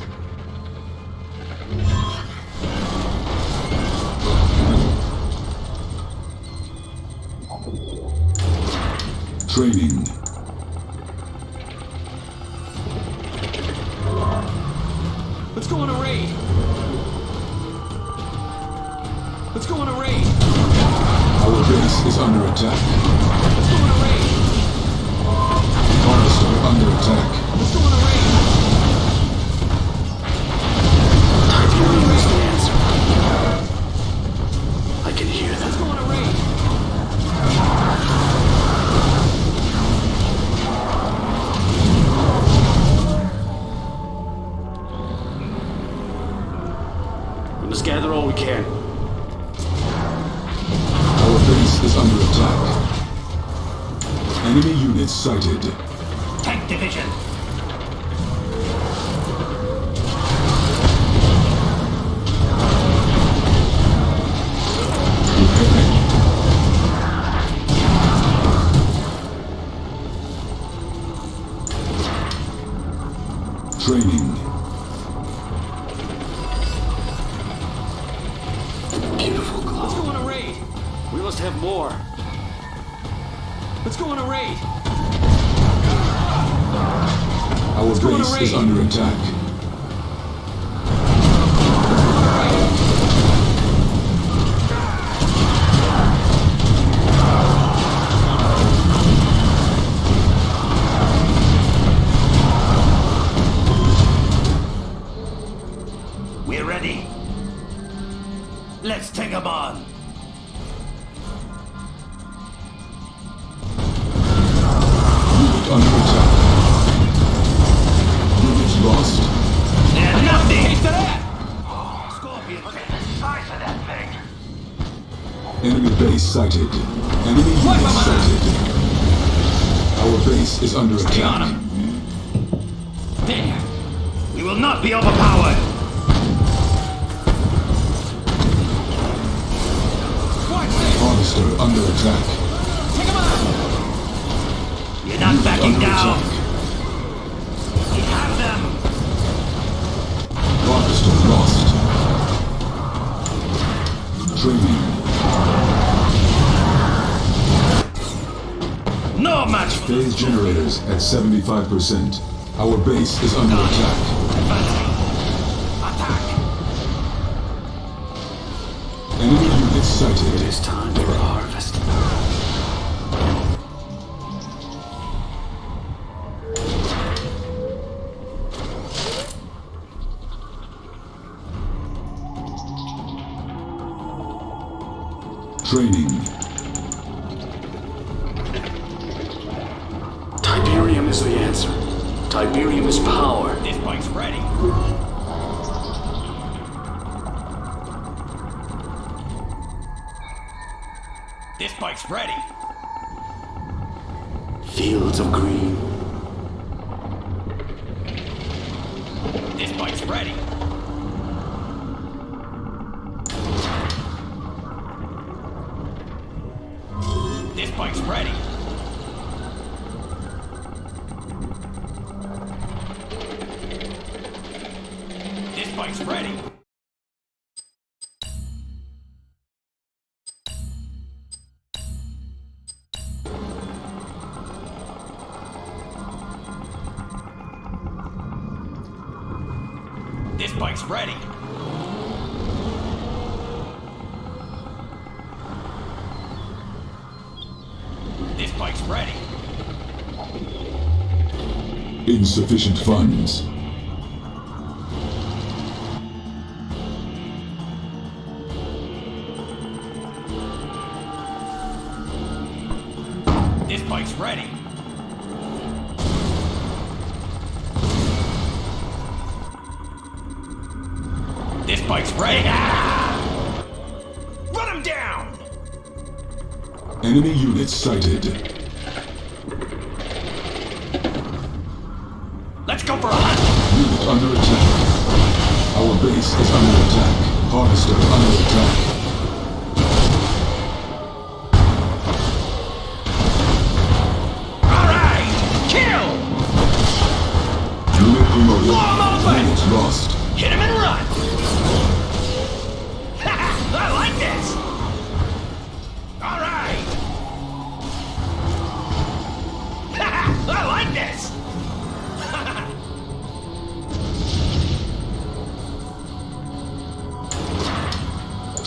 Training. Let's go on a raid. Let's go on a raid. Our base is under attack. Let's go on a raid. Harvester under attack. attack. Tiberium is the answer. I can hear them. We must gather all we can. Our base is under attack. Enemy units sighted. Tank division. Training. Beautiful glow. Let's go on a raid. We must have more. Let's go on a raid. Our base is under attack. We're ready. Let's take 'em on. Unit under attack. Units lost. And nothing. Taste of that. Scorpion. Look at the size of that thing. Enemy base sighted. Enemy units sighted. Our base is under attack. There. We will not be overpowered. Harvester under attack. You're not backing under down. attack. We have them. Harvester lost. Training. No match for Phase generators at 75%. Our base is under attack. Enemy units sighted. It is time for a harvest. Training. Tiberium is the answer. Tiberium is power. This bike's ready. This bike's ready. Fields of green. This bike's ready. This bike's ready. This bike's ready. This bike's ready. This bike's ready. Insufficient funds. This bike's ready. This bike's ready. Run him down! Enemy units sighted. Let's go for a hunt! Unit under attack. Our base is under attack. Harvester under attack. Alright! Kill! Unit promoted. Blow him open! Units lost. Hit him and run! I like this! Alright! I like this!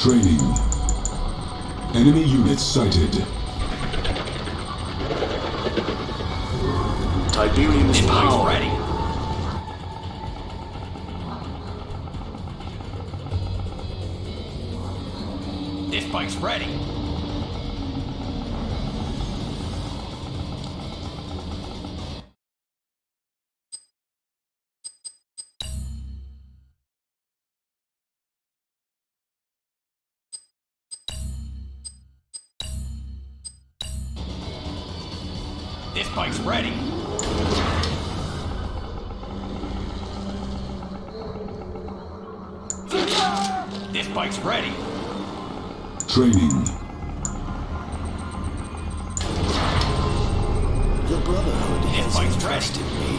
Training. Enemy units sighted. Tiberium's power. Ready. This bike's ready. This bike's ready. This bike's ready. Training. The Brotherhood has entrusted me.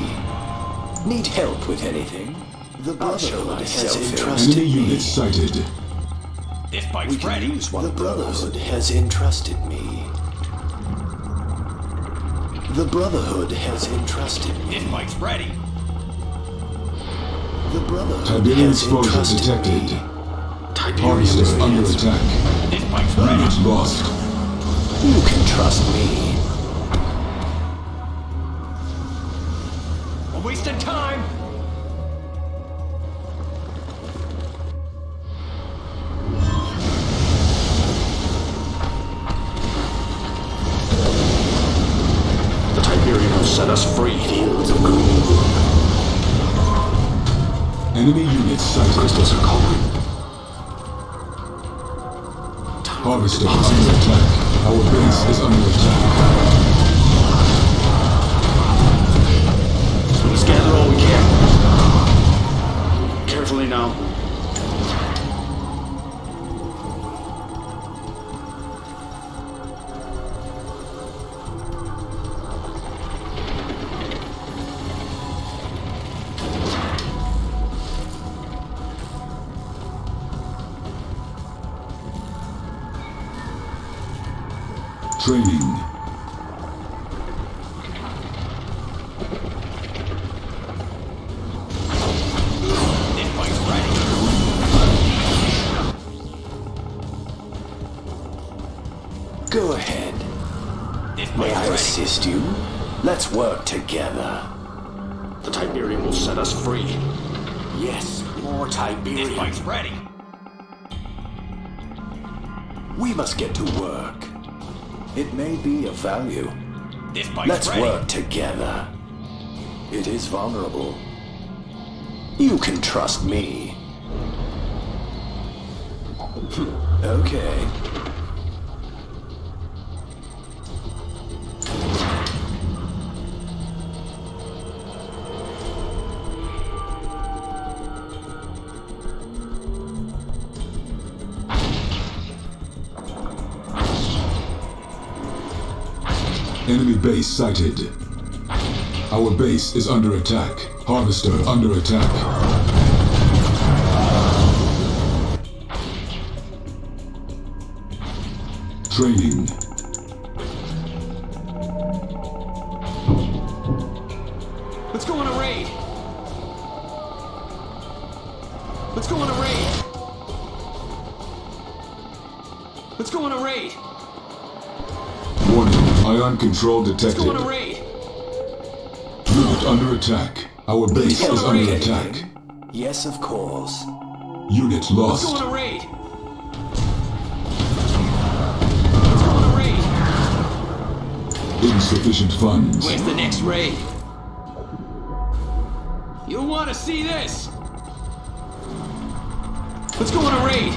Need help with anything? The Brotherhood has entrusted Enemy me. unit sighted. This bike's ready. The Brotherhood has entrusted me. The Brotherhood has entrusted me. This bike's ready. The Brotherhood Tiberium has exposure entrusted detected. me. Harvester under attack. This bike's ready. Unit lost. You can trust me. We're wasting time. The Tiberium will set us free. Fields of green. Enemy units sighted. Crystals are calling. Harvester under attack. Our base is under attack. Let's gather all we can. Carefully now. Training. This bike's ready. Go ahead. May I assist you? Let's work together. The Tiberium will set us free. Yes, more Tiberium. This bike's ready. We must get to work. It may be of value. This bike's Let's ready. Work together. It is vulnerable. You can trust me. Okay. Enemy base sighted. Our base is under attack. Harvester under attack. Training. Let's go on a raid. Let's go on a raid. Let's go on a raid. Warning. Ion control detected. Let's go on a raid. Unit under attack. Our base is under attack. Yes, of course. Unit lost. Let's go on a raid. Let's go on a raid. Insufficient funds. Where's the next raid? You'll want to see this. Let's go on a raid.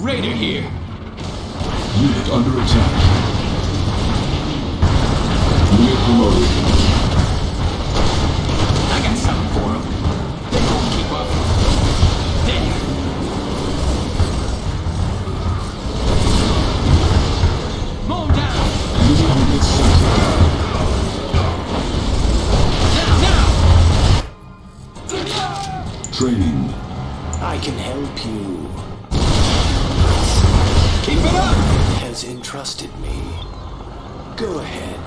Raider here. Unit under attack. Unit promoted. I got something for him. They won't keep up. There. Mow him down. Enemy units sighted. Now. Training. I can help you. Keep it up! Has entrusted me. Go ahead.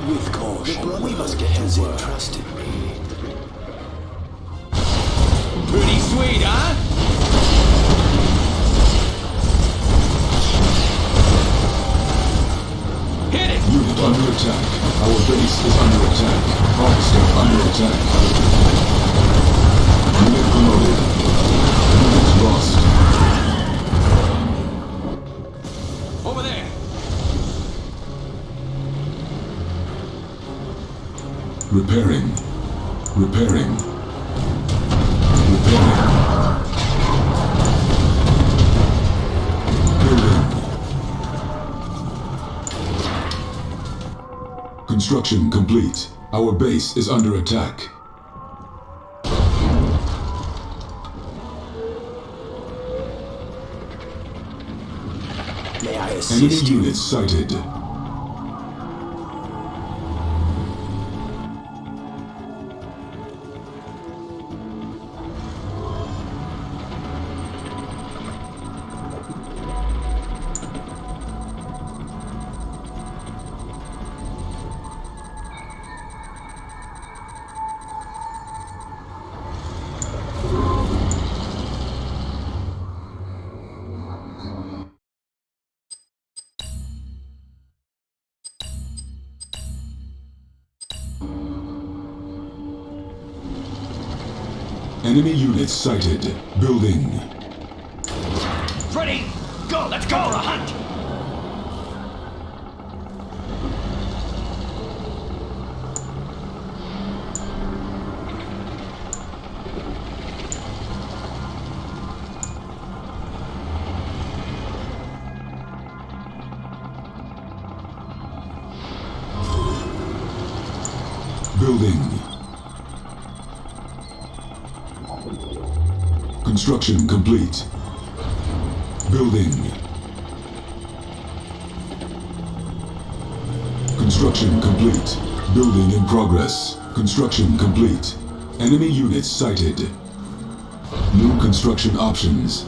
With caution. We must get to work. Entrusted me. Pretty sweet, huh? under attack. Our base is under attack. Harvester under attack. Unit promoted. Unit lost. Over there! Repairing. Repairing. Repairing. Building. Construction complete. Our base is under attack. May I Enemy assist you? units sighted. Enemy units sighted. Building. Ready! Go! Let's go for a hunt! Building. Construction complete. Building. Construction complete. Building in progress. Construction complete. Enemy units sighted. New construction options.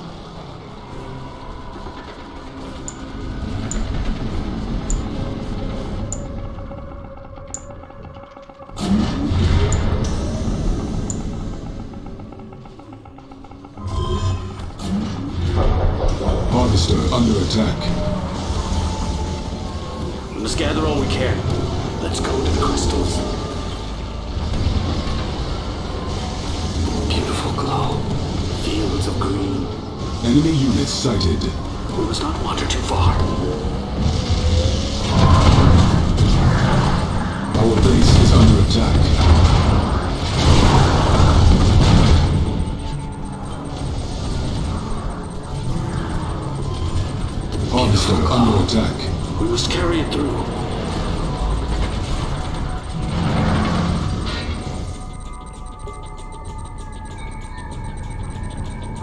Harvester under attack. Let's gather all we can. Let's go to the crystals. Beautiful glow. Fields of green. Enemy units sighted. We must not wander too far. Our base is under attack. Harvester under attack. We must carry it through.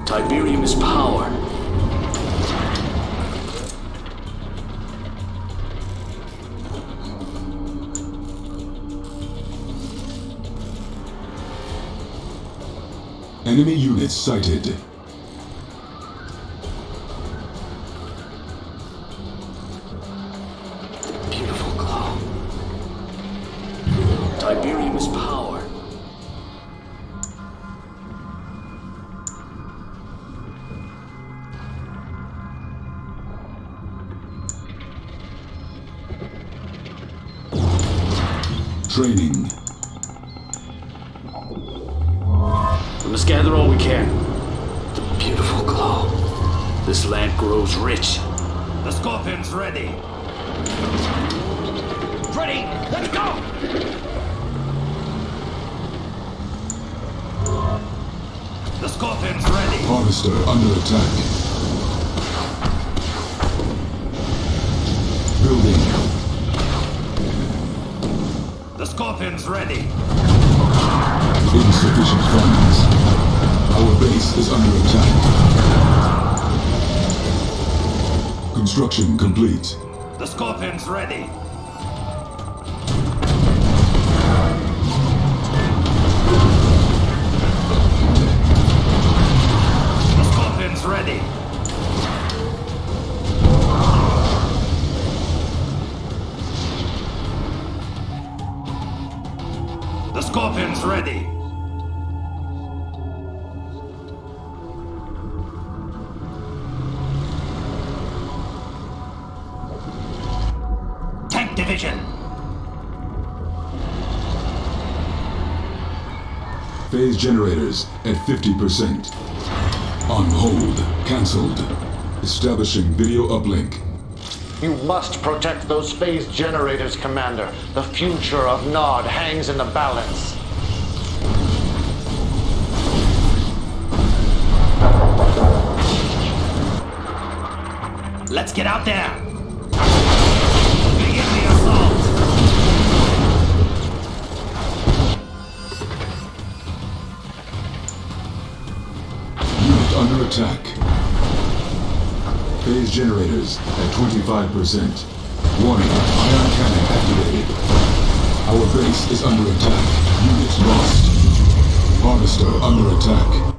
Tiberium is power. Enemy units sighted. Beautiful glow. Tiberium is power. Training. We must gather all we can. The beautiful glow. This land grows rich. The Scorpion's ready. Ready! Let's go! The Scorpion's ready. Harvester under attack. Building. The Scorpion's ready. Insufficient funds. Our base is under attack. Construction complete. The Scorpion's ready. The Scorpion's ready. The Scorpion's ready. Tank division. Phase generators at 50%. On hold. Cancelled. Establishing video uplink. You must protect those phase generators, Commander. The future of Nod hangs in the balance. Let's get out there! Begin the assault! Unit under attack. Phase generators at 25%. Warning, ion cannon activated. Our base is under attack. Unit lost. Harvester under attack.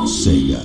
Sega.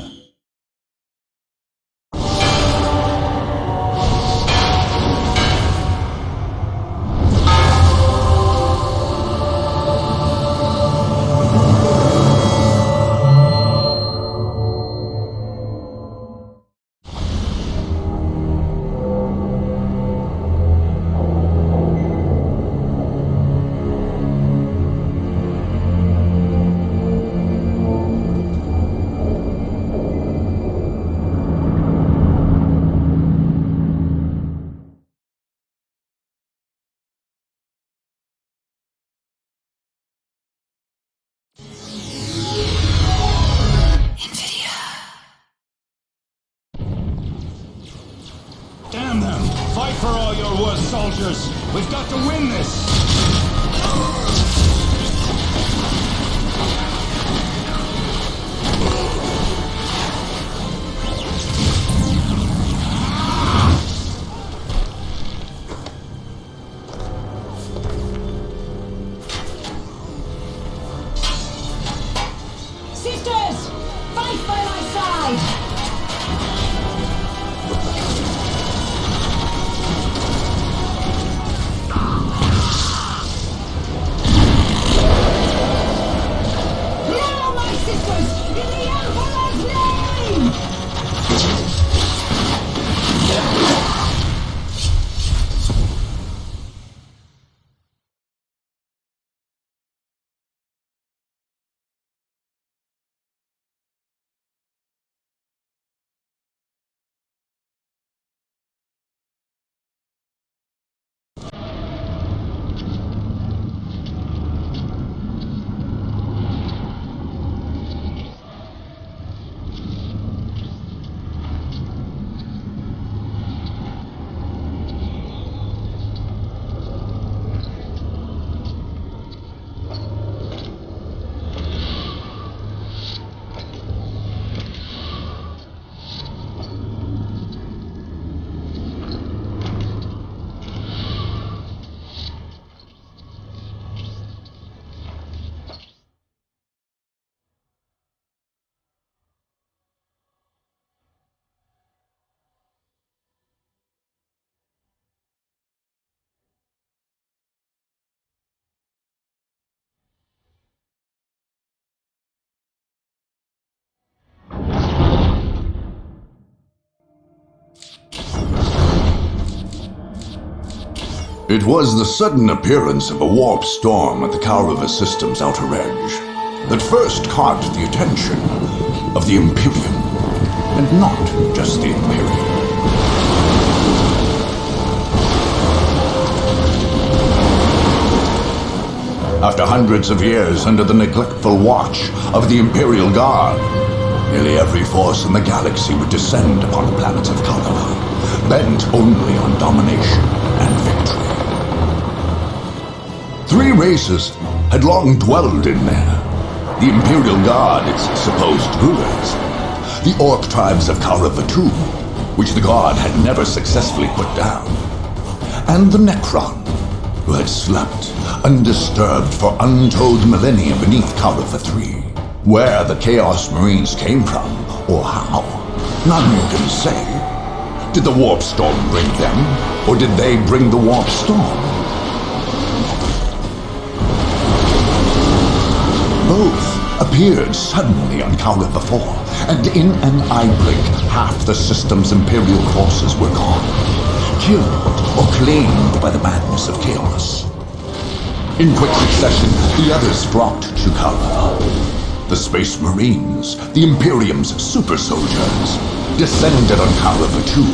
soldiers! We've got to win this! Sisters! Fight by my side! Now, my sisters! In the Emperor's name! It was the sudden appearance of a warp storm at the Kaurava system's outer edge that first caught the attention of the Imperium, and not just the Imperium. After hundreds of years under the neglectful watch of the Imperial Guard, nearly every force in the galaxy would descend upon the planets of Kaurava, bent only on domination and victory. Three races had long dwelled in there. The Imperial Guard, its supposed rulers, the Orc tribes of Kaurava II, which the Guard had never successfully put down, and the Necron, who had slept undisturbed for untold millennia beneath Kaurava III. Where the Chaos Marines came from, or how, none can say. Did the Warp Storm bring them, or did they bring the Warp Storm? Both appeared suddenly on Kaurava IV, and in an eye blink, half the system's Imperial forces were gone, killed or claimed by the madness of chaos. In quick succession, the others flocked to Kaurava. The Space Marines, the Imperium's super soldiers, descended on Kaurava II,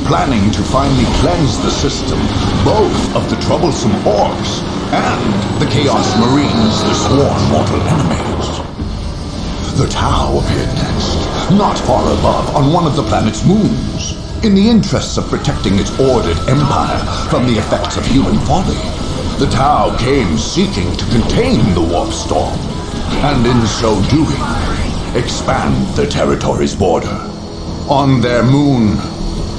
planning to finally cleanse the system both of the troublesome Orcs and the Chaos Marines, the sworn mortal enemies. The Tau appeared next, not far above, on one of the planet's moons. In the interests of protecting its ordered empire from the effects of human folly, the Tau came seeking to contain the Warp Storm, and in so doing, expand the territory's border. On their moon,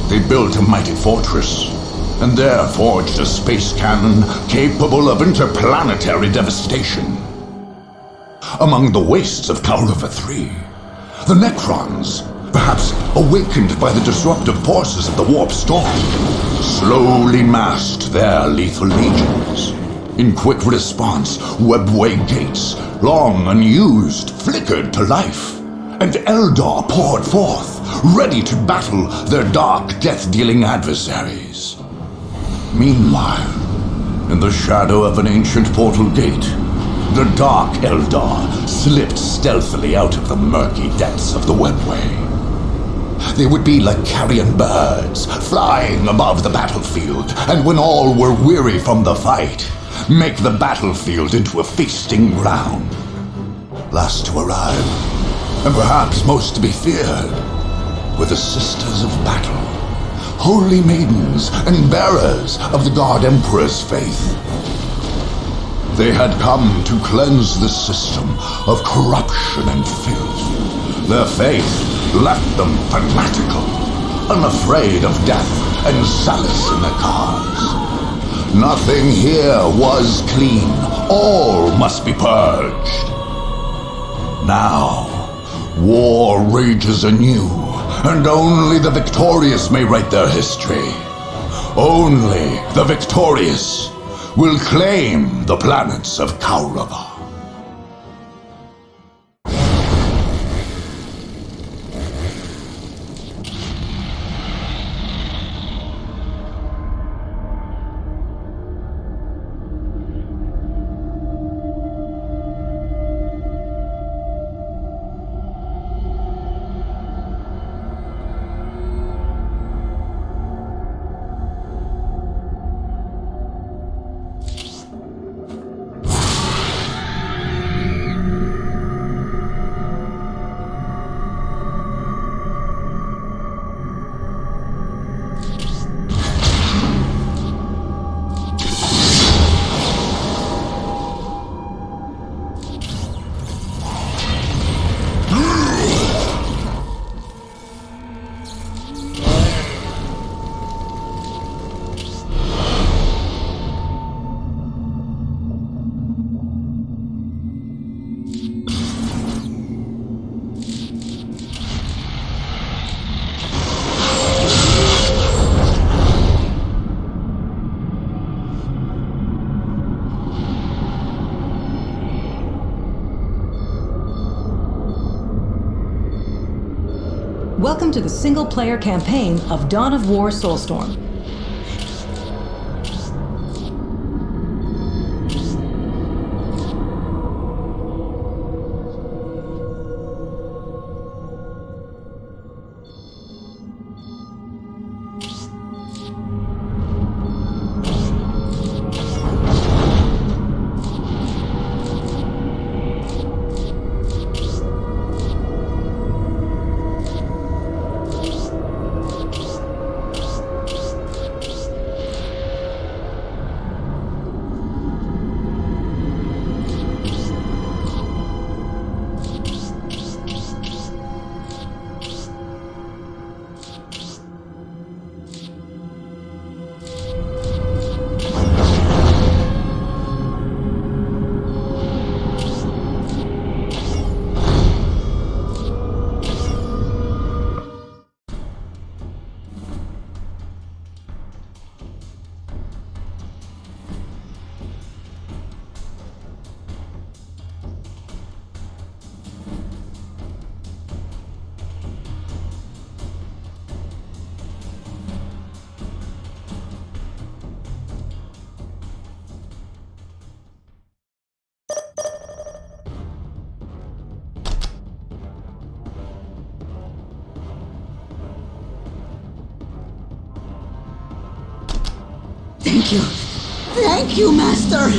they built a mighty fortress, and there forged a space cannon capable of interplanetary devastation. Among the wastes of Kaurava III, the Necrons, perhaps awakened by the disruptive forces of the Warp Storm, slowly massed their lethal legions. In quick response, webway gates, long unused, flickered to life, and Eldar poured forth, ready to battle their dark, death-dealing adversaries. Meanwhile, in the shadow of an ancient portal gate, the Dark Eldar slipped stealthily out of the murky depths of the webway. They would be like carrion birds, flying above the battlefield, and when all were weary from the fight, make the battlefield into a feasting ground. Last to arrive, and perhaps most to be feared, were the Sisters of Battle, holy maidens and bearers of the God Emperor's faith. They had come to cleanse the system of corruption and filth. Their faith left them fanatical, unafraid of death and solace in their cause. Nothing here was clean. All must be purged. Now, war rages anew, and only the victorious may write their history. Only the victorious will claim the planets of Kaurava. Welcome to the single-player campaign of Dawn of War Soulstorm. Thank you. Thank you, Master!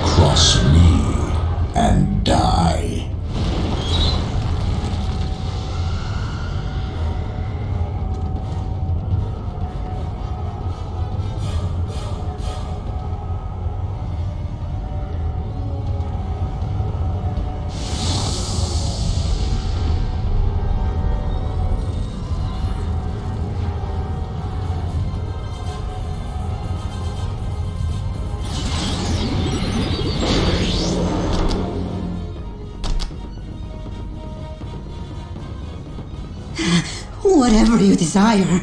Cross me and die. Whatever you desire.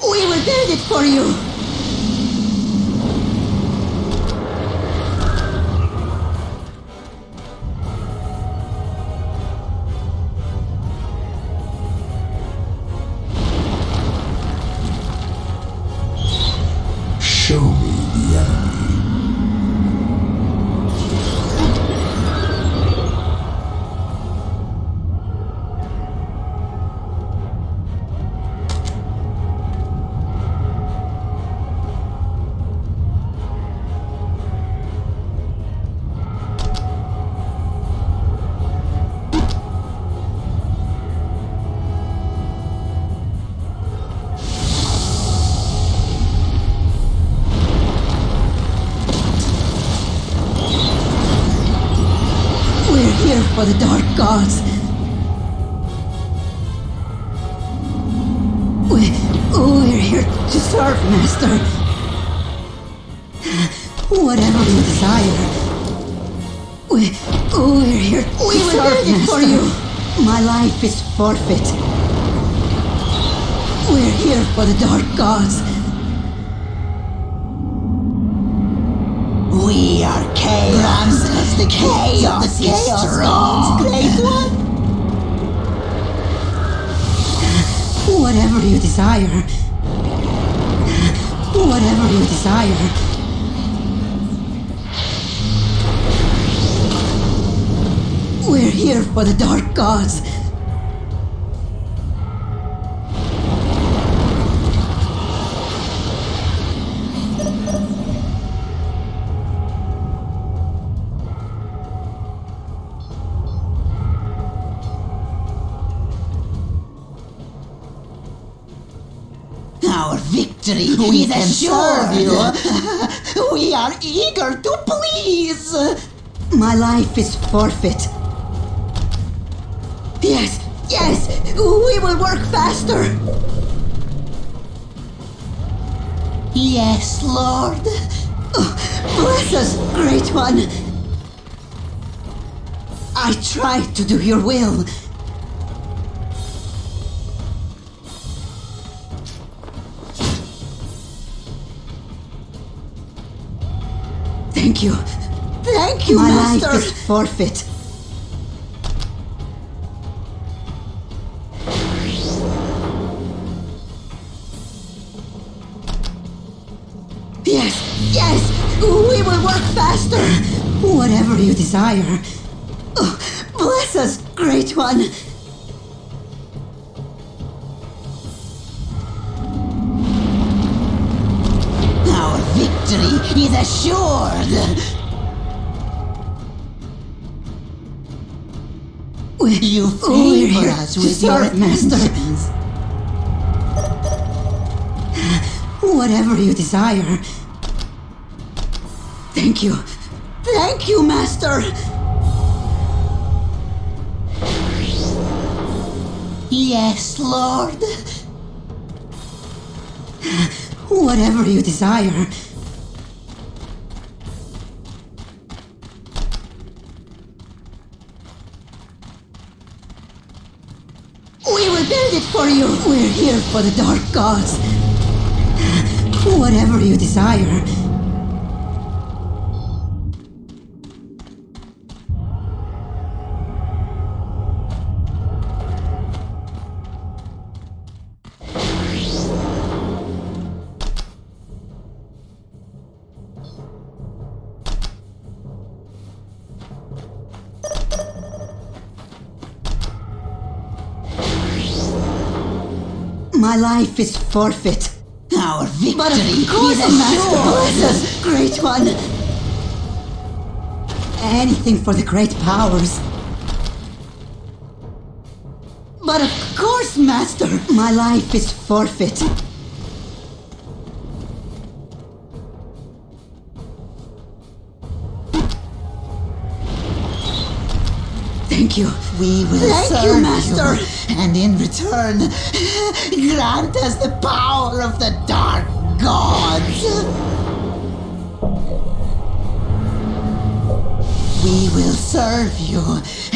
We will build it for you! Show me the enemy. here for the dark gods. We're here to serve, Master. Whatever you desire. We're here to serve, Master. For you. My life is forfeit. We're here for the dark gods. We are chaos. The chaos is strong. Great one. Whatever you desire. Whatever you desire. We're here for the dark gods. Our victory is assured. We are eager to please. My life is forfeit. Yes, we will work faster. Yes, Lord. Bless us, Great One. I try to do your will. Thank you. Thank you, My Master. life is forfeit. Yes, we will work faster. Whatever you desire. Bless us, Great One. Our victory is assured. You favor us with your attentions. Whatever you desire. Thank you. Thank you, Master. Yes, Lord. Whatever you desire. We will build it for you. We're here for the dark gods. Whatever you desire. My life is forfeit. Our victory But of course, is Master, bless assured. us, Great One. Anything for the great powers. But of course, Master, my life is forfeit. Thank you. We will Thank serve you, Master. and in return, grant us the power of the dark gods. We will serve you,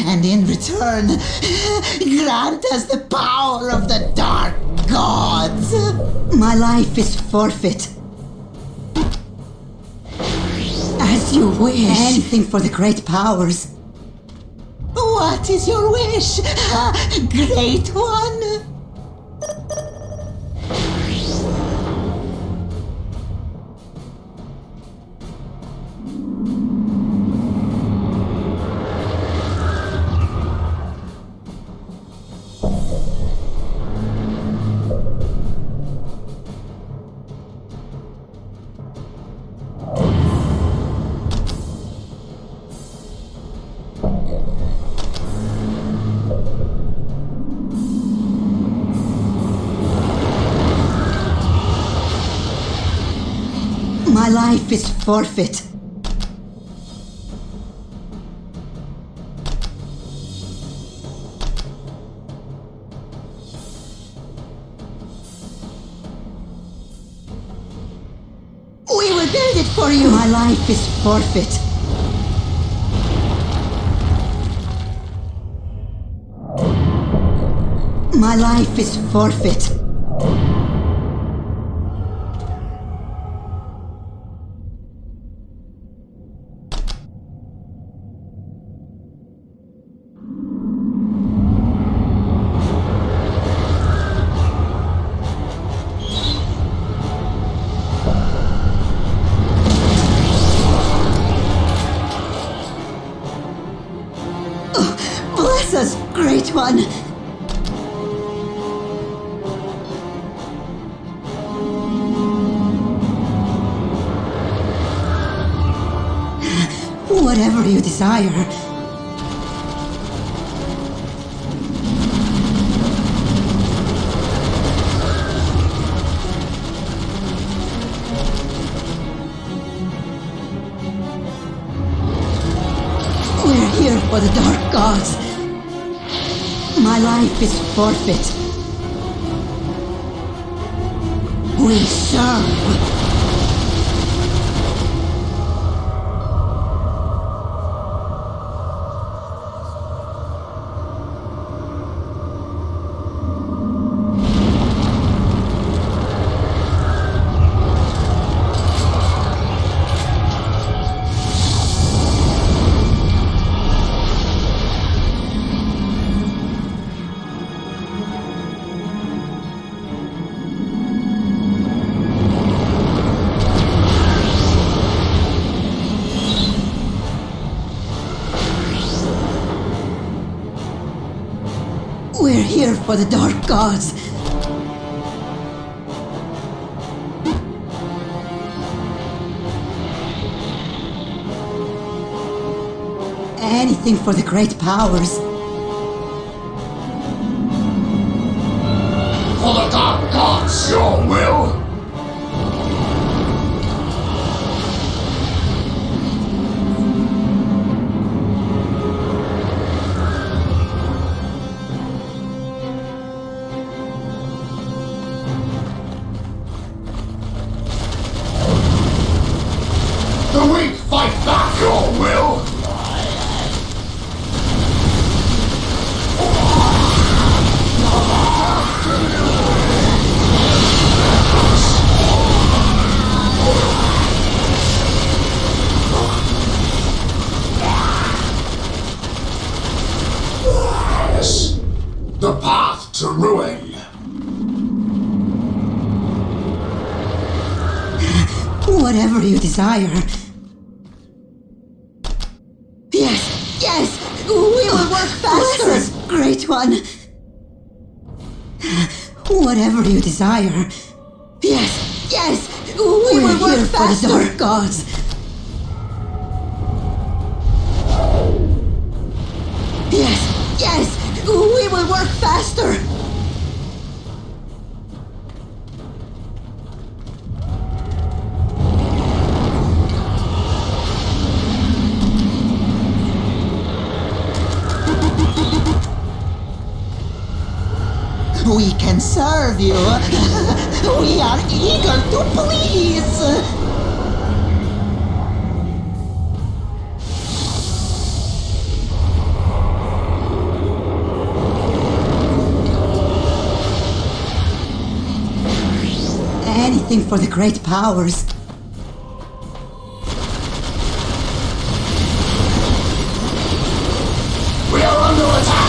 and in return, grant us the power of the dark gods. My life is forfeit. As you wish. Anything for the great powers. What is your wish, Great One? My life is forfeit. for you. My life is forfeit. My life is forfeit. Oh, bless us, Great One. Whatever you desire. We're here for the Dark Gods. My life is forfeit. We serve. We're here for the Dark Gods. Anything for the great powers. For the Dark Gods, your will. The weak fight back, your will! Yes, the path to ruin. Whatever you desire. Yes, yes! We will work faster! Bless us, Great One! Whatever you desire. Yes, yes! We will work faster! For the Dark Gods. Yes, yes! We will work faster! We can serve you. We are eager to please. Anything for the great powers. We are under attack!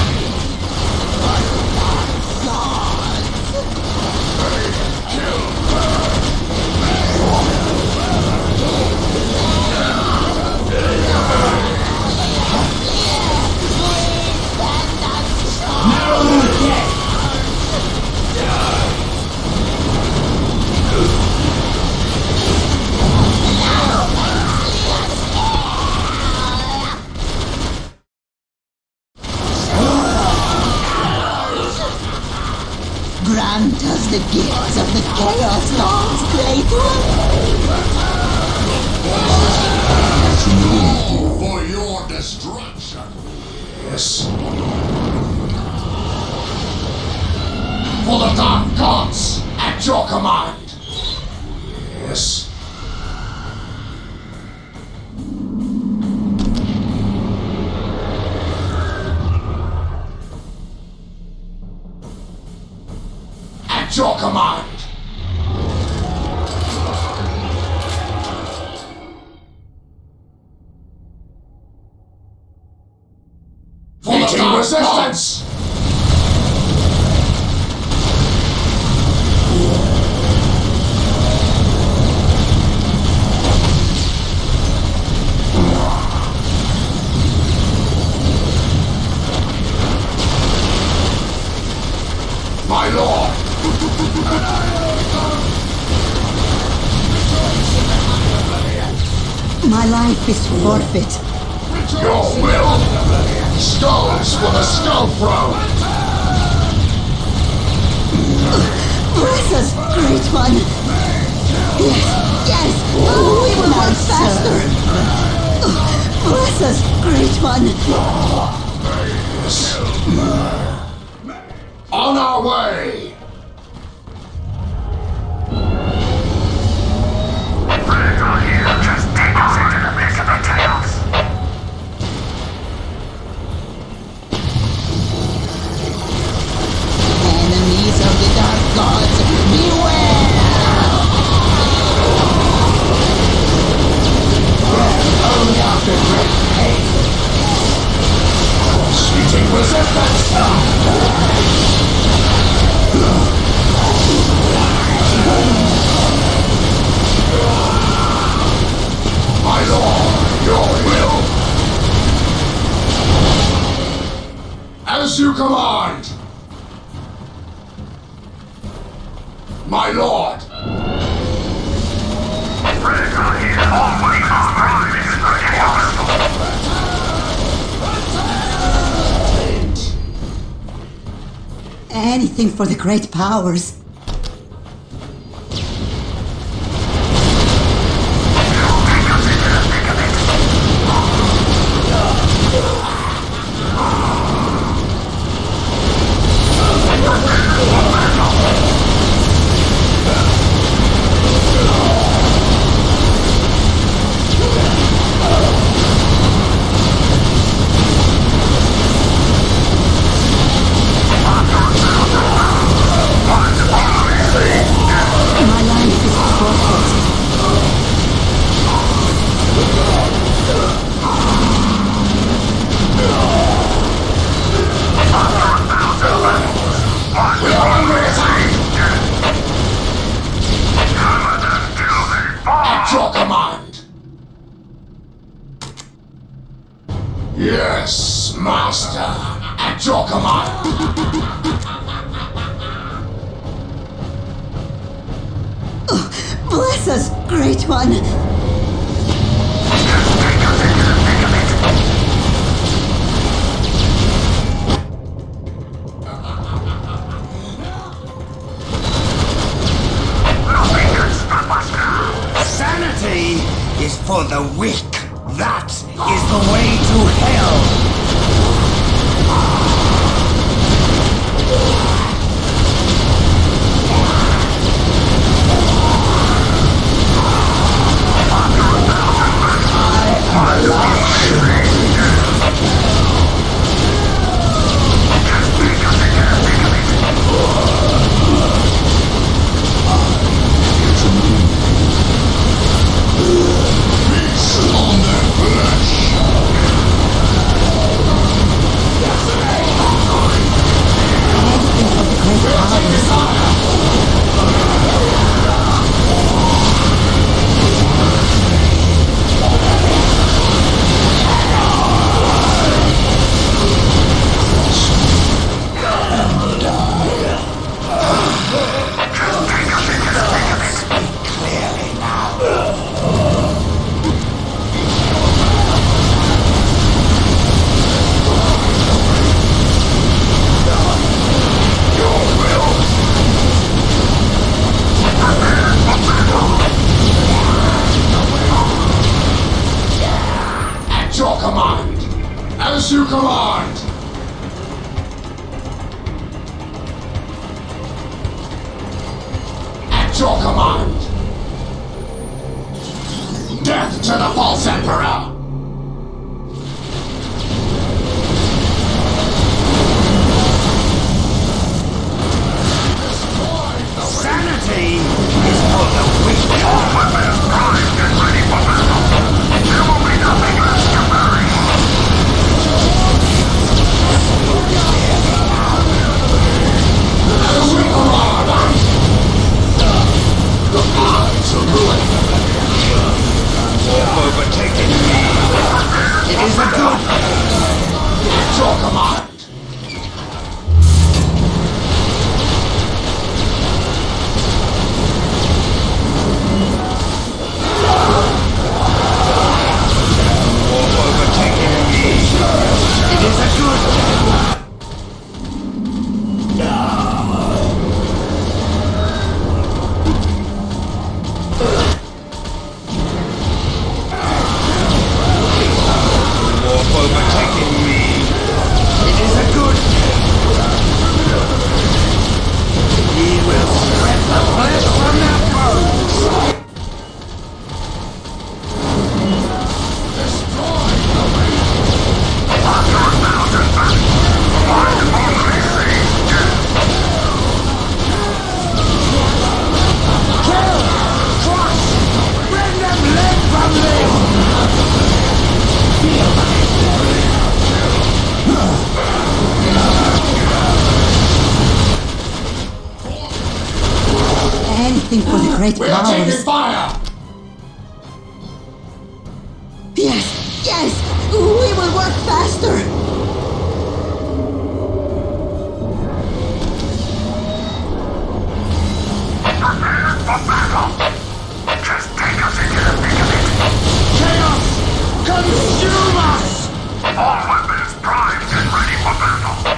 Grant us the gifts of the Chaos Gods, Great One! For your destruction. Yes. For the Dark Gods, at your command. Yes. your command! Meeting resistance! My lord! My life is forfeit. Your will! Skulls for the Skull Throne! Bless us, Great One! Yes, yes! Oh, we will work faster! Bless us, Great One! On our way! Just take us into the mix of the tails. Enemies of the Dark Gods, beware! Only after great pain. Meeting resistance! My lord, your will! As you command! My lord! Anything for the great powers. At your command! Yes, Master! At your command! Bless us, Great One! Sanity is for the weak. That is the way to hell. As you command! At your command! Death to the false emperor! Destroy is a good... It's your command. It is a good... Warp overtaking me. It is a good... We will strip the flesh from their bones. Anything for the great We are taking powers. fire! Yes, yes! We will work faster! Just take us into the thick of it. Chaos! Consume us! All weapons primed and ready for battle.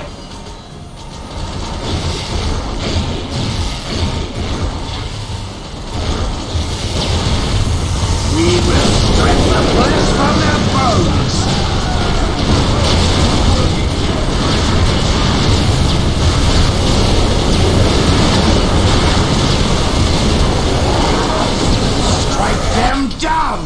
We will strip the flesh from their bones. Strike them down!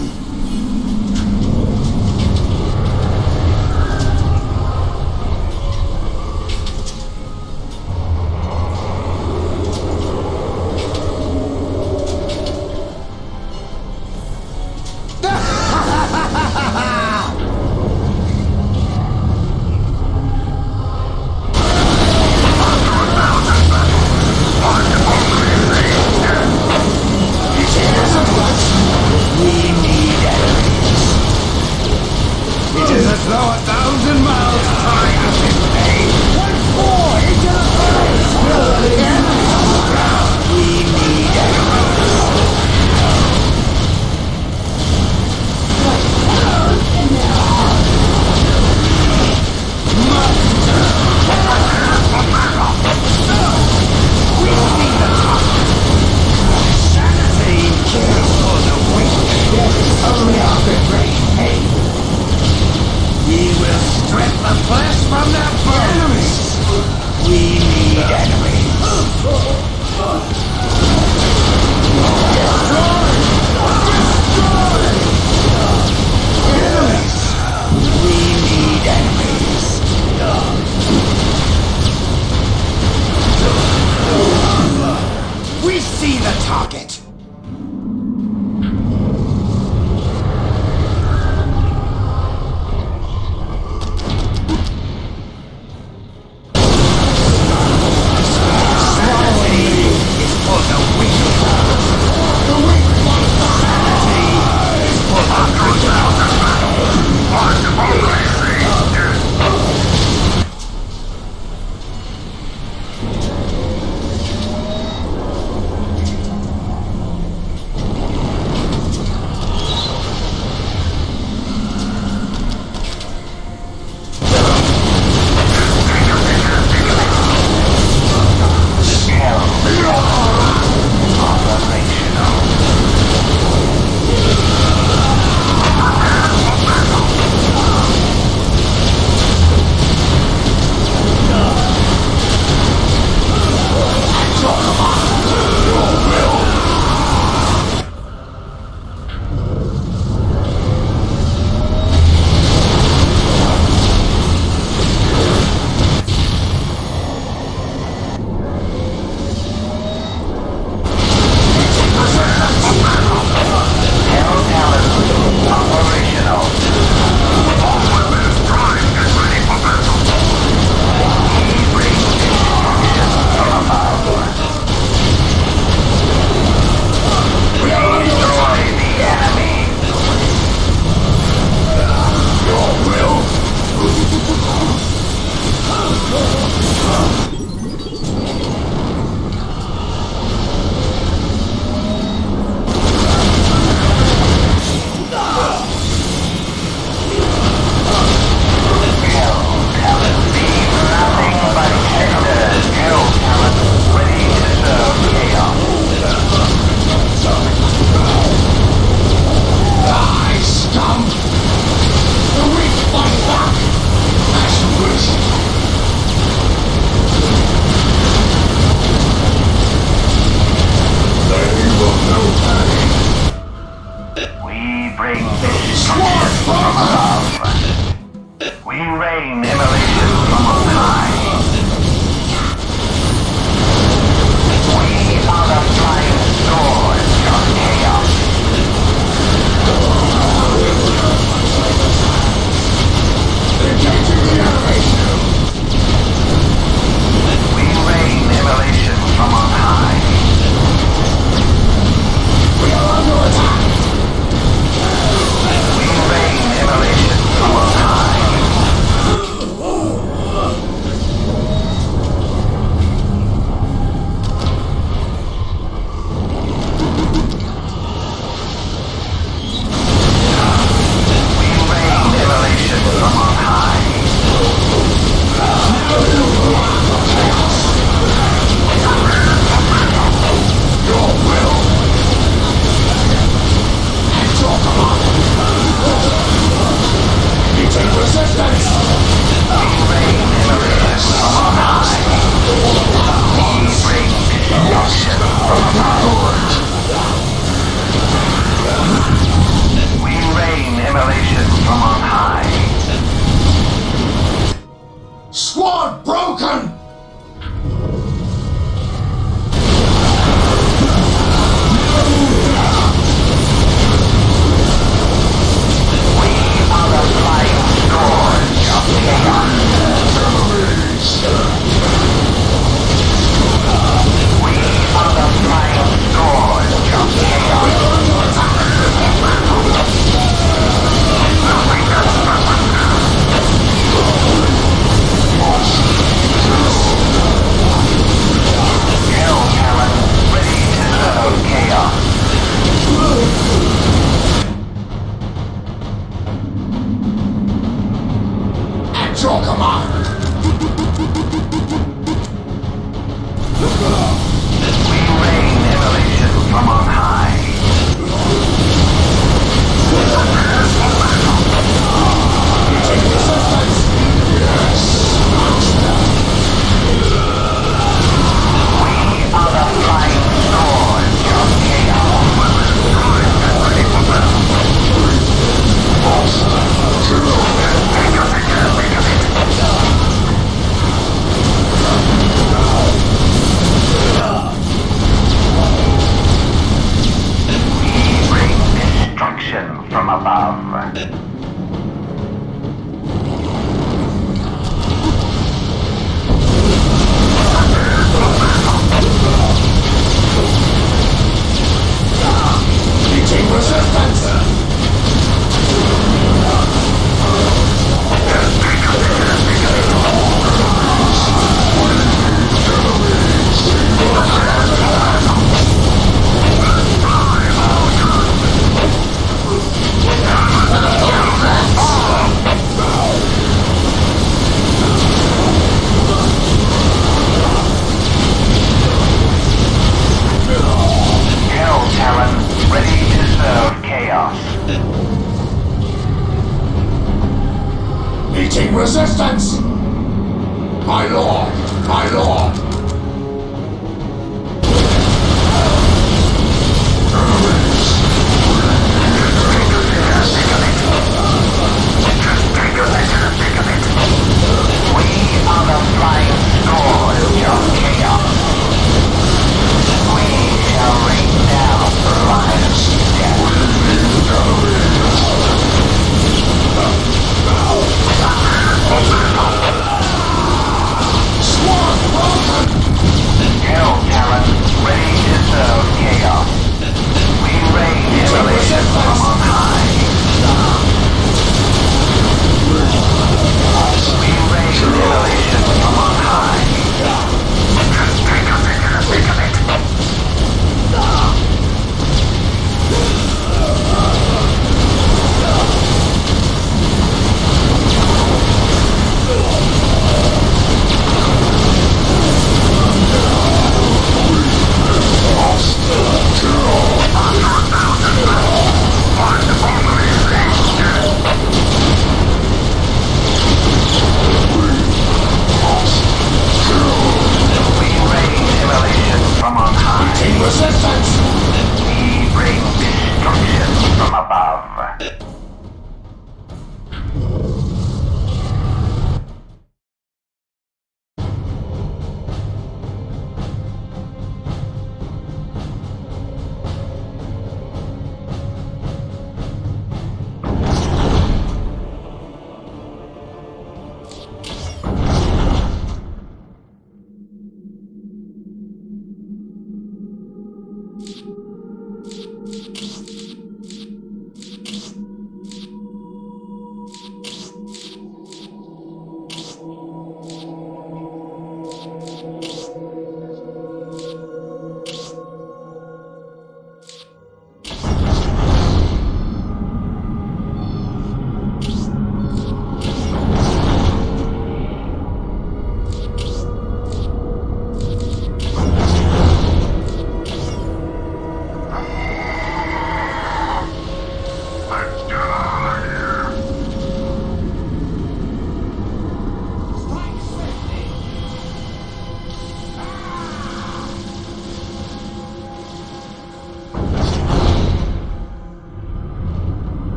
It is as though 1,000 miles trying to be made. Once more into the forest! We need Sanity kills for the weak. There is only after great pain. We will strip the flesh from their bones. We need enemies. Destroy! Destroy! Enemies! We need enemies. We see the target. Swallowing me is for We rain immolation from on high. We are the flying swords of chaos. Engaging the enemy. We rain immolation from on high. We are under attack. We rain immolation from on high. Squad broken! At your command! We rain immolation from on high. You take resistance! Yes! We are the flying swords of chaos. We bring destruction from above. Meeting resistance! Hell Talon, ready to serve chaos. Meeting resistance! My lord! My lord! We are the flying swords of chaos. We shall rain down life Squad broken!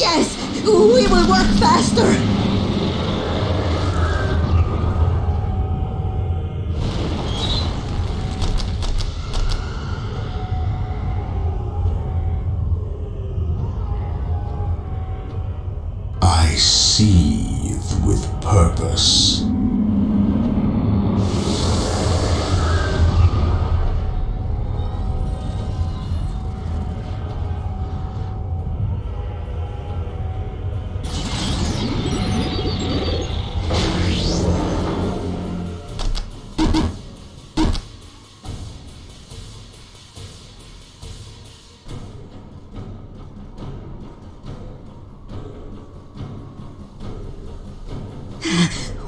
yes! We will work faster! I seethe with purpose.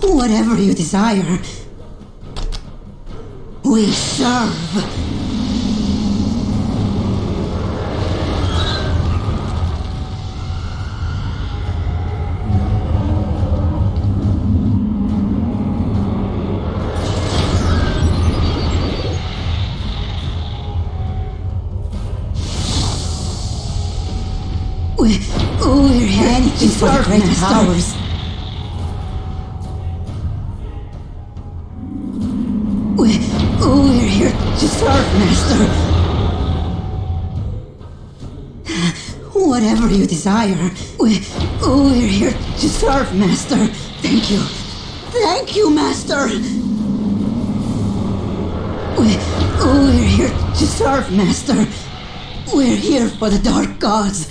Whatever you desire, we serve. We're here to serve great powers. We're here to serve, Master. Whatever you desire, we're here to serve, Master. Thank you. Thank you, Master. We're here to serve, Master. We're here for the Dark Gods.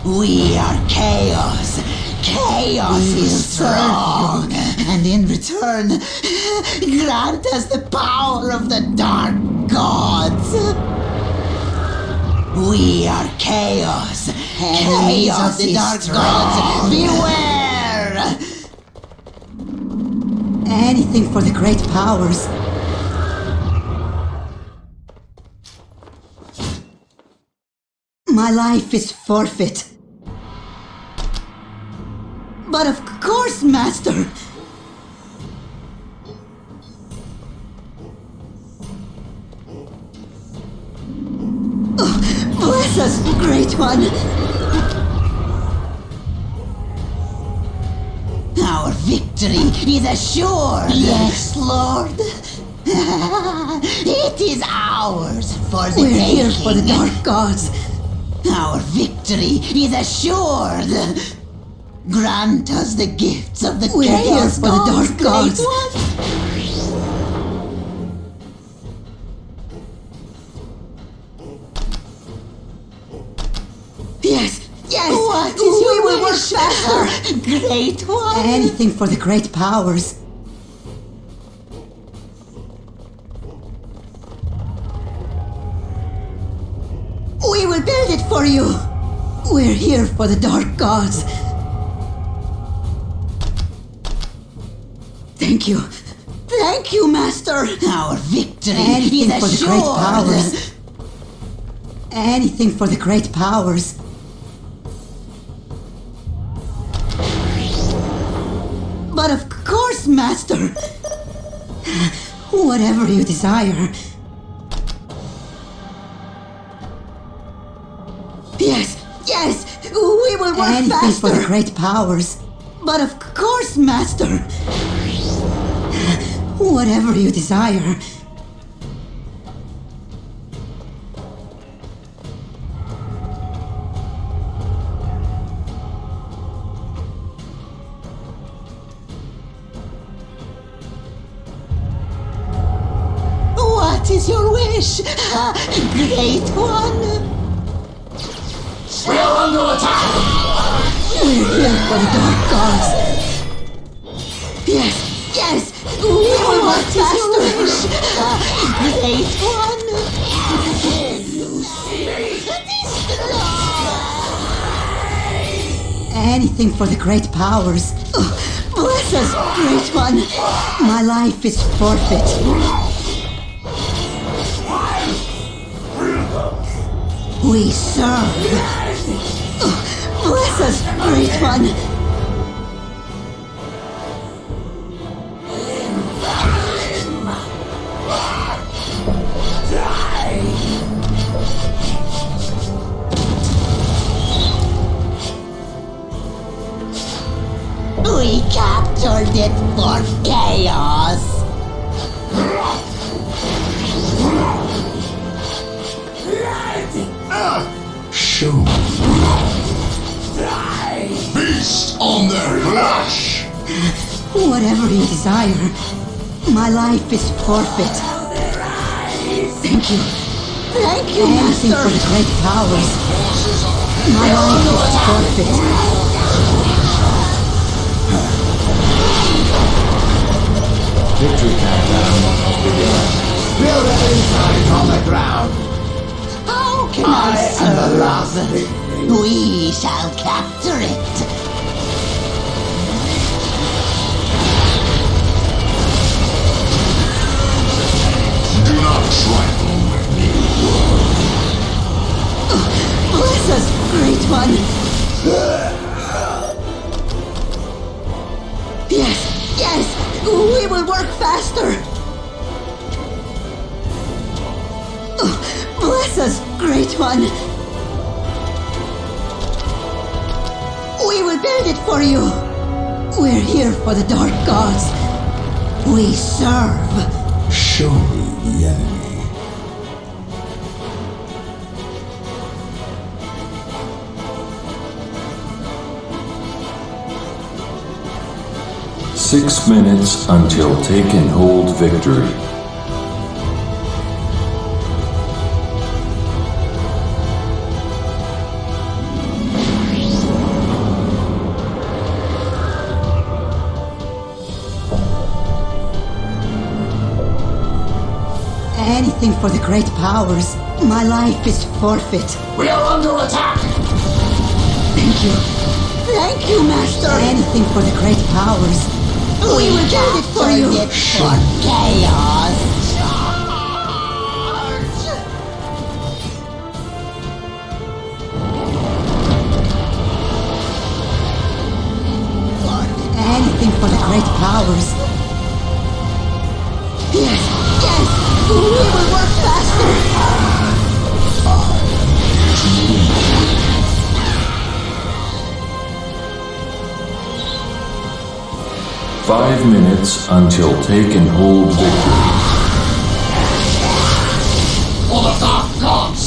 We are chaos. Chaos is strong. And in return, grant us the power of the Dark Gods. We are chaos. Enemies of the Dark Gods, beware! Anything for the great powers. My life is forfeit. But of course, Master! Oh, bless us, Great One! Our victory is assured! Yes, Lord! It is ours for the taking! We're here for the Dark Gods! Our victory is assured! Grant us the gifts of the Chaos for the Dark Gods! Yes! Yes! What is we will work faster! Great One! Anything for the great powers! We will build it for you! We're here for the Dark Gods! Thank you. Thank you, Master! Our victory is assured! Anything for the great powers. Anything for the great powers. But of course, Master! Whatever you desire. Yes! Yes! We will work anything faster! Anything for the great powers. But of course, Master! Whatever you desire. What is your wish, Great One? We are under attack! We're here for the Dark Gods. Yes! Yes! We will work faster! Great One! Anything for the great powers. Oh, bless us, Great One! My life is forfeit. We serve. Oh, bless us, Great One! for chaos. Show feast on their flesh. Whatever you desire, my life is forfeit. Thank you. Thank you, Anything Master. For the great powers. My life is forfeit. Victory countdown has begun. Build an inside on the ground. How can I am the serve? last victory. We shall capture it. Do not trifle with me, world. Bless us, Great One. Yes, yes, we will work faster. Bless us, Great One. We will build it for you. We're here for the Dark Gods. We serve. Show me the enemy. Six minutes until take and hold victory. Anything for the great powers. My life is forfeit. We are under attack. Thank you. Thank you, Master. Anything for the great powers. We will build it for you. For chaos. Anything for the great powers. Yes, yes, we will work faster. 5 minutes until take and hold victory. For the Dark Gods.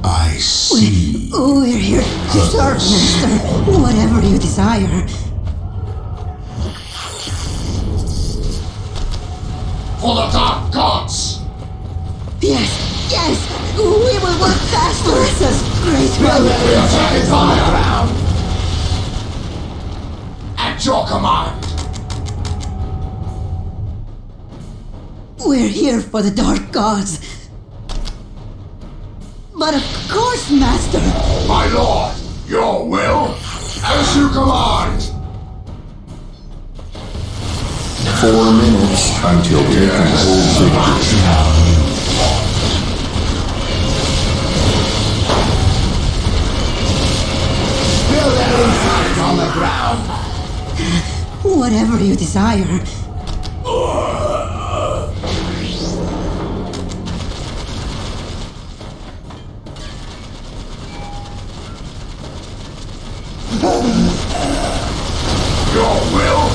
I see. We're here to serve, Master. Whatever you desire. For the Dark Gods. Yes, yes, we will work faster. Bless us, Great Build One. every attack is on the ground. At your command. We're here for the Dark Gods. But of course, Master. My lord, your will, as you command. 4 minutes until take and hold victory. Build an inside on the ground. Whatever you desire. Your will.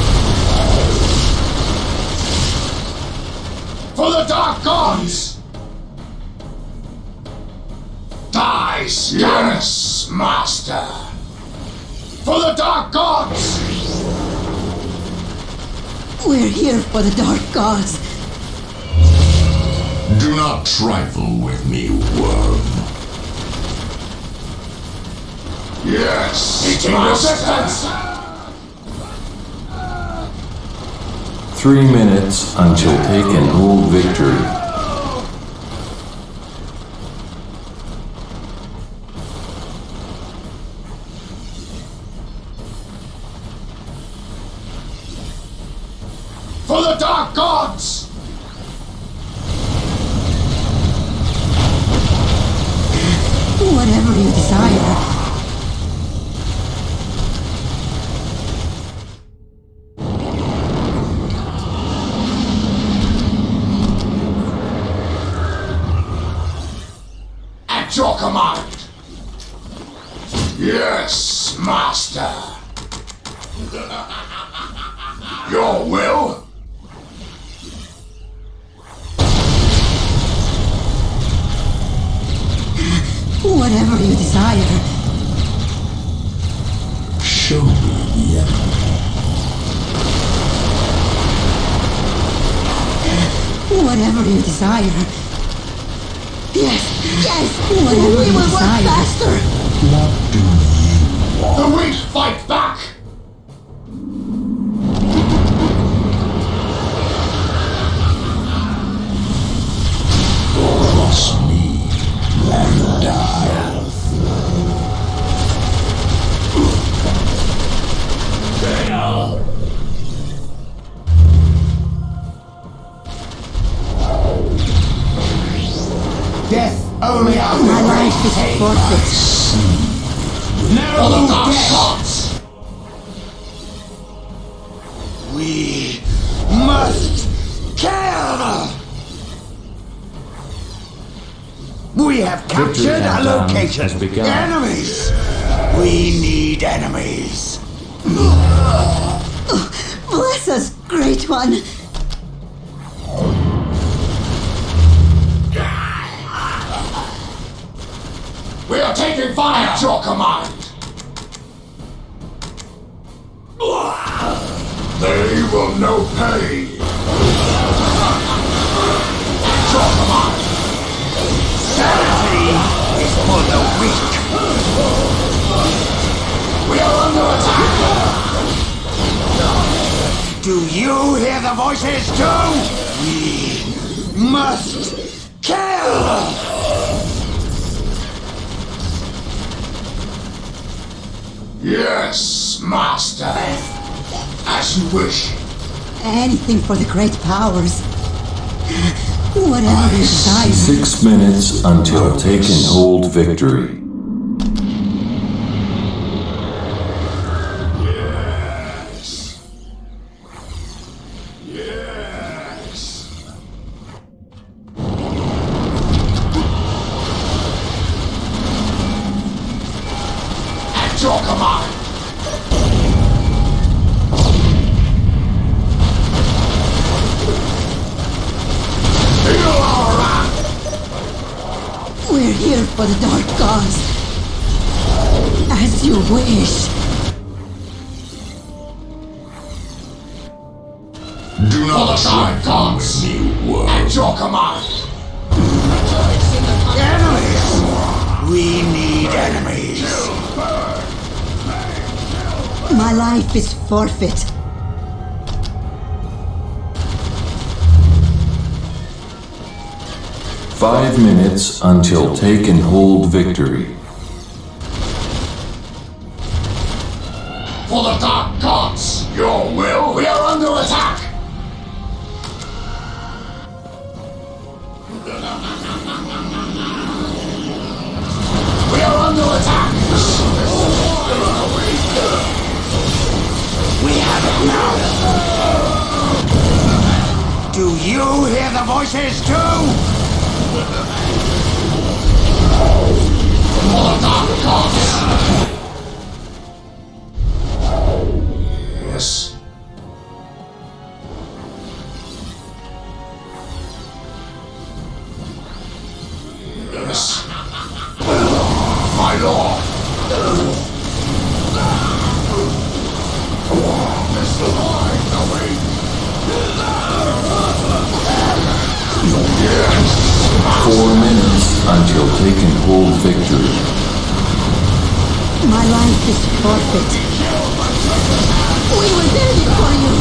For the Dark Gods. Die, Scanus, Master. For the Dark Gods. We're here for the Dark Gods. Do not trifle with me, worm. Yes, Meeting resistance. 3 minutes until take and hold victory. For the Dark Gods. Whatever you desire. your command. Yes, Master. Your will? Whatever you desire. Show me the enemy. Whatever you desire. Yes, whatever you desire. Faster. What do you want? The weak fight back! Cross me and die. Death only after my life is forfeit. No death! We must kill! We have captured a location. Enemies! We need enemies. Bless us, Great One. We are taking fire at your command. They will know pain. At your command. Sanity is for the weak. We are under attack. Do you hear the voices too? We must kill. Yes, Master. As you wish. Anything for the great powers. Whatever you desire. 6 minutes until take and hold victory. At your command. We're here for the Dark Gods. As you wish. Do not try gods. At your command. Enemies! We need enemies. My life is forfeit. Five minutes until take and hold victory. For the Dark Gods, your will. We are under attack. We are under attack. We have it now. Do you hear the voices too? For the Dark Gods. Yes. Yes. My lord. Mr. Lloyd, the way. Yes. 4 minutes until take and hold victory. My life is forfeit. We were waiting for you.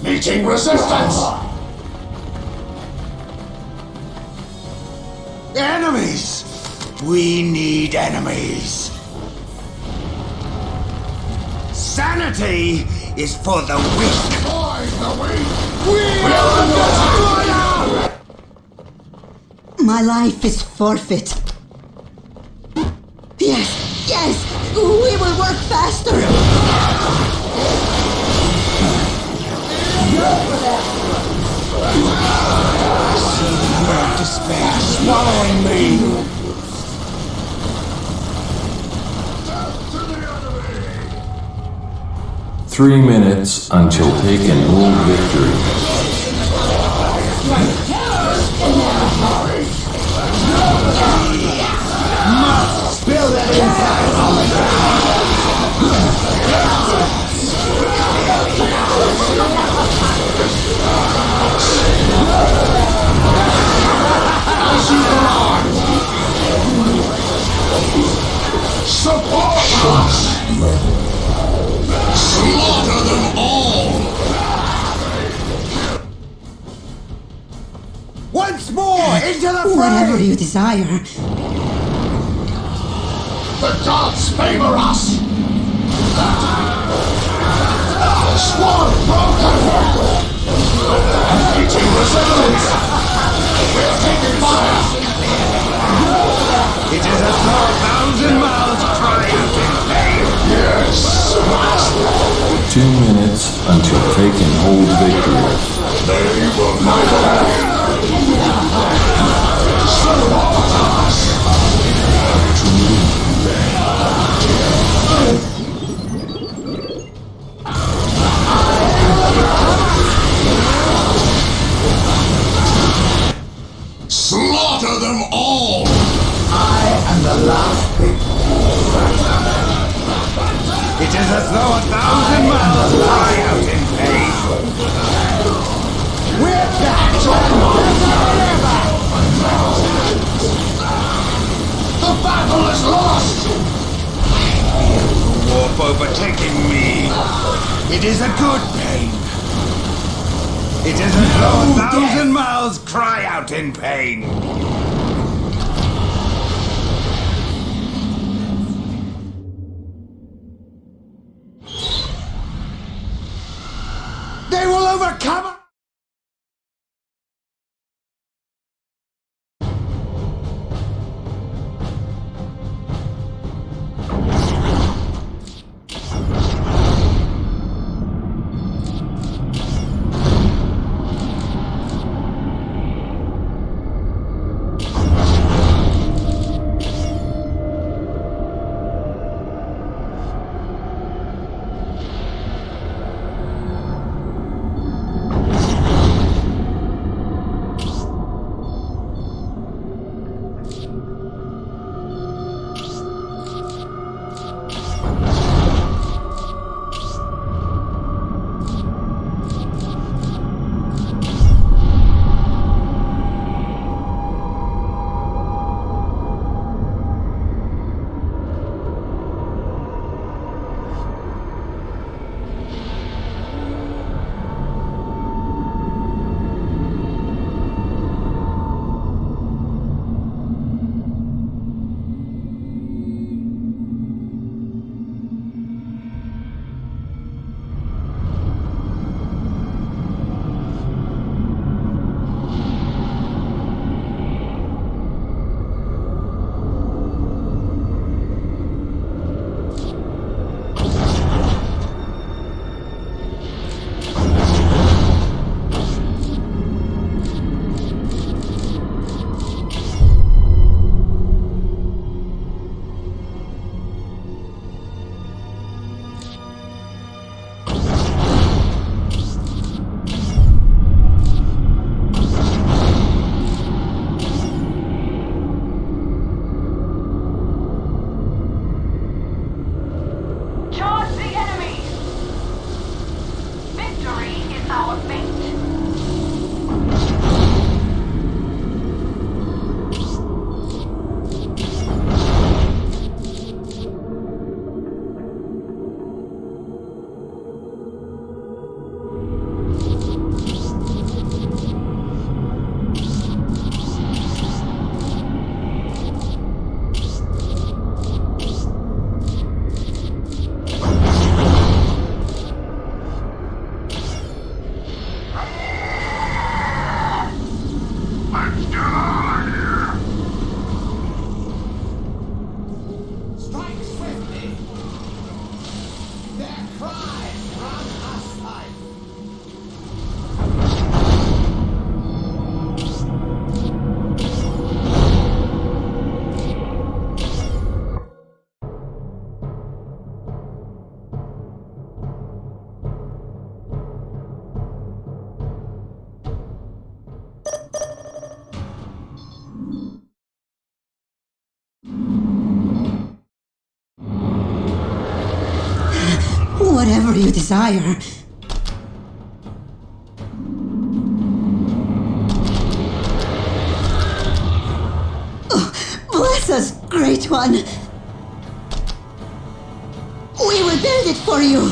Meeting resistance. Enemies. We need enemies. Sanity is for the weak. We are under attack. My life is forfeit. Yes, we will work faster. I see the word despair swallowing me. 3 minutes until take and hold victory. Must spill that inside on the Support us! Slaughter them all! Once more into the fray! Whatever you desire. The gods favor us! Swarm broken! Engaging resistance! We're taking fire! It is as though 1,000 miles cry out in pain! Yes, master! 2 minutes until take and hold victory. They will never support us! Slaughter them all! I am the last people. It is as though 1,000 miles cry out in pain. We're back! The battle is lost! I feel the warp overtaking me. It is a good pain. It is as though 1,000 miles cry out in pain. They will overcome us! Whatever you desire. Oh, bless us, Great One. We will build it for you.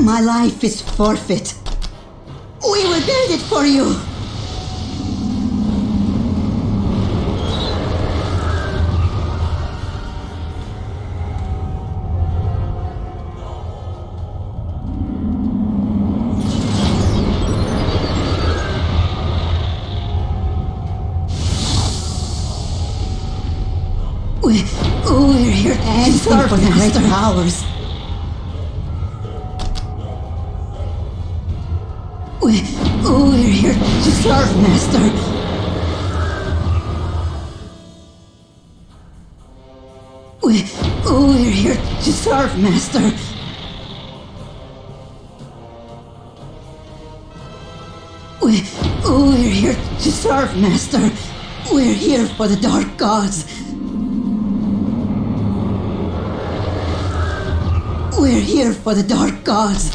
My life is forfeit. We will build it for you. We're here to serve for the greater powers. We're here to serve, Master. We're here to serve, Master. We're here to serve, Master. We're here for the Dark Gods. We're here for the Dark Gods.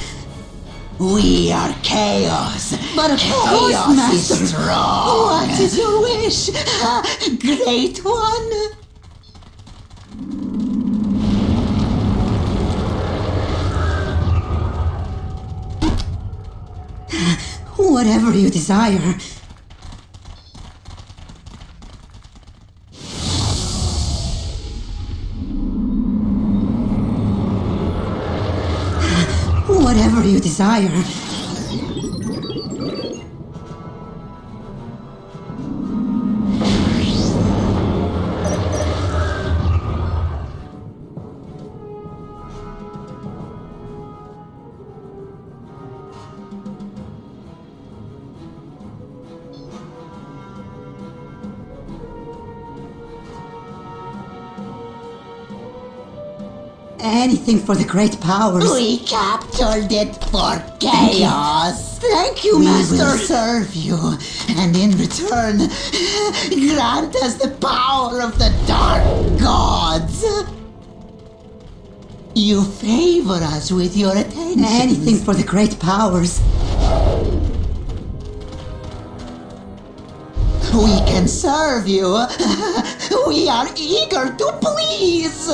We are chaos. But of Chaos course, Master. is strong. What is your wish, Great One? Whatever you desire. Whatever you desire. Anything for the great powers. We captured it for chaos. Thank you, we Master. We will serve you, and in return, grant us the power of the Dark Gods. You favor us with your attention. Anything for the great powers. We can serve you. We are eager to please.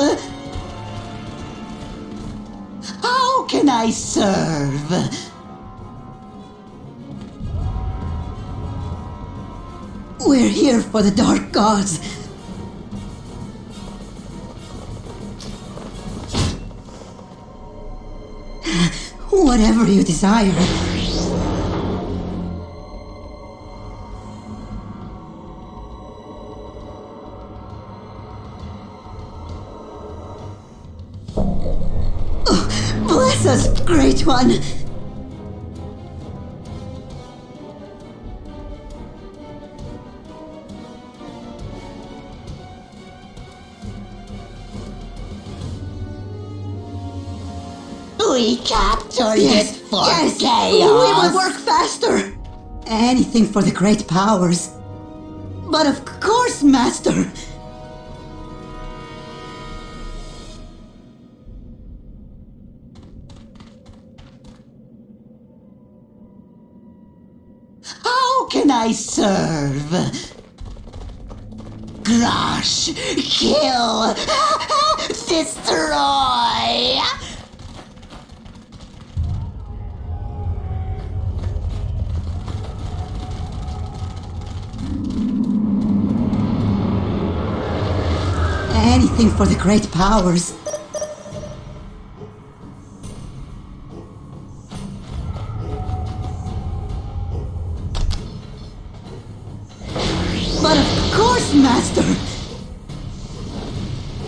How can I serve? We're here for the Dark Gods. Whatever you desire. Bless us, Great One! We captured it for chaos! We will work faster! Anything for the great powers. But of course, Master! How can I serve? Crush, kill, destroy! Anything for the great powers. But of course, Master!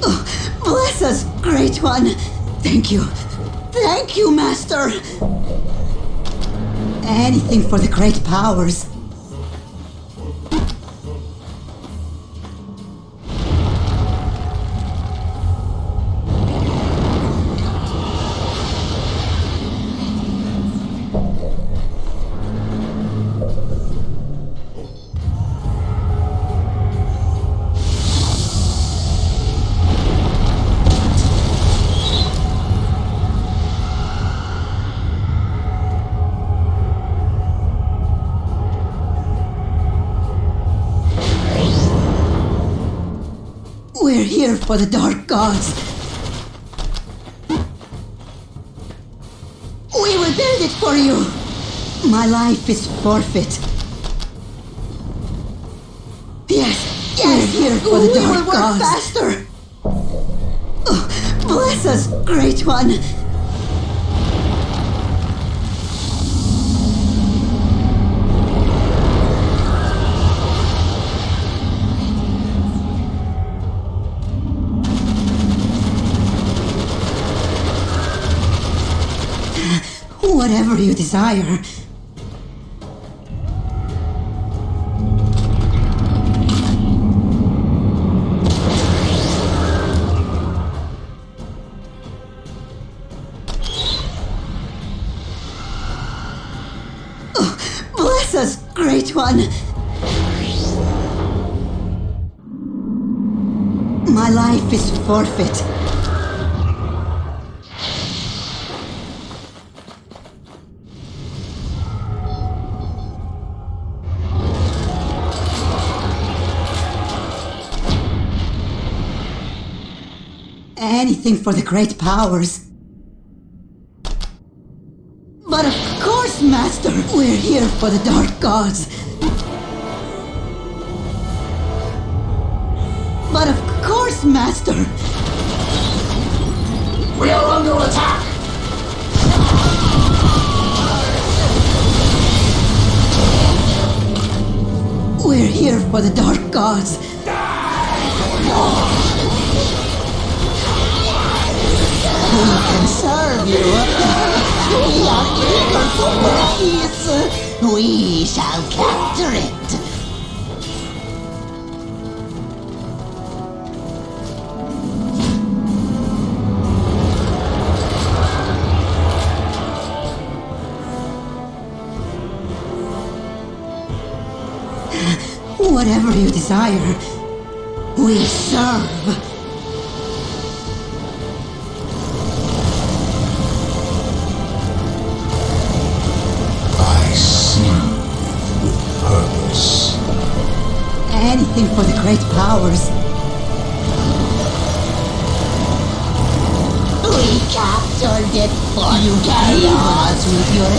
Oh, bless us, Great One! Thank you. Thank you, Master! Anything for the great powers. We're here for the Dark Gods. We will build it for you. My life is forfeit. Yes, we're here for the Dark Gods. Faster. Oh, bless us, Great One. Whatever you desire. Oh, bless us, Great One. My life is forfeit. Anything for the great powers. But of course, Master, we're here for the Dark Gods. But of course, Master. We are under attack! We're here for the Dark Gods. We can serve you. We are eager for peace. We shall capture it. Whatever you desire, we serve. Anything for the great powers. We captured it for you. Carry us with your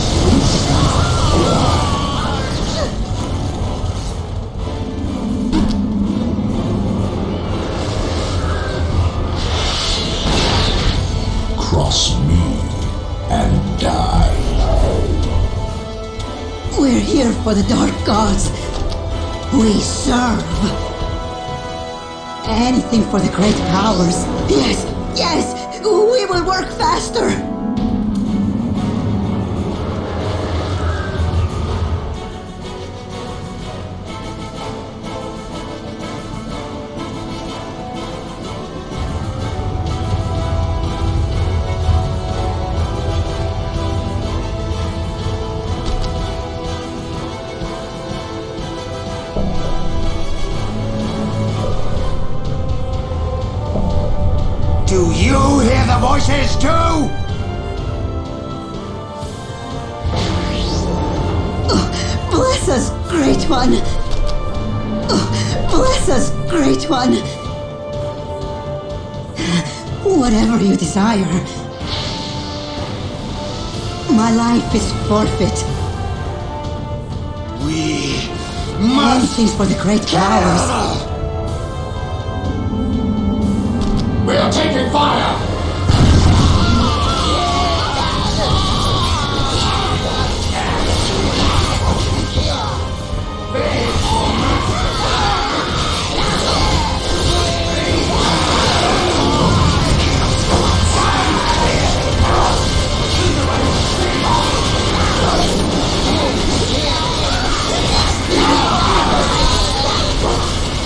Cross me and die. We're here for the Dark Gods. We serve. Anything for the great powers. Yes, yes, we will work faster. Do you hear the voices too? Oh, bless us, Great One. Oh, bless us, Great One. Whatever you desire. My life is forfeit. We must. Anything for the great powers. We are taking fire!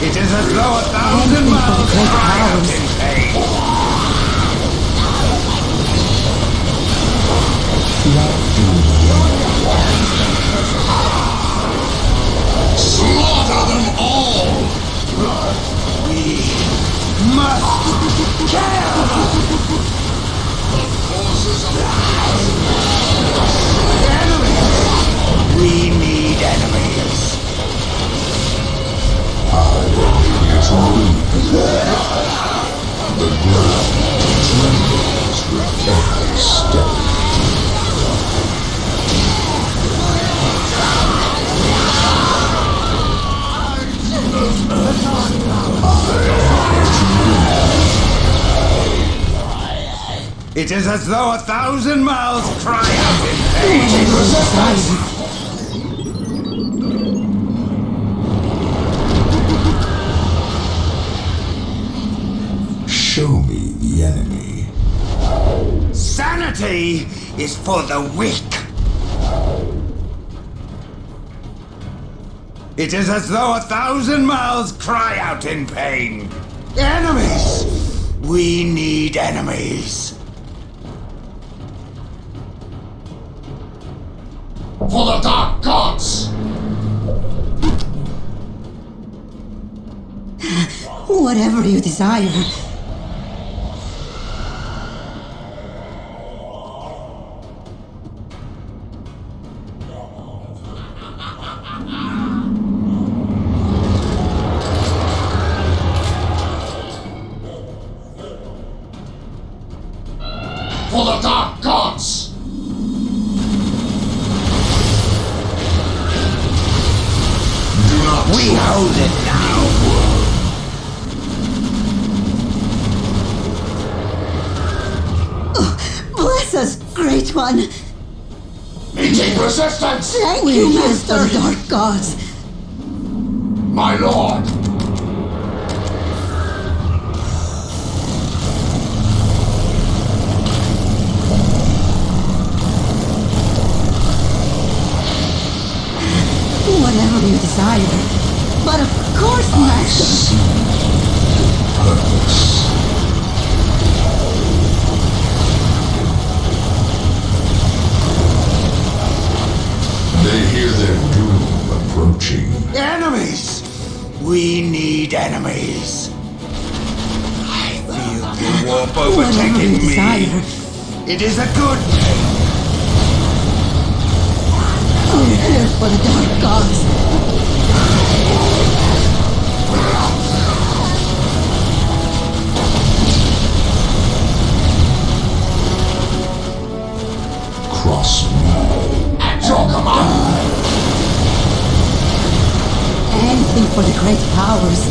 It is as though 1,000 miles cry out in pain. Slaughter them all! We must kill! Enemies! We need enemies! I am the ground trembles with every step. It is as though 1,000 miles cry out in pain. Show me the enemy. Sanity is for the weak. It is as though 1,000 miles cry out in pain. Enemies! We need enemies. For the dark gods! Whatever you desire. For the dark gods! Do not We hold it now. Bless us, Great One! meeting resistance! Thank you, Master! For the Dark Gods! My lord! Whatever you desire. But of course, Master! Purpose. They hear their doom approaching. Enemies! We need enemies. I feel the warp overtaking me. Desire. It is a good thing. We're here for the Dark Gods. Cross me. At your command! Anything for the great powers.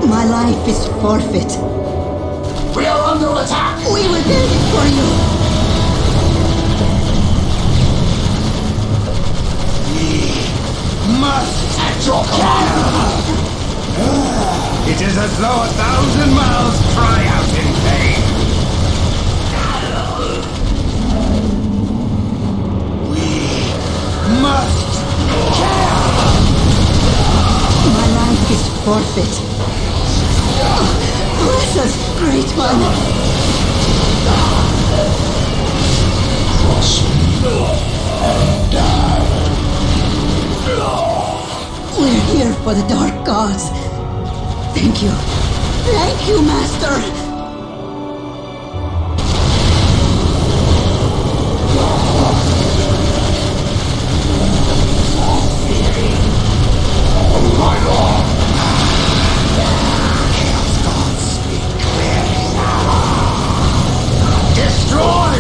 My life is forfeit. We are under attack! We will build it for you! We must At your command! It is as though 1,000 miles cry out in pain. We must kill! My life is forfeit. Bless us, Great One! Cross me and die. We're here for the Dark Gods. Thank you. Thank you, Master! My lord! Chaos gods speak clearly now. Destroy!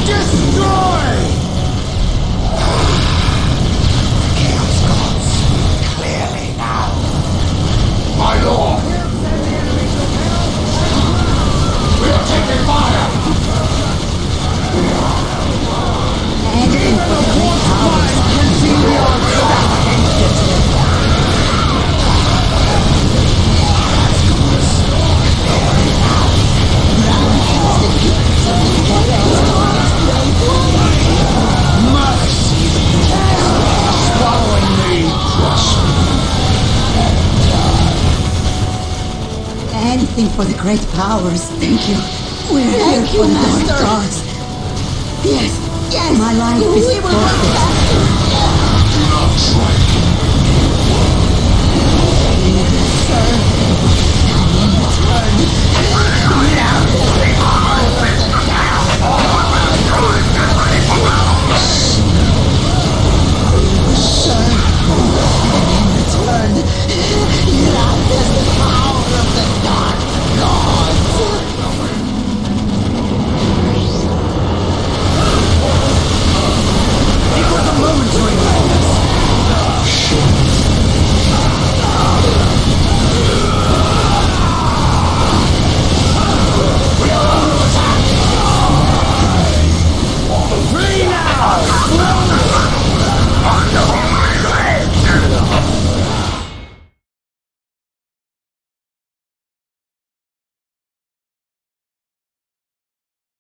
Destroy! Chaos gods speak clearly now. My lord! anything for the great powers. Thank you. We're here for the dark gods. Yes, yes. My life is forfeit. Do not strike. Sir, shall in return.